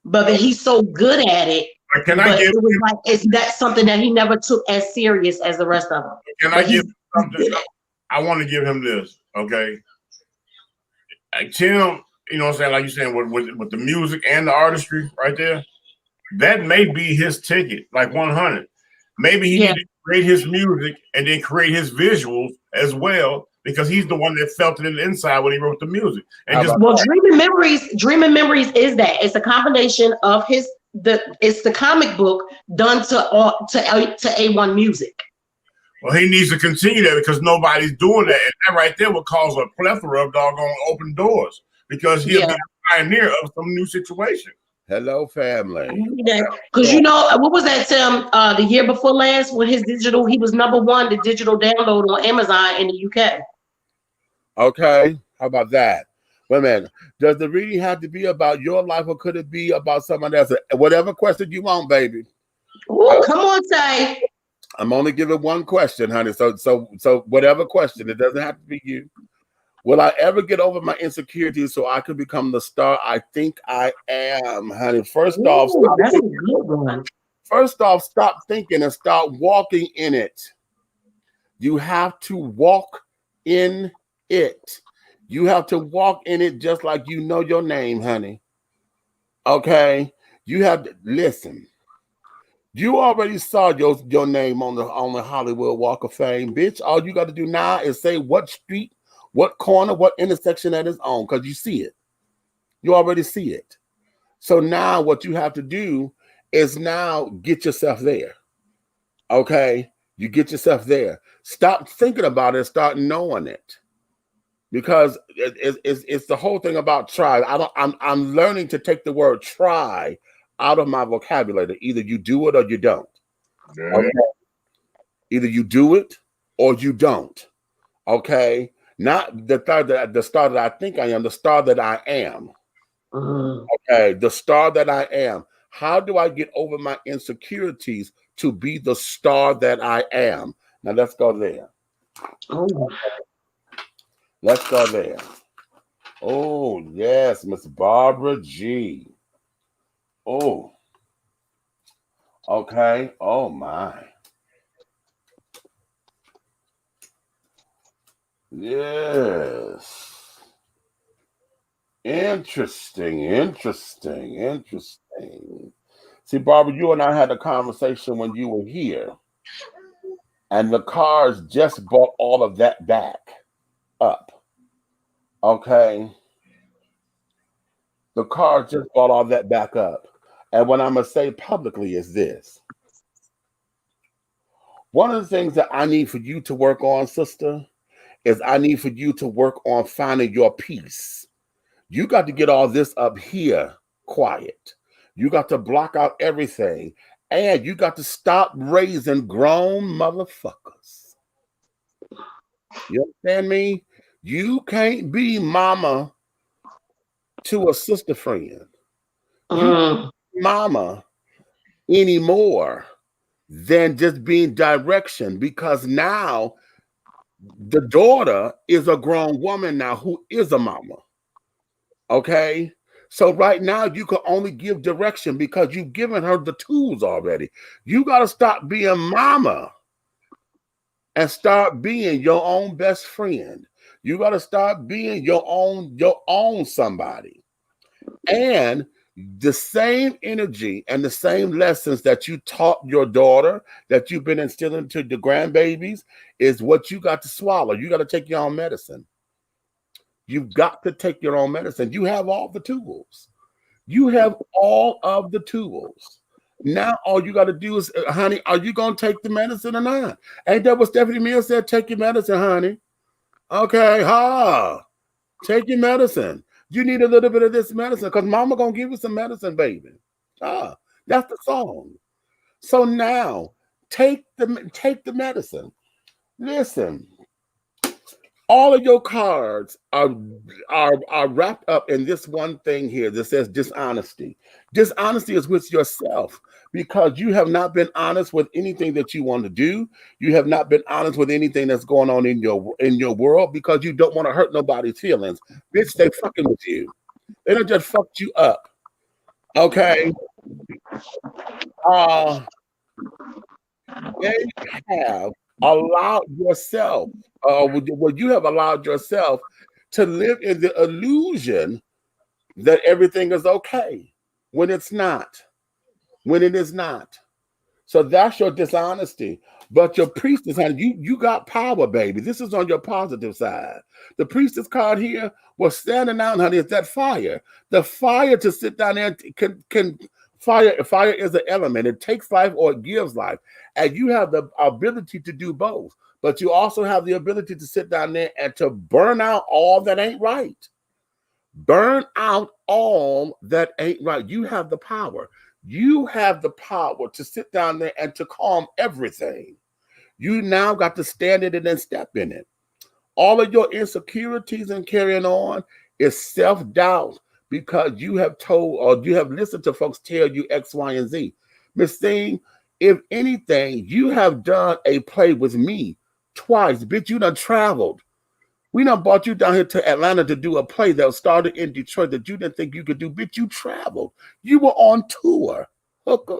But he's so good at it. Can I give? It was like it's that something that he never took as serious as the rest of them. Can I give something? I want to give him this, okay? Tim, you know what I'm saying? Like you're saying, with the music and the artistry right there, that may be his ticket, like 100. Maybe he need to create his music and then create his visuals as well, because he's the one that felt it in the inside when he wrote the music. And just Dreaming Memories is that. It's a combination of it's the comic book done to A1 music. Well, he needs to continue that because nobody's doing that. And that right there would cause a plethora of doggone open doors because he'll be a pioneer of some new situation. Hello, family. Because you know, what was that, Tim? The year before last, when he was #1, the digital download on Amazon in the UK. Okay, how about that? Wait a minute. Does the reading have to be about your life, or could it be about someone else? Whatever question you want, baby. Ooh, come on, Tay. I'm only giving one question, honey. So whatever question, it doesn't have to be you. Will I ever get over my insecurities so I can become the star I think I am, honey? First off, stop thinking and start walking in it. You have to walk in it. You have to walk in it just like you know your name, honey. Okay? You have to listen. You already saw your name on the Hollywood Walk of Fame, bitch. All you got to do now is say what street, what corner, what intersection that is on, because you see it. You already see it. So now what you have to do is now get yourself there. Okay? You get yourself there. Stop thinking about it. Start knowing it. Because it's the whole thing about try. I'm learning to take the word try out of my vocabulary. Either you do it or you don't. Yeah. Okay? Either you do it or you don't. Okay? Not the star that I think I am, the star that I am. Okay, the star that I am. How do I get over my insecurities to be the star that I am? Now let's go there. Let's go there. Oh, yes, Miss Barbara G. Oh. Okay. Oh, my. Yes. Interesting. See, Barbara, you and I had a conversation when you were here. And the cars just brought all of that back up. Okay. The car just brought all that back up. And what I'm going to say publicly is this. One of the things that I need for you to work on, sister, is I need for you to work on finding your peace. You got to get all this up here quiet. You got to block out everything. And you got to stop raising grown motherfuckers. You understand me? You can't be mama to a sister friend. Mama anymore than just being direction, because now the daughter is a grown woman now who is a mama. Okay? So right now you can only give direction because you've given her the tools already. You got to stop being mama and start being your own best friend. You got to start being your own somebody. And the same energy and the same lessons that you taught your daughter, that you've been instilling to the grandbabies, is what you got to swallow. You got to take your own medicine. You've got to take your own medicine. You have all the tools. You have all of the tools. Now all you got to do is, honey, are you going to take the medicine or not? Ain't that what Stephanie Mills said? Take your medicine, honey. Okay, take your medicine. You need a little bit of this medicine because mama going to give you some medicine, baby. That's the song. So now take the medicine. Listen, all of your cards are wrapped up in this one thing here that says dishonesty. Dishonesty is with yourself because you have not been honest with anything that you want to do. You have not been honest with anything that's going on in your world because you don't want to hurt nobody's feelings. Bitch, they fucking with you. They don't just fucked you up. Okay. They have allowed yourself, you have allowed yourself to live in the illusion that everything is okay when it's not, when it is not. So that's your dishonesty. But your priestess, honey, you got power, baby. This is on your positive side. The priestess card here was standing out, honey. It's that fire. The fire to sit down there can fire is an element. It takes life or it gives life. And you have the ability to do both. But you also have the ability to sit down there and to burn out all that ain't right. Burn out all that ain't right. You have the power. You have the power to sit down there and to calm everything. You now got to stand in it and step in it. All of your insecurities and carrying on is self-doubt because you have told or you have listened to folks tell you X, Y, and Z. Miss Thing, if anything, you have done a play with me twice. Bitch, you done traveled. We done brought you down here to Atlanta to do a play that started in Detroit that you didn't think you could do. Bitch, you traveled. You were on tour, hooker.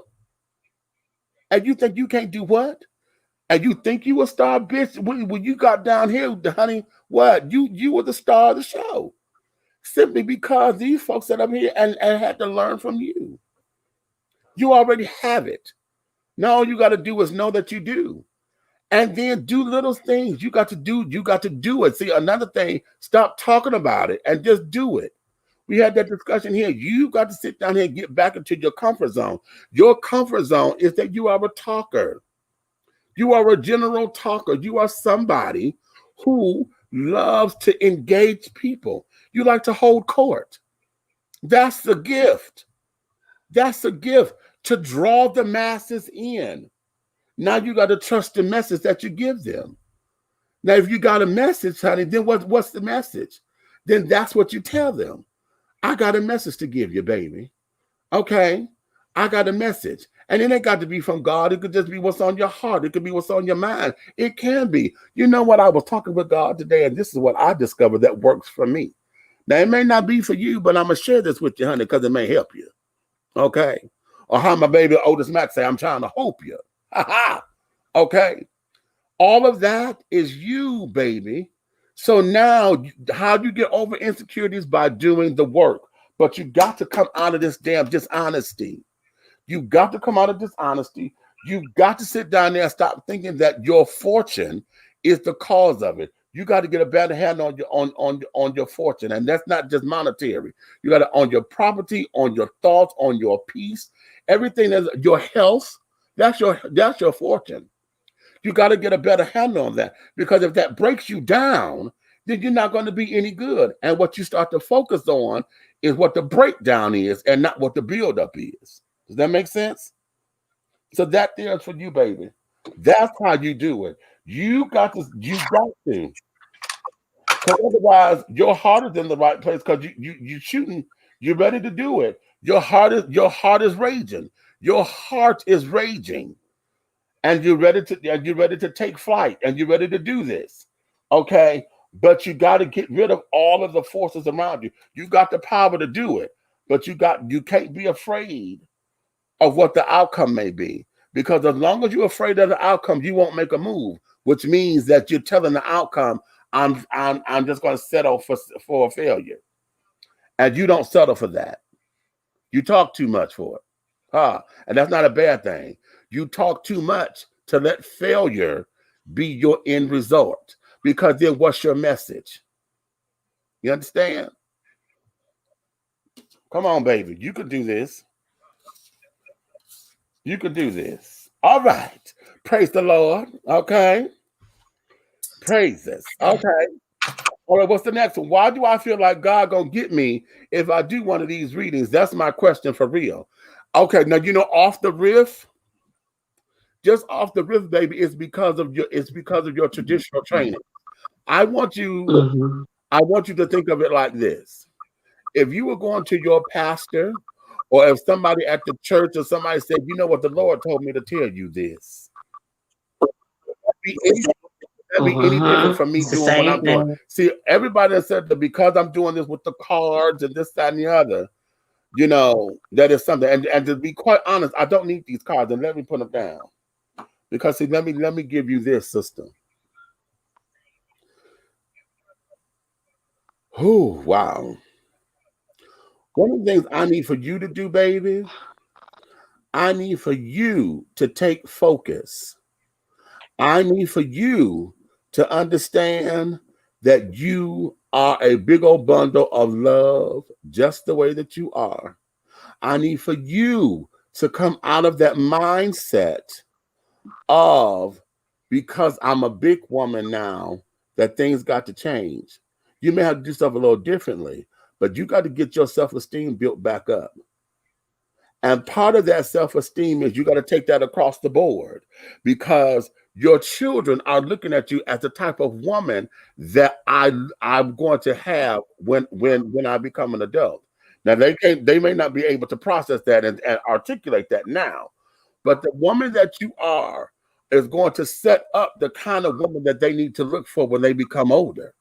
And you think you can't do what? And you think you a star, bitch? When you got down here, honey, what? You were the star of the show. Simply because these folks that I'm here and had to learn from you. You already have it. Now all you got to do is know that you do. And then do little things. You got to do it. See, another thing, stop talking about it and just do it. We had that discussion here. You got to sit down here and get back into your comfort zone. Your comfort zone is that you are a talker. You are a general talker. You are somebody who loves to engage people. You like to hold court. That's the gift. That's the gift, to draw the masses in. Now you got to trust the message that you give them. Now, if you got a message, honey, then what's the message? Then that's what you tell them. I got a message to give you, baby. Okay? I got a message. And it ain't got to be from God. It could just be what's on your heart. It could be what's on your mind. It can be. You know what? I was talking with God today, and this is what I discovered that works for me. Now, it may not be for you, but I'm going to share this with you, honey, because it may help you. Okay? Or how my baby Otis Mack say, I'm trying to hope you. Ha-ha. Okay? All of that is you, baby. So now, how do you get over insecurities? By doing the work. But you got to come out of this damn dishonesty. You got to come out of dishonesty. You got to sit down there and stop thinking that your fortune is the cause of it. You got to get a better handle on your fortune, and that's not just monetary. You got to on your property, on your thoughts, on your peace, everything that's your health. That's your fortune. You got to get a better handle on that, because if that breaks you down, then you're not going to be any good. And what you start to focus on is what the breakdown is, and not what the buildup is. Does that make sense? So that there is for you, baby. That's how you do it. You got to. Because otherwise, your heart is in the right place. Because you shooting. You're ready to do it. Your heart is raging. Your heart is raging, and you're ready to take flight, and you're ready to do this. Okay, but you got to get rid of all of the forces around you. You got the power to do it, but you can't be afraid of what the outcome may be, because as long as you're afraid of the outcome, you won't make a move, which means that you're telling the outcome, I'm just going to settle for a failure, and you don't settle for that. You talk too much for it. And that's not a bad thing. You talk too much to let failure be your end result, because then what's your message? You understand? Come on, baby. You could do this. You could do this. All right. Praise the Lord. Okay. Praises. Okay. All right. What's the next one? Why do I feel like God gonna get me if I do one of these readings? That's my question for real. Okay. Now, off the riff, just off the riff, baby, it's because of your traditional training. I want you to think of it like this. If you were going to your pastor, or if somebody at the church or somebody said, you know what, the Lord told me to tell you this. That'd be any different from me doing what I'm doing. See, everybody that said that because I'm doing this with the cards and this, that, and the other, you know, that is something. And to be quite honest, I don't need these cards, and let me put them down. Because see, let me give you this, sister. Oh, wow. One of the things I need for you to do, baby, I need for you to take focus. I need for you to understand that you are a big old bundle of love, just the way that you are. I need for you to come out of that mindset of, because I'm a big woman now, that things got to change. You may have to do stuff a little differently, but you got to get your self-esteem built back up. And part of that self-esteem is you got to take that across the board, because your children are looking at you as the type of woman that I'm going to have when I become an adult. Now they may not be able to process that and articulate that now, but the woman that you are is going to set up the kind of woman that they need to look for when they become older.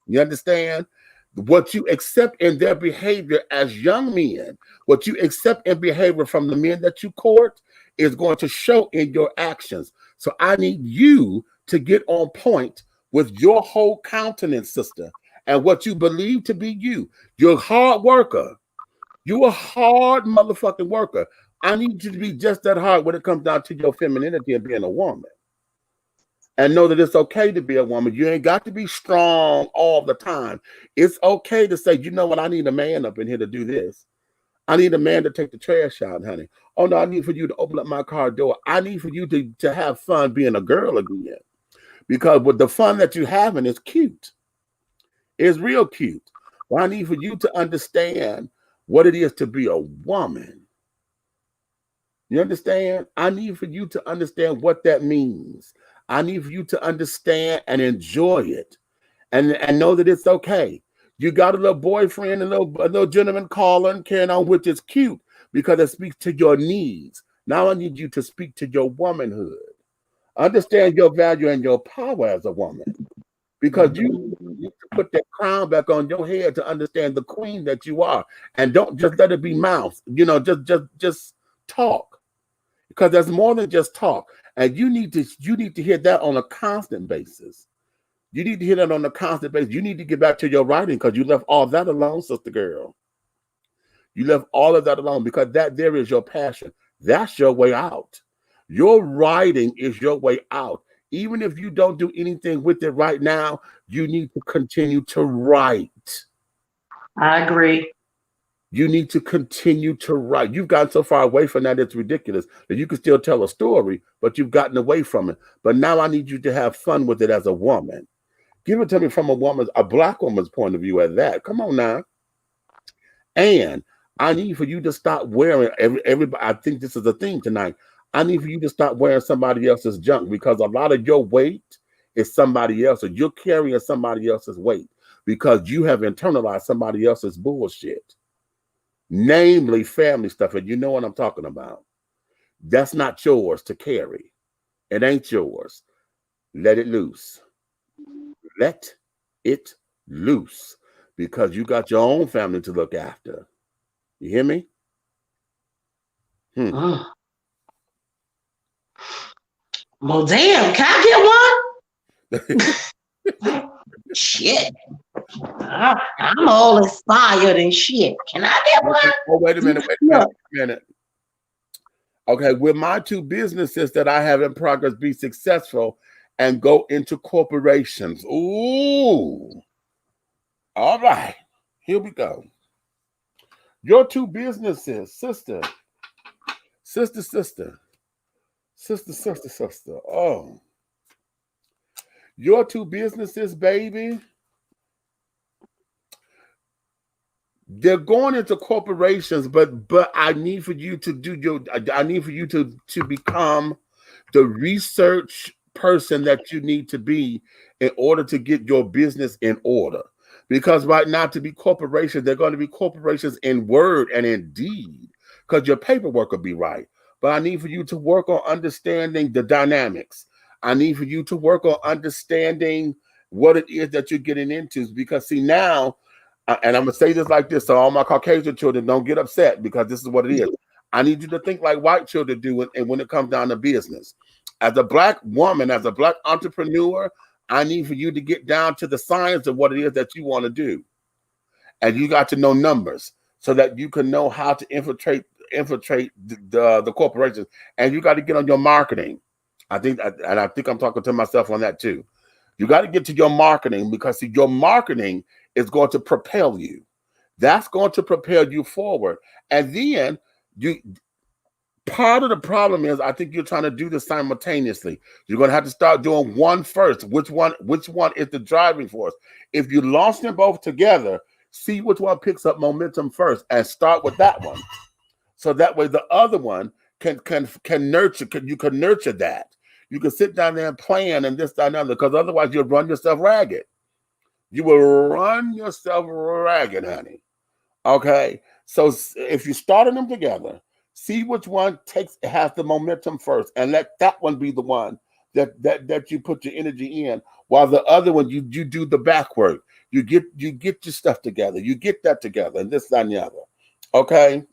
You understand? What you accept in their behavior as young men, what you accept in behavior from the men that you court, is going to show in your actions. So I need you to get on point with your whole countenance, sister, and what you believe to be you. You're a hard worker. You're a hard motherfucking worker. I need you to be just that hard when it comes down to your femininity and being a woman. And know that it's okay to be a woman. You ain't got to be strong all the time. It's okay to say, you know what, I need a man up in here to do this. I need a man to take the trash out, honey. Oh, no, I need for you to open up my car door. I need for you to have fun being a girl again. Because with the fun that you're having is cute. It's real cute. But I need for you to understand what it is to be a woman. You understand? I need for you to understand what that means. I need for you to understand and enjoy it, and know that it's okay. You got a little boyfriend, a little gentleman calling, carrying on, which is cute because it speaks to your needs. Now I need you to speak to your womanhood. Understand your value and your power as a woman, because you need to put that crown back on your head to understand the queen that you are, and don't just let it be mouth. You know, just talk, because there's more than just talk. And you need to hear that on a constant basis. You need to hear that on a constant basis. You need to get back to your writing, because you left all that alone, sister girl. You left all of that alone, because that there is your passion. That's your way out. Your writing is your way out. Even if you don't do anything with it right now, you need to continue to write. I agree. You need to continue to write. You've gotten so far away from that, it's ridiculous. That you can still tell a story, but you've gotten away from it. But now I need you to have fun with it as a woman. Give it to me from a black woman's point of view at that. Come on now. And I need for you to stop wearing everybody. I think this is a theme tonight. I need for you to stop wearing somebody else's junk, because a lot of your weight is somebody else, or you're carrying somebody else's weight because you have internalized somebody else's bullshit. Namely family stuff, and you know what I'm talking about. That's not yours to carry. It ain't yours. Let it loose. Let it loose, because you got your own family to look after. You hear me? Well, damn, can I get one? Shit. I'm all inspired and shit. Can I get one? Oh, wait a minute. Okay, will my two businesses that I have in progress be successful and go into corporations? Ooh. All right. Here we go. Your two businesses, sister. Oh. Your two businesses, baby. They're going into corporations, but I need for you to become the research person that you need to be in order to get your business in order. Because right now, to be corporations, they're going to be corporations in word and in deed, because your paperwork will be right. But I need for you to work on understanding the dynamics. I need for you to work on understanding what it is that you're getting into. Because see now, and I'm going to say this like this, so all my Caucasian children don't get upset, because this is what it is. I need you to think like white children do, and when it comes down to business. As a Black woman, as a Black entrepreneur, I need for you to get down to the science of what it is that you want to do. And you got to know numbers so that you can know how to infiltrate the corporations. And you got to get on your marketing. I think I'm talking to myself on that too. You got to get to your marketing, because see, your marketing is going to propel you. That's going to propel you forward. And then part of the problem is, I think you're trying to do this simultaneously. You're going to have to start doing one first. Which one is the driving force? If you launch them both together, see which one picks up momentum first and start with that one. So that way the other one can nurture, you can nurture that. You can sit down there and plan and this, that, and other, because otherwise you'll run yourself ragged. You will run yourself ragged, honey. Okay? So if you're starting them together, see which one has the momentum first, and let that one be the one that you put your energy in, while the other one you do the back work. You get your stuff together. You get that together, and this, that, and the other. Okay?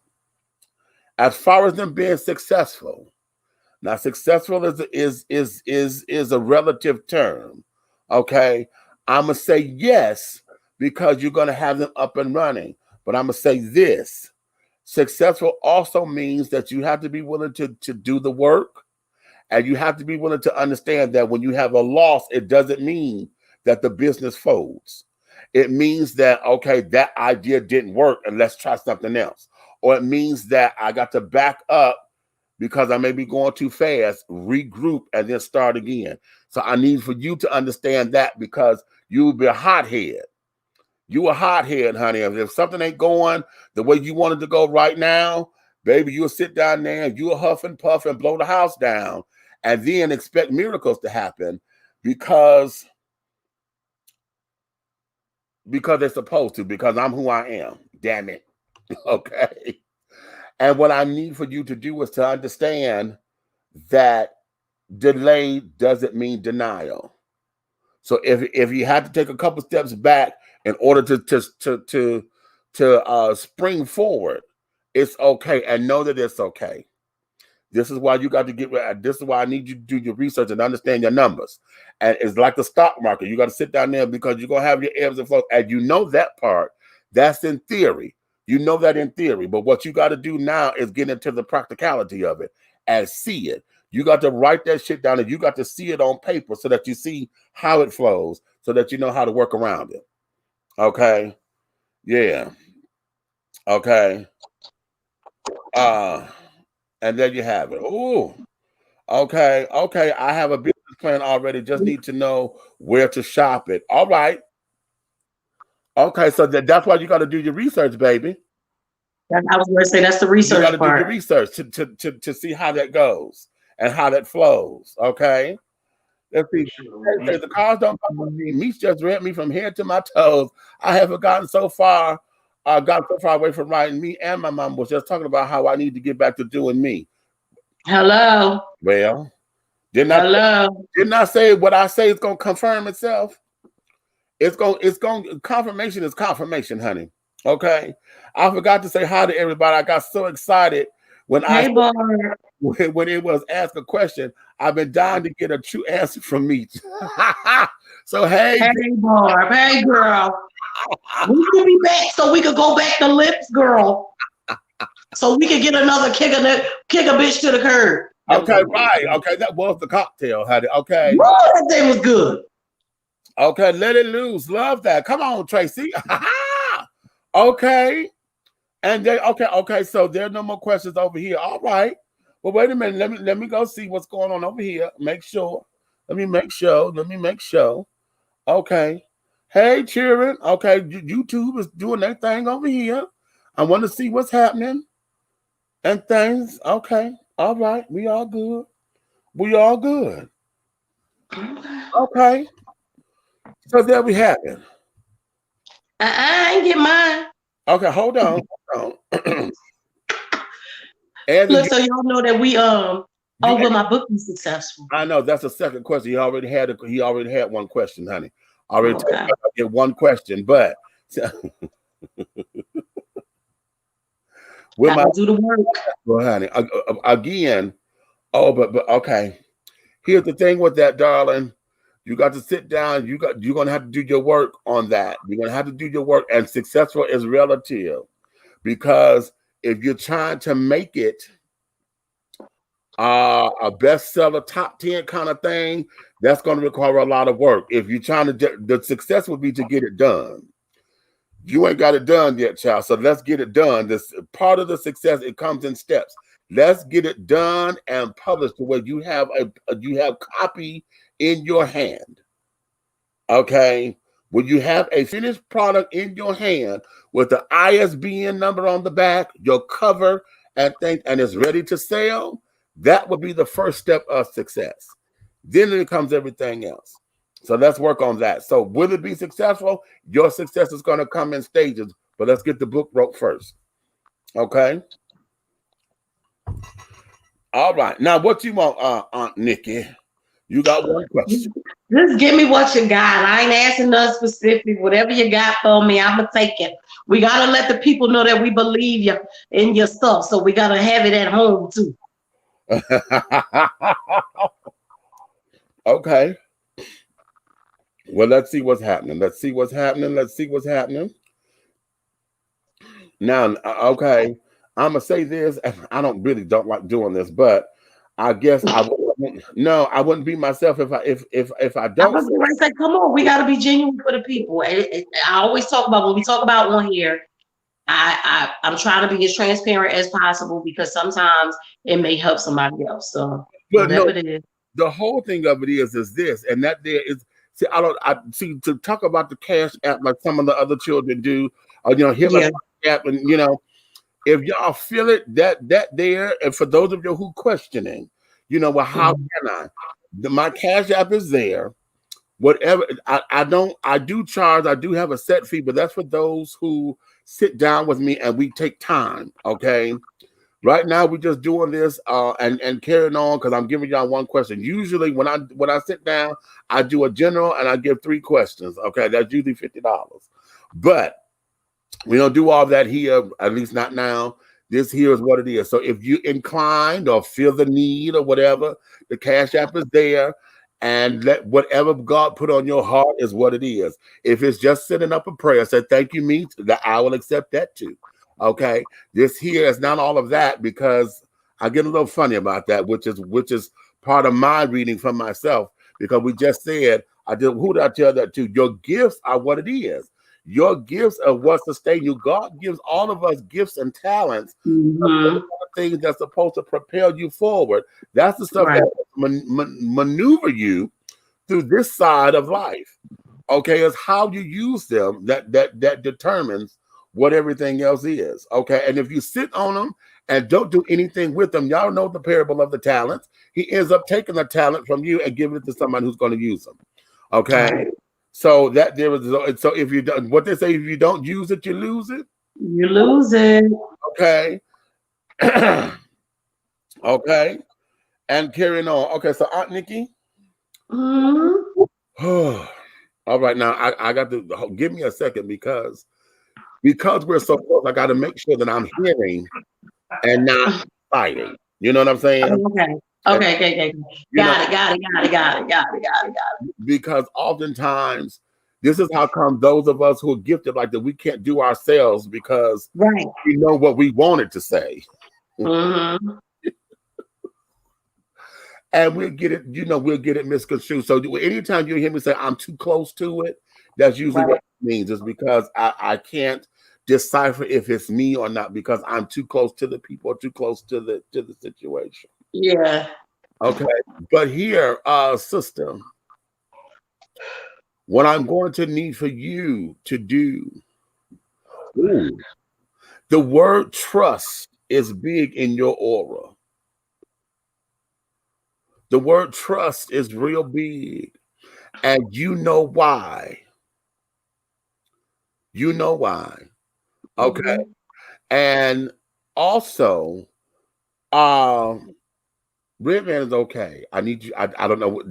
As far as them being successful, now successful is a relative term. Okay? I'm gonna say yes, because you're gonna have them up and running. But I'm gonna say this. Successful also means that you have to be willing to do the work, and you have to be willing to understand that when you have a loss, it doesn't mean that the business folds. It means that, okay, that idea didn't work and let's try something else. Or it means that I got to back up because I may be going too fast, regroup, and then start again. So I need for you to understand that, because you'll be a hothead. You a hothead, honey. If something ain't going the way you want it to go right now, baby, you'll sit down there and you'll huff and puff and blow the house down, and then expect miracles to happen because they're supposed to, because I'm who I am. Damn it. Okay. And what I need for you to do is to understand that delay doesn't mean denial. So if you have to take a couple steps back in order to spring forward, it's okay, and know that it's okay. This is why you got to get ready. This is why I need you to do your research and understand your numbers. And it's like the stock market. You got to sit down there, because you're going to have your ebbs and flows. And you know that part. That's in theory. You know that in theory. But what you got to do now is get into the practicality of it and see it. You got to write that shit down, and you got to see it on paper so that you see how it flows, so that you know how to work around it. Okay? Yeah. Okay. And there you have it. Oh, okay. Okay. I have a business plan already. Just need to know where to shop it. All right. Okay. So that's why you got to do your research, baby. I was going to say that's the research part. You got to do your research to see how that goes and how that flows. Okay. Let's see. The cars don't come with me. Meats just rent me from head to my toes. I haven't gotten so far. Got so far away from writing. Me and my mom was just talking about how I need to get back to doing me. Hello. Well, didn't I say what I say is gonna confirm itself? It's going confirmation is confirmation, honey. Okay. I forgot to say hi to everybody. I got so excited when when it was asked a question. I've been dying to get a true answer from me. So hey Barb, hey girl. We will be back so we could go back to lips, girl. So we could get another kick a bitch to the curb. Okay, right. Okay, that was the cocktail, honey. Okay. Woo, that thing was good. Okay, let it loose. Love that. Come on, Tracy. Okay. And then okay. So there are no more questions over here. All right. Well, wait a minute. Let me go see what's going on over here. Make sure. Let me make sure. Okay. Hey, cheering. Okay, YouTube is doing their thing over here. I want to see what's happening and things. Okay. All right. We all good. We all good. Okay. So there we have it. I ain't get mine. Okay, hold on. Look, so y'all know that we will my book be successful? I know that's the second question. He already had one question, honey. I already told you I get one question, but with my do the work. Well, honey, again. Oh, but okay. Here's the thing with that, darling. You got to sit down. You're gonna have to do your work on that. You're gonna have to do your work, and successful is relative, because if you're trying to make it a bestseller, top 10 kind of thing, that's going to require a lot of work. If you're trying to, the success would be to get it done. You ain't got it done yet, child. So let's get it done. This part of the success. It comes in steps. Let's get it done and published to where you have a copy in your hand. Okay, when you have a finished product in your hand with the ISBN number on the back, your cover and thing, and it's ready to sell, that would be the first step of success. Then it comes everything else. So let's work on that. So will it be successful? Your success is going to come in stages, but let's get the book wrote first. Okay. All right. Now, what you want, Aunt Nikki? You got one question. Just give me what you got. I ain't asking nothing specific. Whatever you got for me, I'm going to take it. We got to let the people know that we believe you in your stuff. So we got to have it at home, too. Okay. Well, let's see what's happening. Let's see what's happening. Now, okay. I'm going to say this. I don't like doing this, but I guess I wouldn't be myself if I don't. I was going to say, come on, we got to be genuine for the people. I always talk about, when we talk about on here, I'm trying to be as transparent as possible, because sometimes it may help somebody else. So whatever it is. The whole thing of it is this, and that there is. See, I see, to talk about the Cash App like some of the other children do, or app, and if y'all feel it, that there, and for those of you who questioning, well, how can I? My Cash App is there. Whatever, I do charge. I do have a set fee, but that's for those who sit down with me and we take time. Okay. Right now, we're just doing this and carrying on, because I'm giving y'all one question. Usually, when I sit down, I do a general and I give 3 questions. Okay, that's usually $50. But we don't do all that here, at least not now. This here is what it is. So if you inclined or feel the need or whatever, the Cash App is there, and let whatever God put on your heart is what it is. If it's just sending up a prayer, say thank you, me, I will accept that too. Okay, this here is not all of that, because I get a little funny about that, which is part of my reading from myself, because we just said, who did I tell that to? Your gifts are what it is. Your gifts are what sustain you. God gives all of us gifts and talents, things that's supposed to propel you forward. That's the stuff that maneuver you through this side of life. Okay, it's how you use them that determines what everything else is. Okay, and if you sit on them and don't do anything with them, y'all know the parable of the talents. He ends up taking the talent from you and giving it to somebody who's going to use them. Okay, so that there is. So if you don't, what they say, if you don't use it, you lose it. You lose it. Okay. Okay, and carrying on. Okay, so Aunt Nikki. All right, now I got to give me a second, because we're so close. I got to make sure that I'm hearing and not fighting. You know what I'm saying? Okay. Got it. Because oftentimes, this is how come those of us who are gifted like that, we can't do ourselves, because we know what we wanted to say. And we'll get it misconstrued. So anytime you hear me say I'm too close to it, that's usually what it means. It's because I can't decipher if it's me or not, because I'm too close to the people, or too close to the situation. Yeah. Okay. But here, sister, what I'm going to need for you to do, the word trust is big in your aura. The word trust is real big, and you know why. You know why. Okay. And also, Redman is okay. I need you. I don't know what.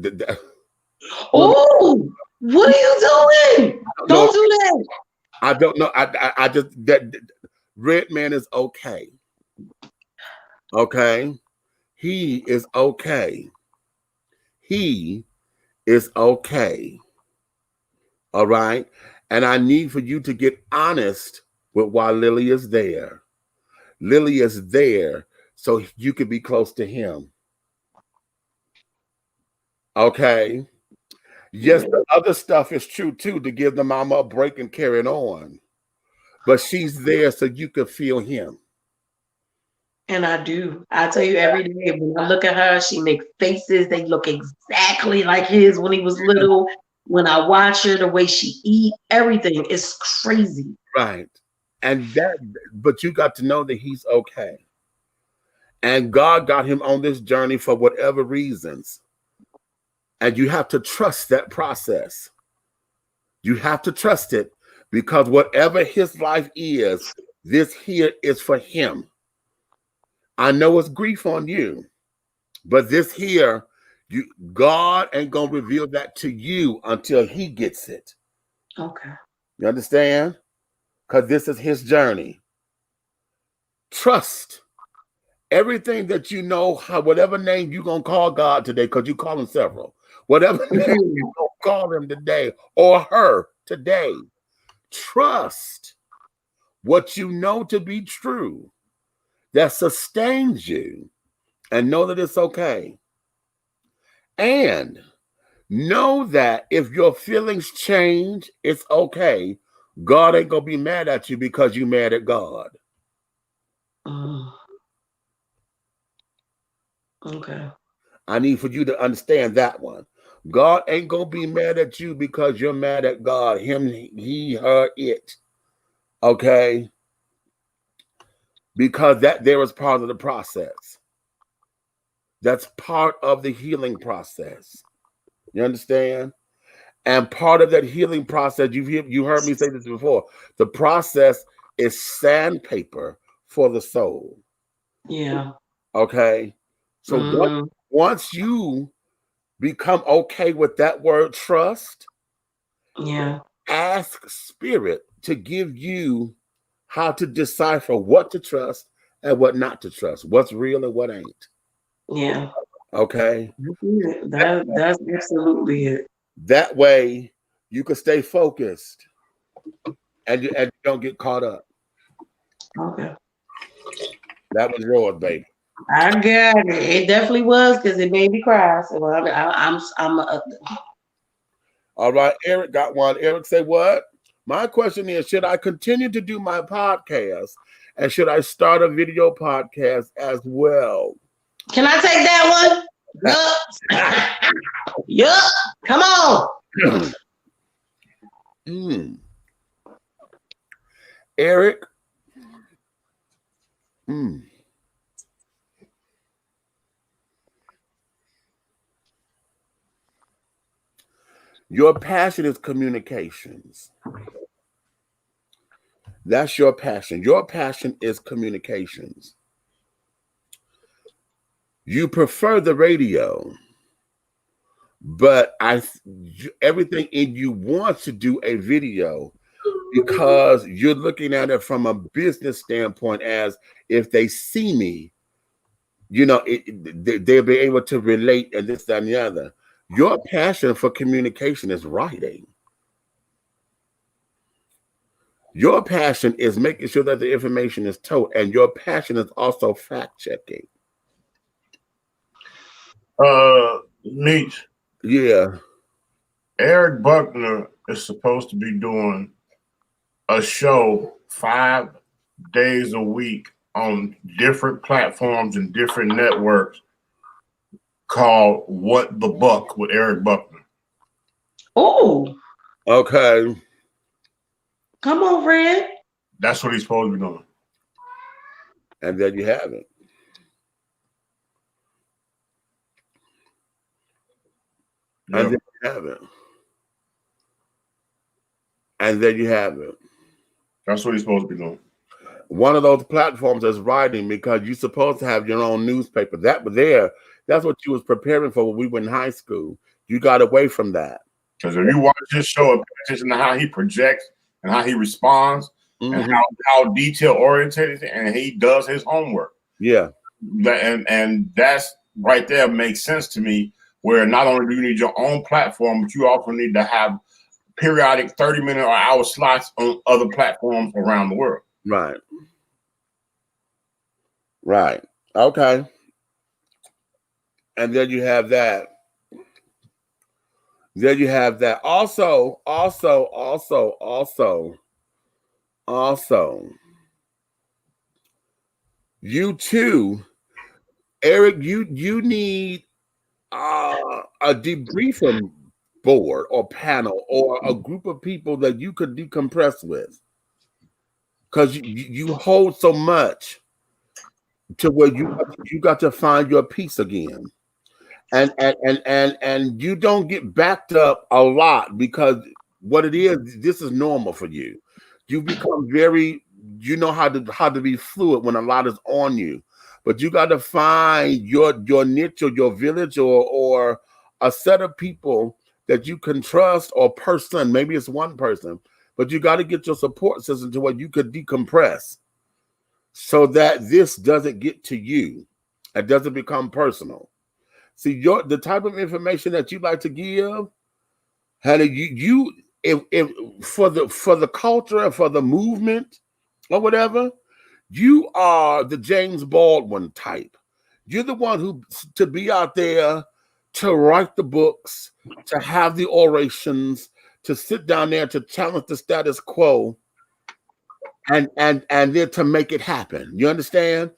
Oh, what are you doing? Don't do that. I don't know. I just that Redman is okay. Okay. He is okay. He is okay. All right. And I need for you to get honest with why Lily is there. Lily is there so you can be close to him. Okay. Yes, the other stuff is true too, to give the mama a break and carry it on. But she's there so you can feel him. And I do. I tell you every day when I look at her, she makes faces. They look exactly like his when he was little. When I watch her, the way she eat, everything is crazy. Right. And but you got to know that he's okay. And God got him on this journey for whatever reasons. And you have to trust that process. You have to trust it, because whatever his life is, this here is for him. I know it's grief on you, but this here, God ain't gonna reveal that to you until he gets it. Okay. You understand? Because this is his journey. Trust everything that you know, whatever name you're gonna call God today, because you call him several. Whatever name you're gonna call him today or her today, trust what you know to be true that sustains you, and know that it's okay. And know that if your feelings change, it's okay. God ain't gonna be mad at you because you mad at God. Okay. I need for you to understand that one. God ain't gonna be mad at you because you're mad at God. Him, he, her, it. Okay? Because that there is part of the process. That's part of the healing process. You understand? And part of that healing process, you heard me say this before, the process is sandpaper for the soul. Yeah. Okay? So once you become okay with that word trust, ask Spirit to give you how to decipher what to trust and what not to trust, what's real and what ain't. Yeah. Okay. That's absolutely it. That way you can stay focused and you don't get caught up. Okay. That was yours, baby. I got it. It definitely was, because it made me cry. So I'm all right. Eric got one. Eric said, what? My question is, should I continue to do my podcast, and should I start a video podcast as well? Can I take that one? Yup. Yup. Come on. Eric. Your passion is communications. That's your passion. Your passion is communications. You prefer the radio, but everything in you wants to do a video because you're looking at it from a business standpoint, as if they see me, they'll be able to relate, and this, that, and the other. Your passion for communication is writing. Your passion is making sure that the information is told, and your passion is also fact checking. Meech. Yeah. Eric Buckner is supposed to be doing a show 5 days a week on different platforms and different networks called What the Buck with Eric Buckner. Oh. Okay. Come on, Fred. That's what he's supposed to be doing. And there you have it. And there you have it. And there you have it. That's what he's supposed to be doing. One of those platforms is writing, because you're supposed to have your own newspaper. That's what you was preparing for when we were in high school. You got away from that. Because if you watch this show and pay attention to how he projects and how he responds and how detail oriented and he does his homework. Yeah. And that's right there makes sense to me, where not only do you need your own platform, but you also need to have periodic 30-minute or hour slots on other platforms around the world. Right. Right. Okay. And then you have that. Then you have that. Also, you too, Eric, you need a debriefing board or panel or a group of people that you could decompress with, because you hold so much to where you got to find your peace again, and you don't get backed up a lot, because what it is, this is normal for you. You become you know how to be fluid when a lot is on you, but you got to find your niche or your village or a set of people that you can trust, or person. Maybe it's one person, but you got to get your support system to where you could decompress, so that this doesn't get to you. It doesn't become personal. See, the type of information that you like to give, honey, if for the culture and for the movement or whatever, you are the James Baldwin type. You're the one who to be out there, to write the books, to have the orations, to sit down there to challenge the status quo, and then to make it happen. You understand?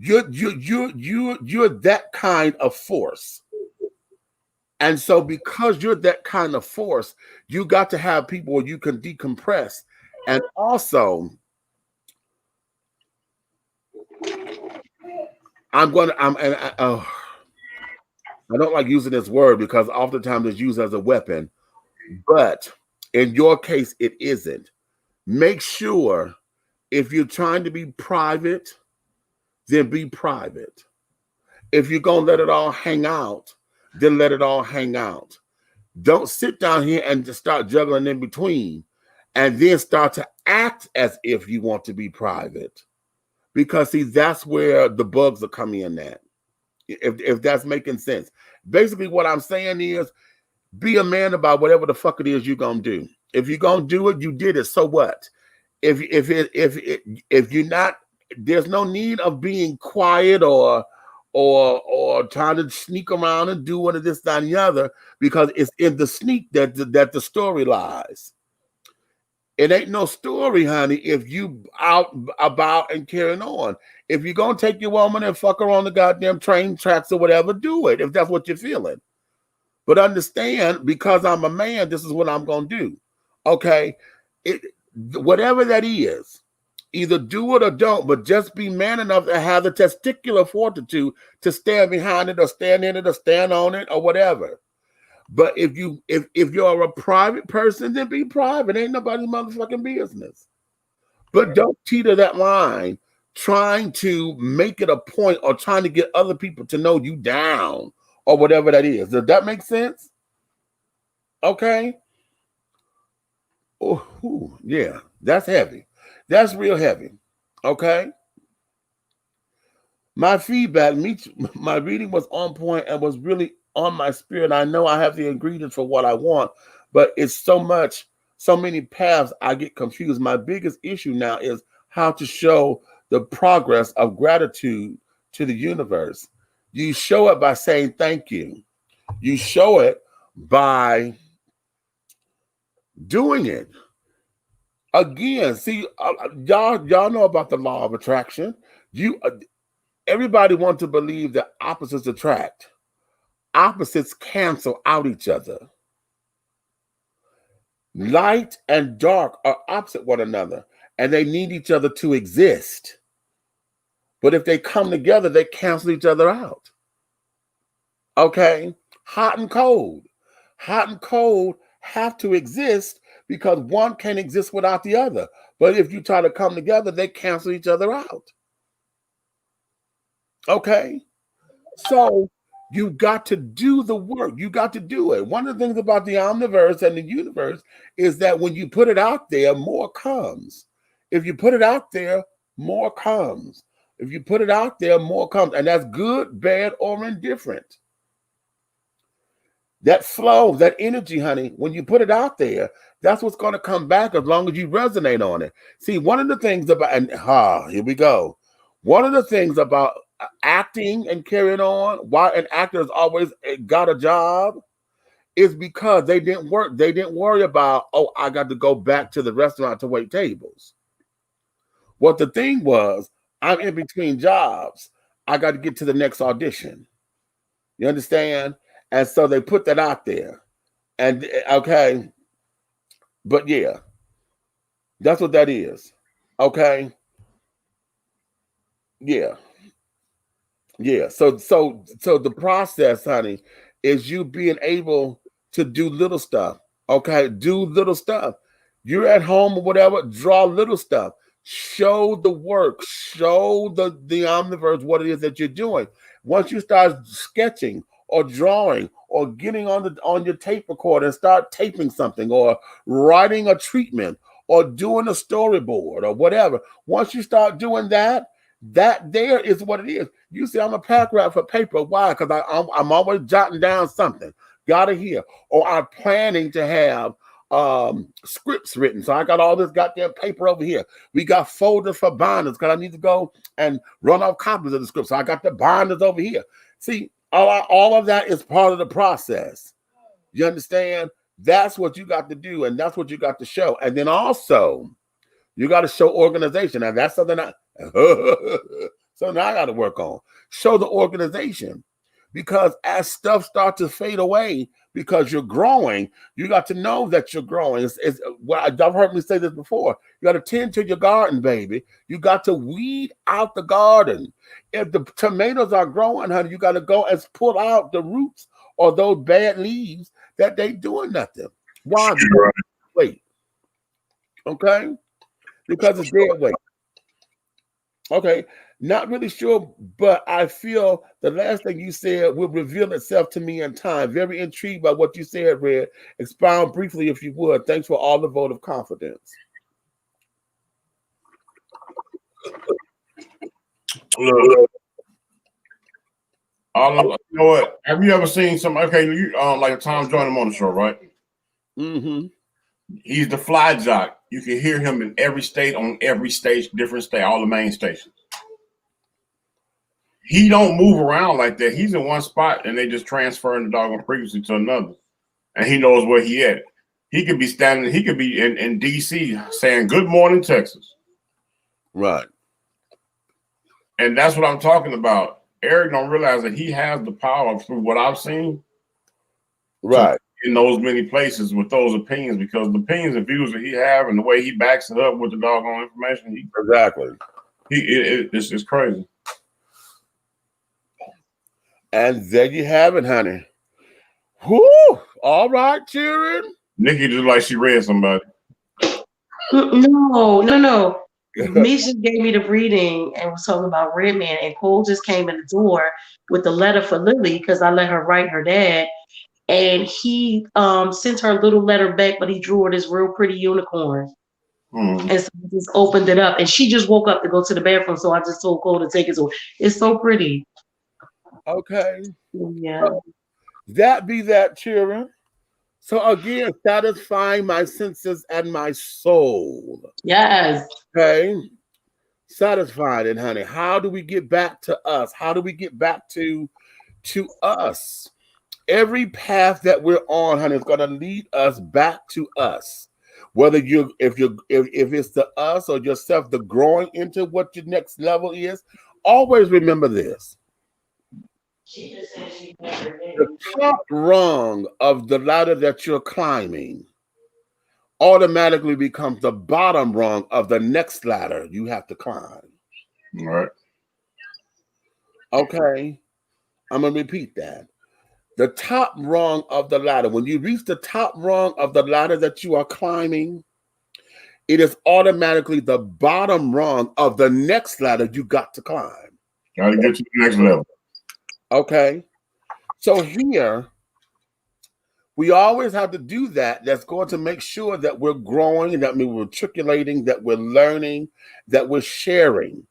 You're that kind of force. And so because you're that kind of force, you got to have people where you can decompress. And also, I don't like using this word because oftentimes it's used as a weapon, but in your case, it isn't. Make sure, if you're trying to be private, then be private. If you're going to let it all hang out, then let it all hang out. Don't sit down here and just start juggling in between and then start to act as if you want to be private. Because, see, that's where the bugs are coming in at. If that's making sense. Basically, what I'm saying is, be a man about whatever the fuck it is you're going to do. If you're going to do it, you did it. So what? If you're not, there's no need of being quiet or trying to sneak around and do one of this, that, and the other, because it's in the sneak that the story lies. It ain't no story, honey, if you out about and carrying on. If you're going to take your woman and fuck her on the goddamn train tracks or whatever, do it if that's what you're feeling. But understand, because I'm a man, this is what I'm going to do. Okay? Whatever that is, either do it or don't, but just be man enough to have the testicular fortitude to stand behind it or stand in it or stand on it or whatever. But if you're a private person, then be private. Ain't nobody's motherfucking business. But don't teeter that line trying to make it a point or trying to get other people to know you down or whatever that is. Does that make sense? Okay. Oh, yeah, that's heavy. That's real heavy. Okay. My feedback, my reading was on point and was really on my spirit. I know I have the ingredients for what I want, but it's so many paths I get confused. My biggest issue now is how to show the progress of gratitude to the universe. You show it by saying thank you. You show it by doing it. Again, see, y'all know about the law of attraction. Everybody wants to believe that opposites attract. Opposites cancel out each other. Light and dark are opposite one another, and they need each other to exist. But if they come together, they cancel each other out. Okay? Hot and cold. Hot and cold have to exist because one can't exist without the other. But if you try to come together, they cancel each other out. Okay? So you got to do the work. You got to do it. One of the things about the omniverse and the universe is that when you put it out there, more comes. If you put it out there, more comes. If you put it out there, more comes. And that's good, bad, or indifferent. That flow, that energy, honey, when you put it out there, that's what's going to come back as long as you resonate on it. See, one of the things about, and here we go. One of the things about acting and carrying on, why an actor has always got a job, is because they didn't work. They didn't worry about, oh, I got to go back to the restaurant to wait tables. What the thing was, I'm in between jobs. I got to get to the next audition. You understand? And so they put that out there. And okay, but yeah, that's what that is. Okay. Yeah. Yeah. So the process, honey, is you being able to do little stuff. Okay. Do little stuff. You're at home or whatever, draw little stuff. Show the work. Show the omniverse what it is that you're doing. Once you start sketching or drawing or getting on your tape recorder and start taping something or writing a treatment or doing a storyboard or whatever. Once you start doing that there is what it is. You see, I'm a paragraph for paper. Why? Because I'm always jotting down something. Gotta hear. Or I'm planning to have scripts written. So I got all this goddamn paper over here. We got folders for binders because I need to go and run off copies of the script. So I got the binders over here. See, all of that is part of the process. You understand? That's what you got to do, and that's what you got to show. And then also, you got to show organization. And that's something so now I got to work on. Show the organization. Because as stuff starts to fade away, because you're growing, you got to know that you're growing. Well, I've heard me say this before. You got to tend to your garden, baby. You got to weed out the garden. If the tomatoes are growing, honey, you got to go and pull out the roots or those bad leaves that they doing nothing. Why? Sure. Wait. Okay? Because it's dead weight. Okay. Not really sure, but I feel the last thing you said will reveal itself to me in time. Very intrigued by what you said, Red. Expound briefly, if you would. Thanks for all the vote of confidence. Look, you know what? Have you ever seen some? Okay, you like Tom joined him on the show, right? Mm-hmm. He's the fly jock. You can hear him in every state, on every station, different state, all the main stations. He don't move around like that. He's in one spot and they just transferring the doggone frequency to another. And he knows where he at. He could be standing, he could be in DC saying, "Good morning, Texas." Right. And that's what I'm talking about. Eric don't realize that he has the power through what I've seen. Right. In those many places with those opinions, because the opinions and views that he have and the way he backs it up with the doggone information. Exactly. It's crazy. And there you have it, honey. Whoo! All right, cheering. Nikki just like she read somebody. No. Misha gave me the reading and was talking about Redman, and Cole just came in the door with the letter for Lily because I let her write her dad, and he sent her a little letter back, but he drew her this real pretty unicorn. And so I just opened it up, and she just woke up to go to the bathroom, so I just told Cole to take it. So it's so pretty. Okay. Yeah. So that be that, cheering. So again, satisfying my senses and my soul. Yes. Okay. Satisfied it, honey. How do we get back to us? How do we get back to us? Every path that we're on, honey, is going to lead us back to us. Whether if it's to us or yourself, the growing into what your next level is, always remember this. The top rung of the ladder that you're climbing automatically becomes the bottom rung of the next ladder you have to climb. All right. Okay. I'm going to repeat that. the top rung of the ladder, when you reach the top rung of the ladder that you are climbing, it is automatically the bottom rung of the next ladder you got to climb. Got to get to the next level. Okay. So here, we always have to do that. That's going to make sure that we're growing, that we're matriculating, that we're learning, that we're sharing.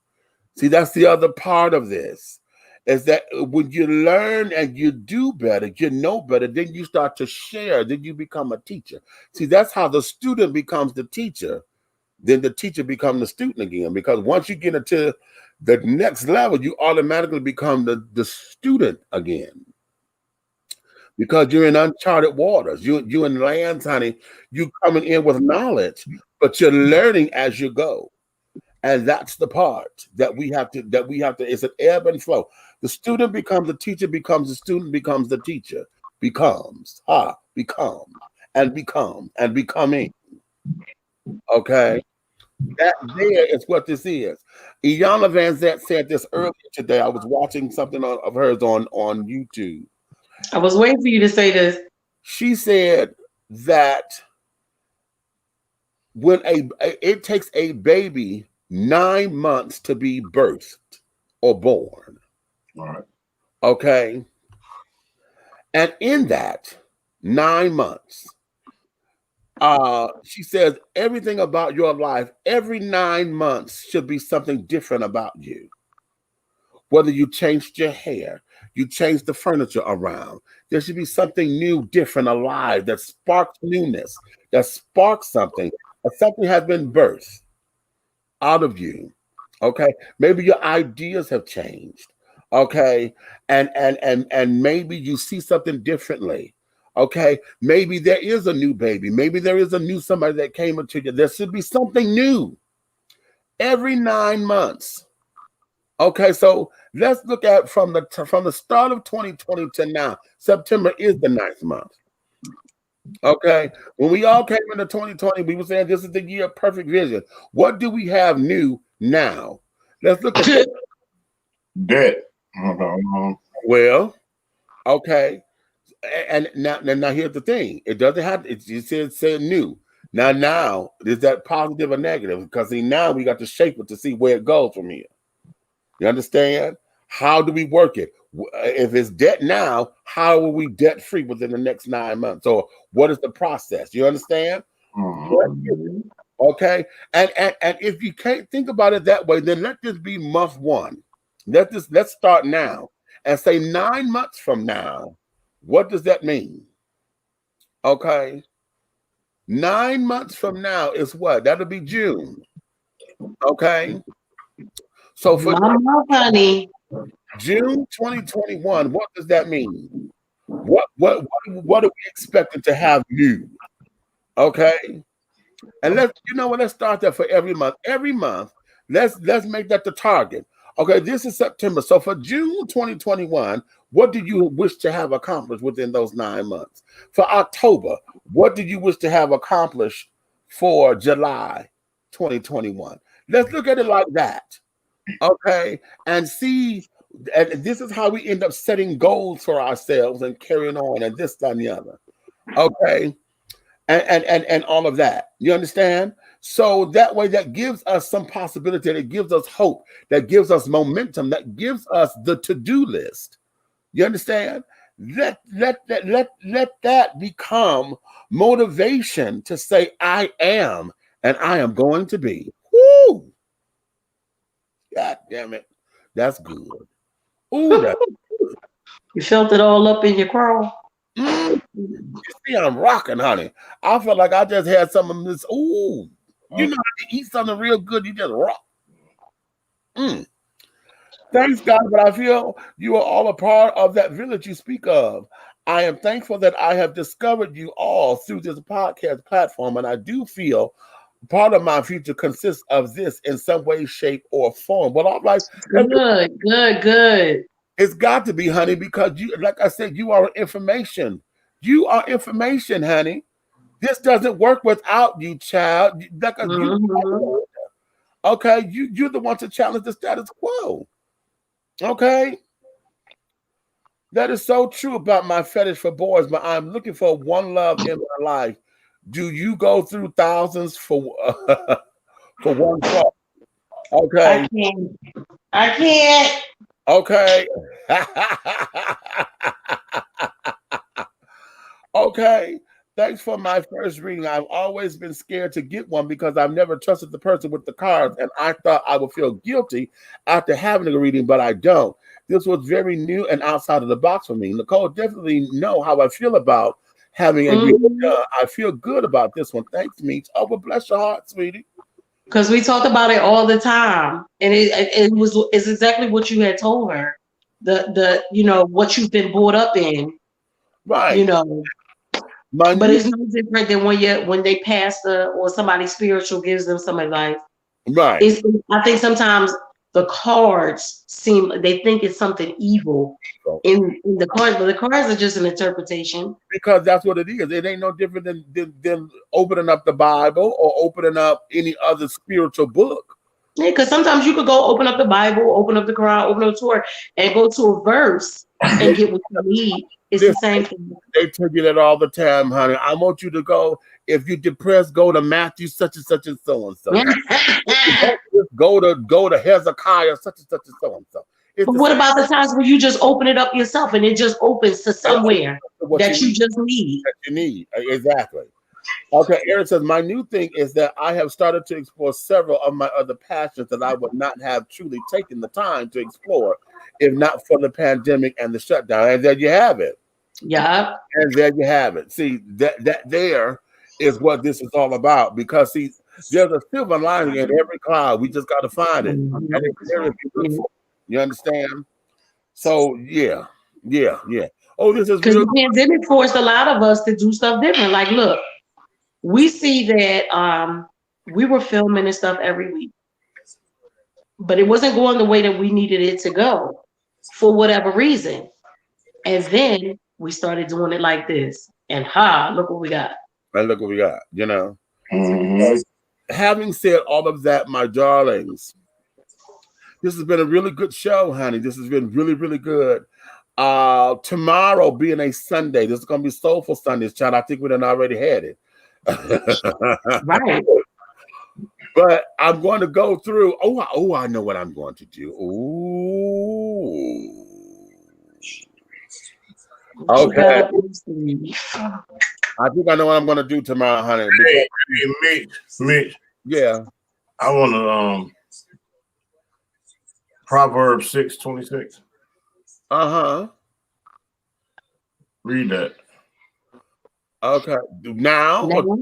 See, that's the other part of this, is that when you learn and you do better, you know better, then you start to share, then you become a teacher. See, that's how the student becomes the teacher. Then the teacher becomes the student again, because once you get into the next level, you automatically become the student again. Because you're in uncharted waters. You in lands, honey. You coming in with knowledge, but you're learning as you go. And that's the part that we have to, it's an ebb and flow. The student becomes the teacher, becomes the student, becomes the teacher, becomes, and becoming. Okay? That there is what this is. Iyanla Vanzant said this earlier today. I was watching something of hers on YouTube. I was waiting for you to say this. She said that when it takes a baby 9 months to be birthed or born. All right. Okay. And in that 9 months, she says everything about your life, every 9 months should be something different about you. Whether you changed your hair, you changed the furniture around, there should be something new, different, alive, that sparks newness, that sparks something, or something has been birthed out of you. Okay. Maybe your ideas have changed. Okay. And maybe you see something differently. Okay. Maybe there is a new baby. Maybe there is a new somebody that came into you. There should be something new every 9 months. Okay, so let's look at from the start of 2020 to now. September is the 9th month. Okay, when we all came into 2020, we were saying this is the year of perfect vision. What do we have new now? Let's look at debt. Well, okay, and now here's the thing. It doesn't have. It said new. Now is that positive or negative? Because see, now we got to shape it to see where it goes from here. You understand? How do we work it? If it's debt now, how are we debt free within the next 9 months? Or what is the process? You understand? Okay. And if you can't think about it that way, then let this be month 1. Let's start now and say 9 months from now. What does that mean? Okay. 9 months from now is what? That'll be June. Okay. So for honey, June 2021, what does that mean? What are we expecting to have new? Okay, and let's start that for every month. Every month, let's make that the target. Okay, this is September. So for June 2021, what do you wish to have accomplished within those 9 months? For October, what do you wish to have accomplished for July 2021? Let's look at it like that. Okay, and see, and this is how we end up setting goals for ourselves and carrying on and this, that, and the other. Okay, and all of that. You understand? So that way, that gives us some possibility, that gives us hope, that gives us momentum, that gives us the to-do list. You understand? Let that become motivation to say, I am, and I am going to be. Woo! God damn it. That's good. Ooh, that's good. You felt it all up in your crawl. You see, I'm rocking, honey. I feel like I just had some of this. Ooh, you know, to eat something real good, you just rock. Thanks, God, but I feel you are all a part of that village you speak of. I am thankful that I have discovered you all through this podcast platform, and I do feel part of my future consists of this in some way, shape, or form. Well, I'm like, good. It's got to be, honey, because you, like I said, you are information. You are information, honey. This doesn't work without you, child. Okay, you're the one to challenge the status quo. Okay. That is so true about my fetish for boys, but I'm looking for one love in my life. Do you go through thousands for for one fuck? Okay. I can't. Okay. Okay. Thanks for my first reading. I've always been scared to get one because I've never trusted the person with the cards, and I thought I would feel guilty after having a reading, but I don't. This was very new and outside of the box for me. Nicole definitely know how I feel about having a reading done. I feel good about this one. Thanks, Meech. Oh, well, bless your heart, sweetie. Because we talked about it all the time, and it's exactly what you had told her. The what you've been brought up in, right? But it's no different than when they pastor or somebody spiritual gives them some advice. Right. I think sometimes the cards they think it's something evil in the cards, but the cards are just an interpretation. Because that's what it is. It ain't no different than opening up the Bible or opening up any other spiritual book. Yeah, because sometimes you could go open up the Bible, open up the Quran, open up the Torah, and go to a verse and get what you need. It's the same thing. They tell you that all the time, honey. I want you to go, if you're depressed, go to Matthew such and such and so and so. go to Hezekiah such and such and so and so. But what about the times where you just open it up yourself and it just opens to somewhere that you just need? That you need. Exactly. Okay, Aaron says, my new thing is that I have started to explore several of my other passions that I would not have truly taken the time to explore if not for the pandemic and the shutdown. And there you have it. Yeah. And there you have it. See, that there is what this is all about. Because, see, there's a silver lining in every cloud. We just got to find it. And it's very beautiful. You understand? So, yeah. Oh, this is because the pandemic forced a lot of us to do stuff different. Like, look, we see that we were filming and stuff every week, but it wasn't going the way that we needed it to go for whatever reason. And then we started doing it like this, and look what we got. And look what we got, Having said all of that, my darlings, this has been a really good show, honey. This has been really, really good. Tomorrow being a Sunday, this is going to be Soulful Sundays, child. I think we done already had it. Right. But I'm going to go through. Oh, I know what I'm going to do. Ooh. Okay. I think I know what I'm going to do tomorrow, honey. Me. Yeah. I want to Proverbs 6:26. Read that. Okay. Now? Well,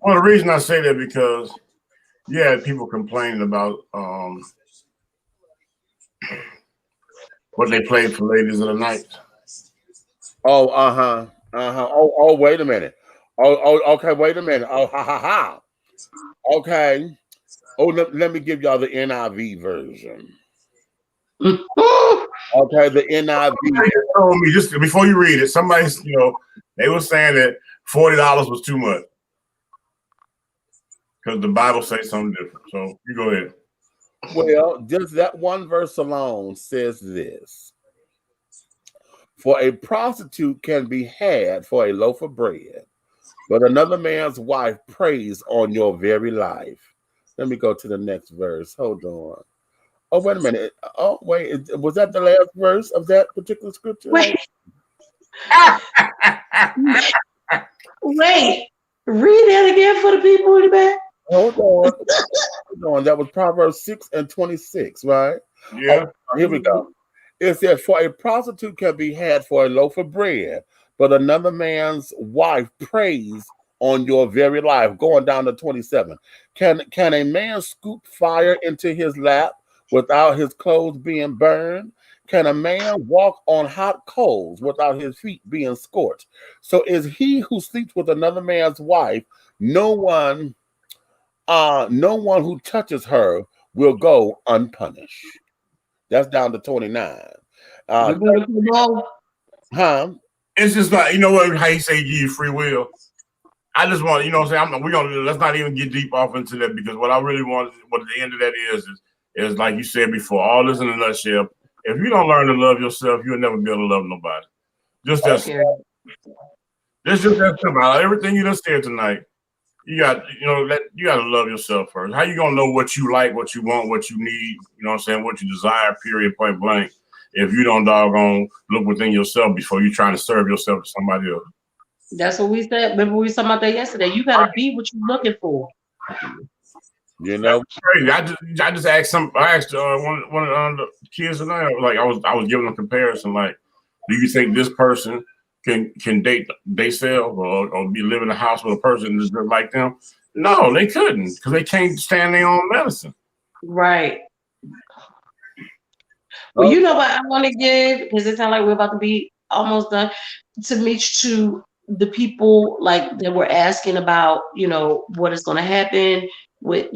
the reason I say that because people complaining about what they played for Ladies of the Night. Oh, wait a minute. Okay, wait a minute. Okay. Oh, let me give y'all the NIV version. Okay, the NIV. Told me just before you read it, somebody, they were saying that $40 was too much because the Bible says something different. So you go ahead. Well, just that one verse alone says this: for a prostitute can be had for a loaf of bread, but another man's wife preys on your very life. Let me go to the next verse. Hold on. Oh, wait a minute. Oh, wait. Was that the last verse of that particular scripture? Wait. Wait. Read that again for the people in the back. Hold on. That was Proverbs 6:26, right? Yeah. Here we go. It says, for a prostitute can be had for a loaf of bread, but another man's wife preys on your very life. Going down to 27. Can a man scoop fire into his lap without his clothes being burned? Can a man walk on hot coals without his feet being scorched? So is he who sleeps with another man's wife. No one who touches her will go unpunished. That's down to 29. It's just like, how you say give you free will. I just want, let's not even get deep off into that, because what I really want, what the end of that is like you said before, all this in a nutshell If you don't learn to love yourself, you'll never be able to love nobody. Just that simple. It's just that simple. Everything you done said tonight, you got to love yourself first. How you gonna know what you like, what you want, what you need? You know what I'm saying? What you desire, period, point blank. If you don't doggone look within yourself before you're trying to serve yourself to somebody else. That's what we said. Remember we were talking about that yesterday. You gotta be what you're looking for. You know, that's crazy. I just asked one of the kids tonight. Like I was giving them a comparison. Like, do you think this person can date themselves or be live in a house with a person that's just like them? No, they couldn't because they can't stand their own medicine. Right. Well, you know what I want to give, because it sounds like we're about to be almost done, to Mitch, to the people like that were asking about, what is going to happen with,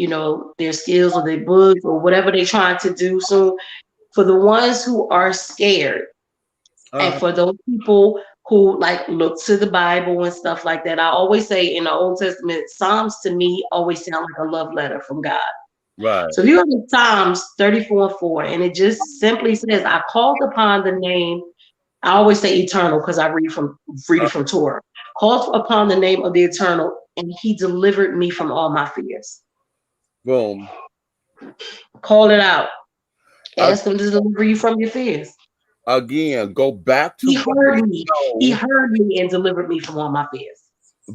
their skills or their books or whatever they're trying to do. So for the ones who are scared and for those people who like look to the Bible and stuff like that, I always say in the Old Testament, Psalms to me always sound like a love letter from God. Right. So if you look at Psalms 34:4, and it just simply says, I called upon the name, I always say eternal because I read it from Torah. Called upon the name of the eternal, and he delivered me from all my fears. Boom. Call it out. Ask him to deliver you from your fears. Again, go back to He heard me. He heard me and delivered me from all my fears.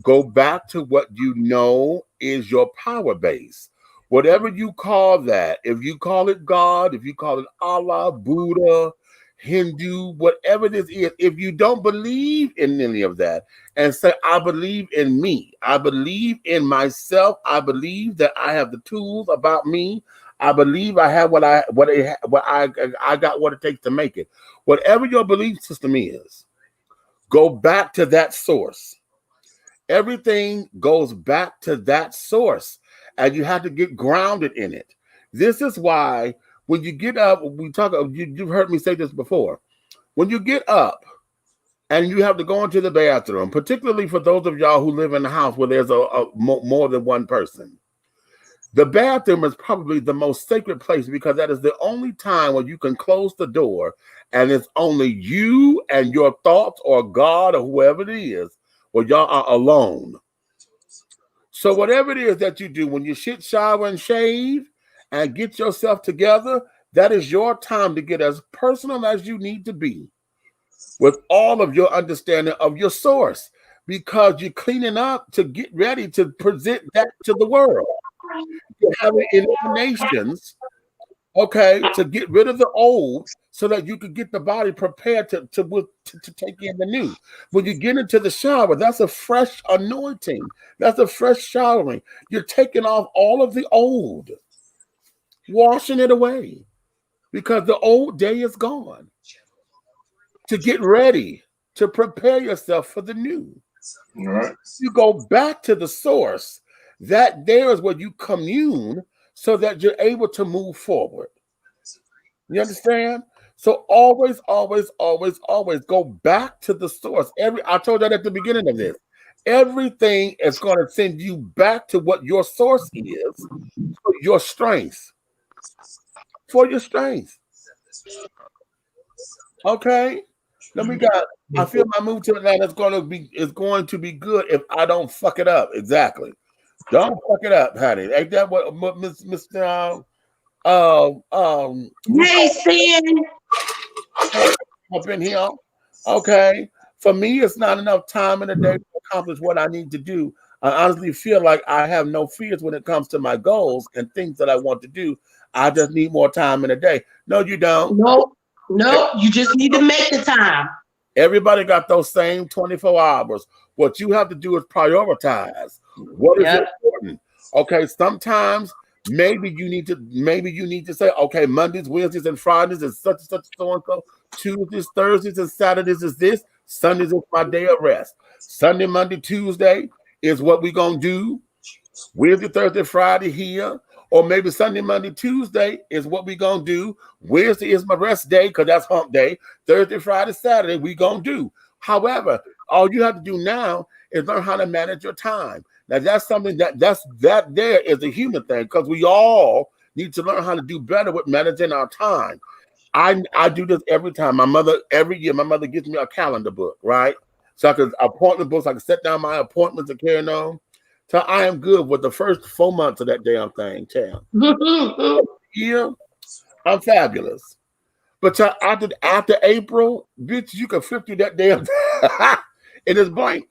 Go back to what you know is your power base. Whatever you call that, if you call it God, if you call it Allah, Buddha, Hindu, whatever this is, if you don't believe in any of that and say, I believe in me, I believe in myself, I believe that I have the tools about me, I believe I have what I got what it takes to make it. Whatever your belief system is, go back to that source. Everything goes back to that source. And you have to get grounded in it. This is why when you get up, you've heard me say this before. When you get up and you have to go into the bathroom, particularly for those of y'all who live in a house where there's more than one person, the bathroom is probably the most sacred place because that is the only time when you can close the door and it's only you and your thoughts or God or whoever it is, where y'all are alone. So whatever it is that you do, when you shit, shower, and shave and get yourself together, that is your time to get as personal as you need to be with all of your understanding of your source, because you're cleaning up to get ready to present that to the world. You're having eliminations, to get rid of the old so that you can get the body prepared to take in the new. When you get into the shower, that's a fresh anointing. That's a fresh showering. You're taking off all of the old, washing it away because the old day is gone. To get ready, to prepare yourself for the new. All right. You go back to the source. That there is where you commune so that you're able to move forward. You understand? So always go back to the source. I told you that at the beginning of this. Everything is going to send you back to what your source is for your strength. For your strength. Okay? I feel my move to Atlanta is going to be good if I don't fuck it up. Exactly. Don't fuck it up, honey. Ain't that what Mr. Mason up in here? Okay. For me, it's not enough time in the day to accomplish what I need to do. I honestly feel like I have no fears when it comes to my goals and things that I want to do. I just need more time in a day. No, you don't. No, you just need to make the time. Everybody got those same 24 hours. What you have to do is prioritize. What is important? Okay, sometimes maybe you need to say, okay, Mondays, Wednesdays, and Fridays is such and such, so and so. Tuesdays, Thursdays, and Saturdays is this. Sundays is my day of rest. Sunday, Monday, Tuesday is what we're gonna do. Wednesday, Thursday, Friday here. Or maybe Sunday, Monday, Tuesday is what we're going to do. Wednesday is my rest day because that's hump day. Thursday, Friday, Saturday, we're going to do. However, all you have to do now is learn how to manage your time. Now, that's something that there is a human thing because we all need to learn how to do better with managing our time. I do this every time. Every year, my mother gives me a calendar book, right? So I can appointment books. I can set down my appointments and carry on. So I am good with the first 4 months of that damn thing, champ. Yeah, I'm fabulous. But after April, bitch, you can flip through that damn it is blank.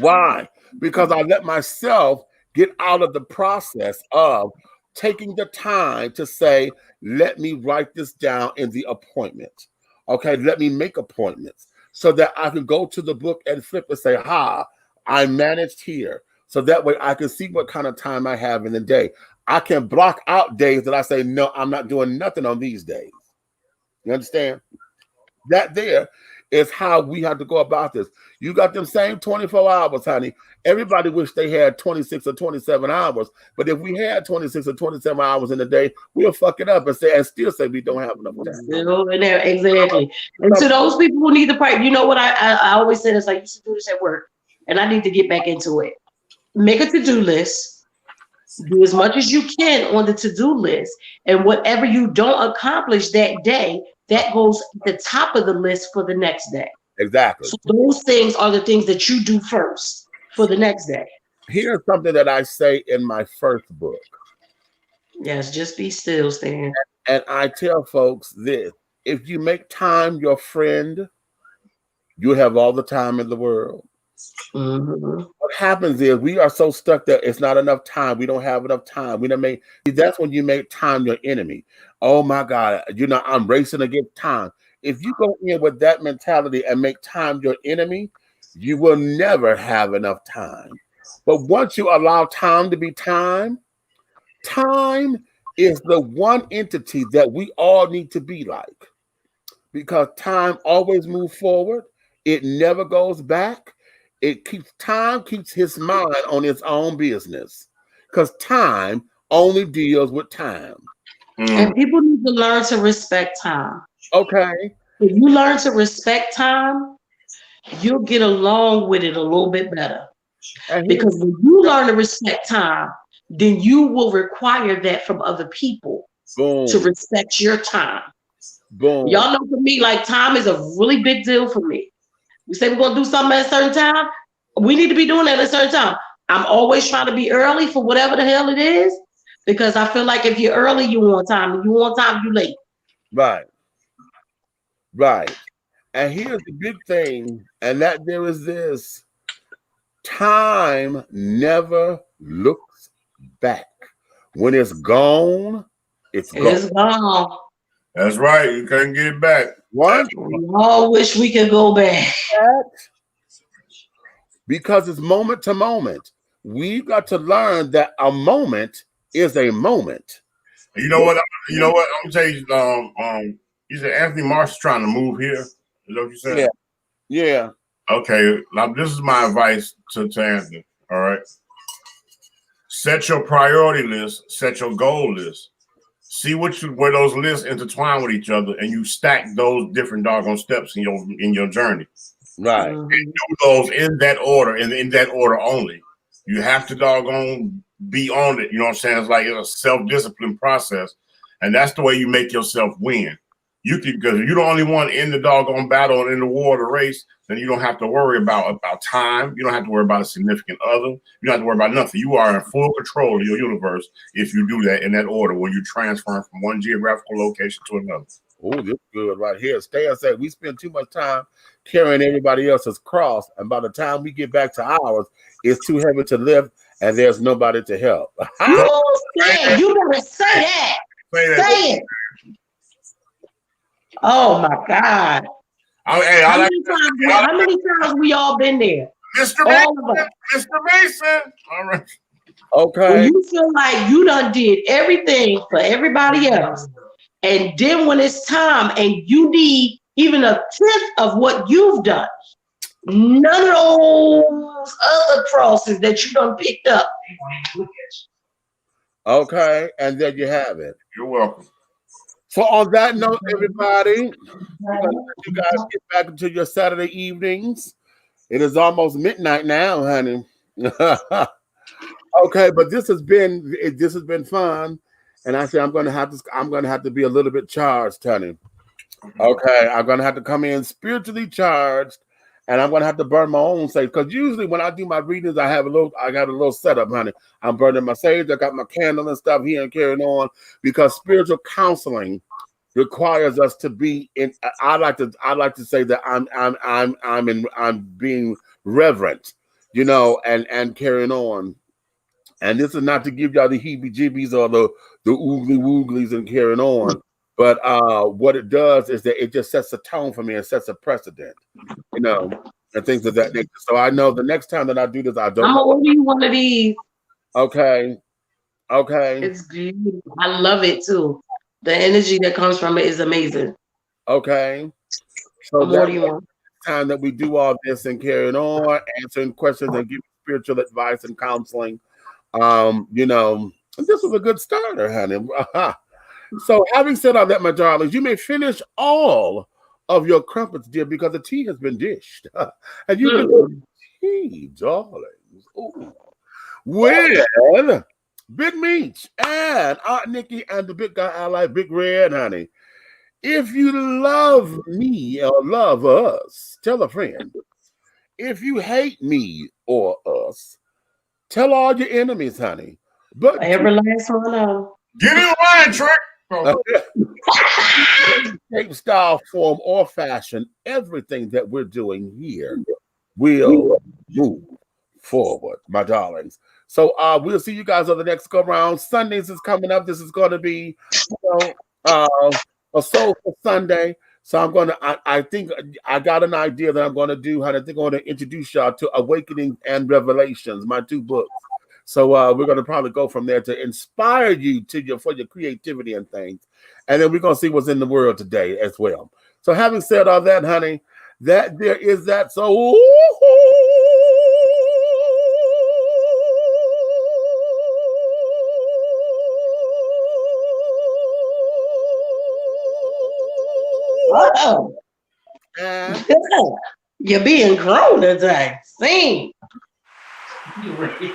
Why? Because I let myself get out of the process of taking the time to say, let me write this down in the appointment. Okay, let me make appointments so that I can go to the book and flip and say, I managed here. So that way I can see what kind of time I have in the day. I can block out days that I say, no, I'm not doing nothing on these days. You understand? That there is how we have to go about this. You got them same 24 hours, honey. Everybody wish they had 26 or 27 hours. But if we had 26 or 27 hours in a day, we'll fuck it up and still say we don't have enough time. Exactly. And to those people who need the price, you know what I always say this, I used to do this at work, and I need to get back into it. Make a to-do list. Do as much as you can on the to-do list. And whatever you don't accomplish that day, that goes at the top of the list for the next day. Exactly. So those things are the things that you do first for the next day. Here's something that I say in my first book. Yes, just be still, Stan. And I tell folks this: if you make time your friend, you have all the time in the world. Mm-hmm. What happens is we are so stuck that it's not enough time. We don't have enough time. That's when you make time your enemy. Oh my God, I'm racing against time. If you go in with that mentality and make time your enemy, you will never have enough time. But once you allow time to be time, time is the one entity that we all need to be like. Because time always moves forward. It never goes back. Time keeps his mind on its own business. Because time only deals with time. And people need to learn to respect time. Okay. If you learn to respect time, you'll get along with it a little bit better. Because when you learn to respect time, then you will require that from other people. Boom. To respect your time. Boom. Y'all know for me, like, time is a really big deal for me. We say we're going to do something at a certain time. We need to be doing that at a certain time. I'm always trying to be early for whatever the hell it is, because I feel like if you're early, you want time. If you want time, you're late. Right. Right. And here's the big thing, and that there is this: time never looks back. When it's gone, it's gone. It's gone. That's right. You can't get it back. What? We all wish we could go back. Because it's moment to moment. We've got to learn that a moment is a moment. You know what? I'm gonna tell you. You said Anthony Marshall's trying to move here. Is that what you said? Yeah. Yeah. Okay. Now this is my advice to Anthony. All right. Set your priority list. Set your goal list. See where those lists intertwine with each other, and you stack those different doggone steps in your journey. Right. And do those in that order, and in that order only. You have to doggone be on it. You know what I'm saying? It's like a self-discipline process, and that's the way you make yourself win. Because if you're the only one in the doggone battle and in the war, the race, then you don't have to worry about time. You don't have to worry about a significant other. You don't have to worry about nothing. You are in full control of your universe if you do that in that order when you transfer from one geographical location to another. Oh, this is good right here. Stan said we spend too much time carrying everybody else's cross, and by the time we get back to ours, it's too heavy to lift, and there's nobody to help. Stan, you better say that. Say it. Oh my God! How many times we all been there? Mr. Mason. All right. Okay. When you feel like you done did everything for everybody else, and then when it's time and you need even a tenth of what you've done, none of those other crosses that you done picked up. Okay, and there you have it. You're welcome. So on that note, everybody, we're gonna let you guys get back into your Saturday evenings. It is almost midnight now, honey. Okay, but this has been fun, And I said, I'm gonna have to be a little bit charged, honey. Okay, I'm gonna have to come in spiritually charged, and I'm gonna have to burn my own sage. Because usually when I do my readings, I got a little setup, honey. I'm burning my sage. I got my candle and stuff here and carrying on, because spiritual counseling requires us to be in. I like to say that I'm being reverent, you know, and carrying on. And this is not to give y'all the heebie-jeebies or the oogly-wooglies and carrying on. But what it does is that it just sets a tone for me and sets a precedent, you know, and things of that nature. So I know the next time that I do this, I don't. I'm gonna order you one of these. Okay. It's beautiful. I love it too. The energy that comes from it is amazing. Okay. So I'm ordering one. Time that we do all this and carrying on, answering questions and giving spiritual advice and counseling. You know, this was a good starter, honey. So having said all that, my darlings, you may finish all of your crumpets, dear, because the tea has been dished. And you can tea, darlings. Ooh. Well, Big Meech and Aunt Nikki and the big guy ally, Big Red, honey. If you love me or love us, tell a friend. If you hate me or us, tell all your enemies, honey. But every last one of them. Get in line, Trick. Shape, style, form, or fashion, everything that we're doing here will move forward, my darlings. So we'll see you guys on the next go round. Sundays is coming up. This is going to be, you know, a Soulful Sunday. So I think I got an idea that I'm going to do. I think I'm going to introduce y'all to Awakening and Revelations, my 2 books. So we're going to probably go from there to inspire you for your creativity and things. And then we're going to see what's in the world today as well. So having said all that, honey, that there is that. So You're being grown today. Sing. You ready?